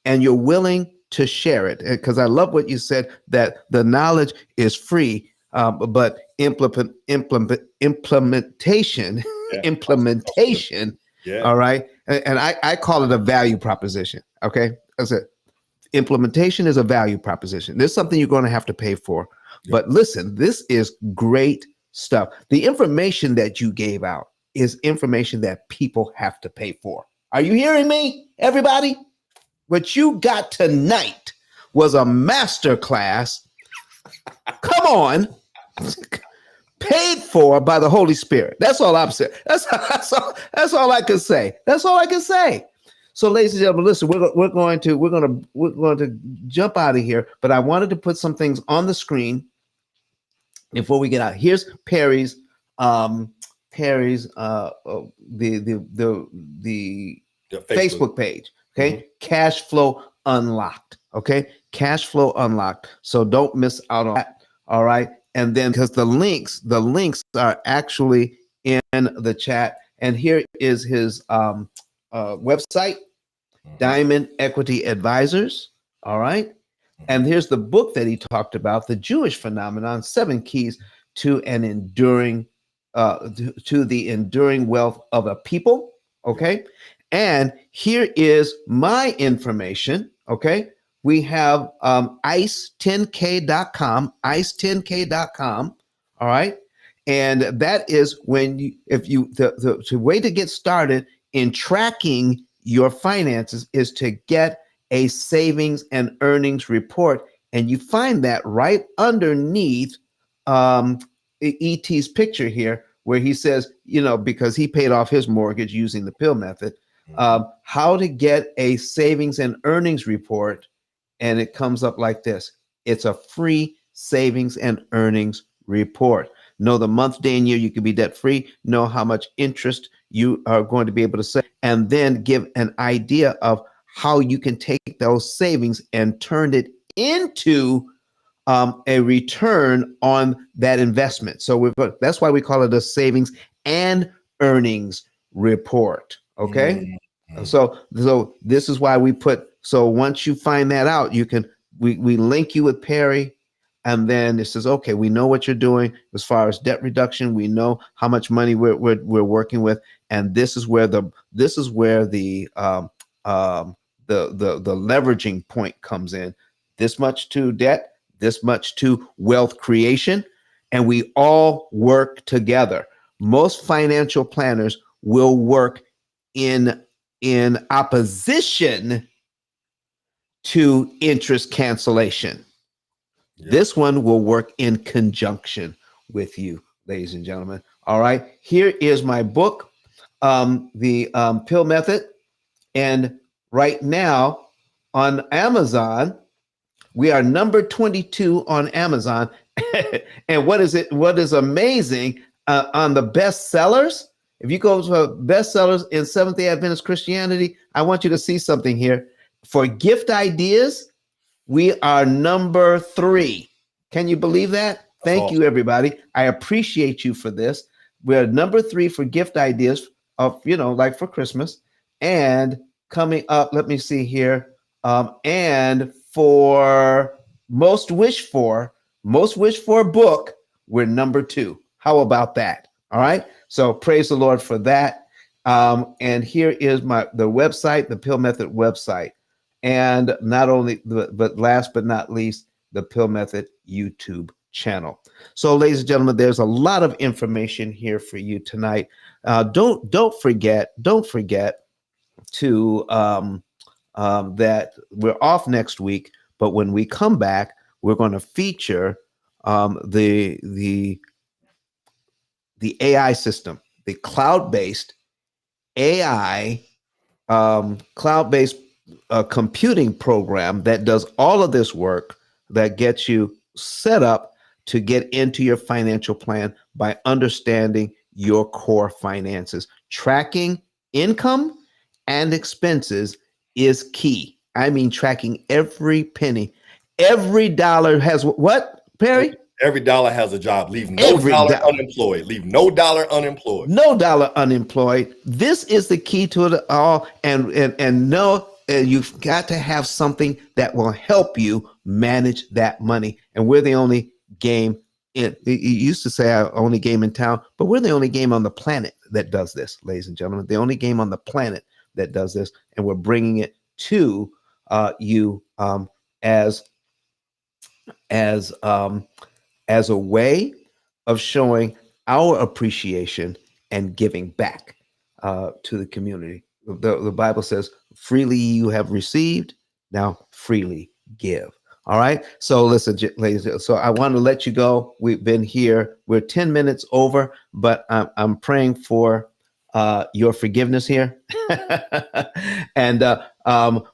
and you're willing to share it, because I love what you said, that the knowledge is free, but implementation Yeah. implementation, Yeah. all right, and I call it a value proposition. Okay, I said implementation is a value proposition. There's something you're going to have to pay for. Yeah. But listen, this is great stuff. The information that you gave out is information that people have to pay for. Are you hearing me, everybody? What you got tonight was a master class. Come on. Paid for by the Holy Spirit. That's all I'm saying. That's all I can say. That's all I can say. So, ladies and gentlemen, listen, we're going to jump out of here, but I wanted to put some things on the screen before we get out. Here's Perry's the Facebook page. Okay, mm-hmm. Cash Flow Unlocked. Okay, Cash Flow Unlocked. So don't miss out on that. All right, and then because the links are actually in the chat, and here is his website, Diamond Equity Advisors. All right. And here's the book that he talked about, The Jewish Phenomenon, 7 Keys to an Enduring, to the Enduring Wealth of a People. Okay. And here is my information. Okay. We have ice10k.com, ice10k.com. All right. And that is when you, if you, the way to get started in tracking your finances is to get a savings and earnings report. And you find that right underneath ET's picture here, where he says, because he paid off his mortgage using the pill method, how to get a savings and earnings report. And it comes up like this. It's a free savings and earnings report. Know the month, day, and year you can be debt free. Know how much interest you are going to be able to save, and then give an idea of how you can take those savings and turn it into a return on that investment. So that's why we call it a savings and earnings report. Okay. Mm-hmm. So this is why we put. So once you find that out, we link you with Perry. And then it says, okay, we know what you're doing as far as debt reduction. We know how much money we're working with, and this is where the leveraging point comes in. This much to debt, this much to wealth creation, and we all work together. Most financial planners will work in opposition to interest cancellation. Yep. This one will work in conjunction with you, ladies and gentlemen. All right. Here is my book, The Pill Method. And right now on Amazon, we are number 22 on Amazon. And what is amazing on the bestsellers, if you go to bestsellers in Seventh-day Adventist Christianity, I want you to see something here. For gift ideas, we are number 3. Can you believe that? Thank you, everybody. I appreciate you for this. We're number 3 for gift ideas of, like for Christmas. And coming up, let me see here. And for most wished for book, we're number 2. How about that? All right. So praise the Lord for that. And here is the website, the Pill Method website. And not only, but last but not least, the Pill Method YouTube channel. So, ladies and gentlemen, there's a lot of information here for you tonight. Don't forget to that we're off next week, but when we come back, we're going to feature the AI system, the cloud-based AI cloud-based computing program that does all of this work, that gets you set up to get into your financial plan by understanding your core finances. Tracking income and expenses is key. I mean, tracking every penny. Every dollar has what, Perry? Every dollar has a job. Leave no Every dollar dollar. unemployed. Leave no dollar unemployed. No dollar unemployed. This is the key to it all. And no, you've got to have something that will help you manage that money. And we're the only game in. You used to say our only game in town, but we're the only game on the planet that does this, ladies and gentlemen. The only game on the planet that does this, and we're bringing it to you as a way of showing our appreciation and giving back to the community. The Bible says, freely you have received, now freely give. All right. So listen, ladies, so I want to let you go. We've been here. We're 10 minutes over, but I'm praying for your forgiveness here. And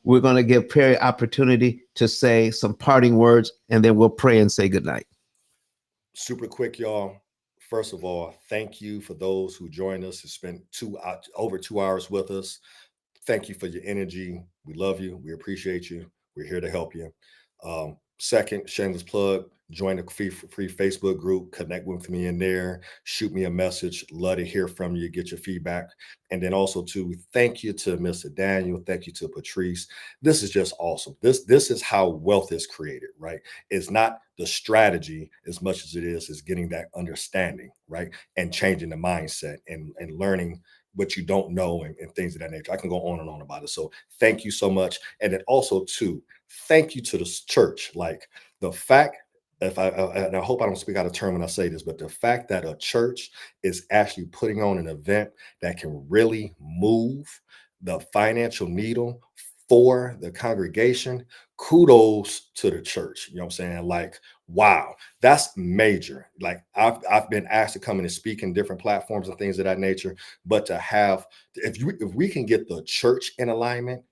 we're going to give Perry opportunity to say some parting words, and then we'll pray and say goodnight. Super quick, y'all. First of all, thank you for those who joined us, who spent over 2 hours with us. Thank you for your energy. We love you. We appreciate you. We're here to help you. Second, shameless plug, join the free Facebook group, connect with me in there, shoot me a message. Love to hear from you, get your feedback. And then also too, thank you to Mr. Daniel. Thank you to Patrice. This is just awesome. This is how wealth is created, right? It's not the strategy as much as it is getting that understanding, right? And changing the mindset and learning what you don't know and things of that nature. I can go on and on about it. So thank you so much. And then also too, thank you to the church. Like the fact, and I hope I don't speak out of turn when I say this, but the fact that a church is actually putting on an event that can really move the financial needle for the congregation, kudos to the church. You know what I'm saying? Like, wow, that's major. Like I've been asked to come in and speak in different platforms and things of that nature, but to have, if we can get the church in alignment,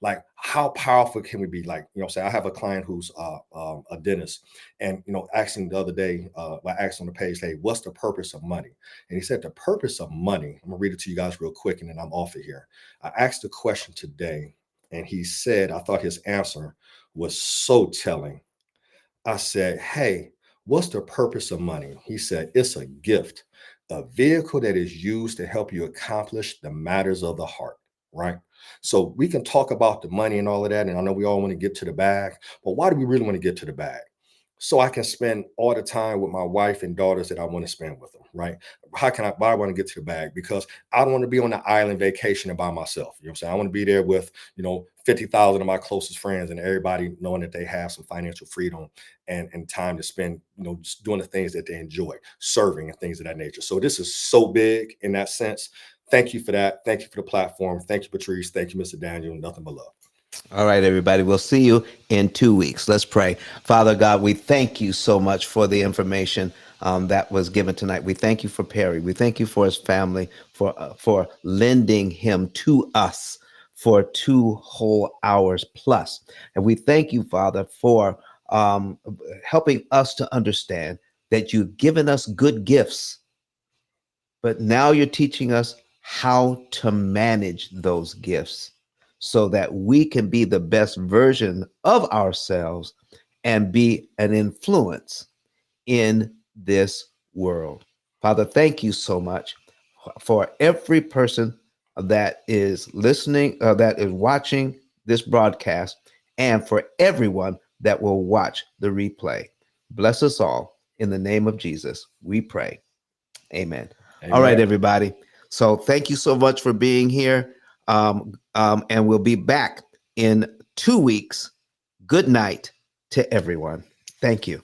like how powerful can we be? Like, you know, say I have a client who's a dentist, and asking the other day, I asked on the page, hey, what's the purpose of money? And he said the purpose of money. I'm gonna read it to you guys real quick, and then I'm off of here. I asked the question today, and he said, I thought his answer was so telling. I said, hey, what's the purpose of money? He said, it's a gift, a vehicle that is used to help you accomplish the matters of the heart, right? So we can talk about the money and all of that. And I know we all want to get to the bag, but why do we really want to get to the bag? So I can spend all the time with my wife and daughters that I want to spend with them, right? Why I want to get to the bag? Because I don't want to be on the island vacation by myself. You know what I'm saying? I want to be there with, 50,000 of my closest friends and everybody knowing that they have some financial freedom and time to spend, just doing the things that they enjoy, serving and things of that nature. So this is so big in that sense. Thank you for that. Thank you for the platform. Thank you, Patrice. Thank you, Mr. Daniel. Nothing but love. All right, everybody. We'll see you in 2 weeks. Let's pray. Father God, we thank you so much for the information that was given tonight. We thank you for Perry. We thank you for his family, for lending him to us for 2 whole hours plus. And we thank you, Father, for helping us to understand that you've given us good gifts, but now you're teaching us how to manage those gifts so that we can be the best version of ourselves and be an influence in this world. Father, thank you so much for every person that is listening, that is watching this broadcast, and for everyone that will watch the replay. Bless us all. In the name of Jesus, we pray. Amen. All right, everybody. So thank you so much for being here. And we'll be back in 2 weeks. Good night to everyone. Thank you.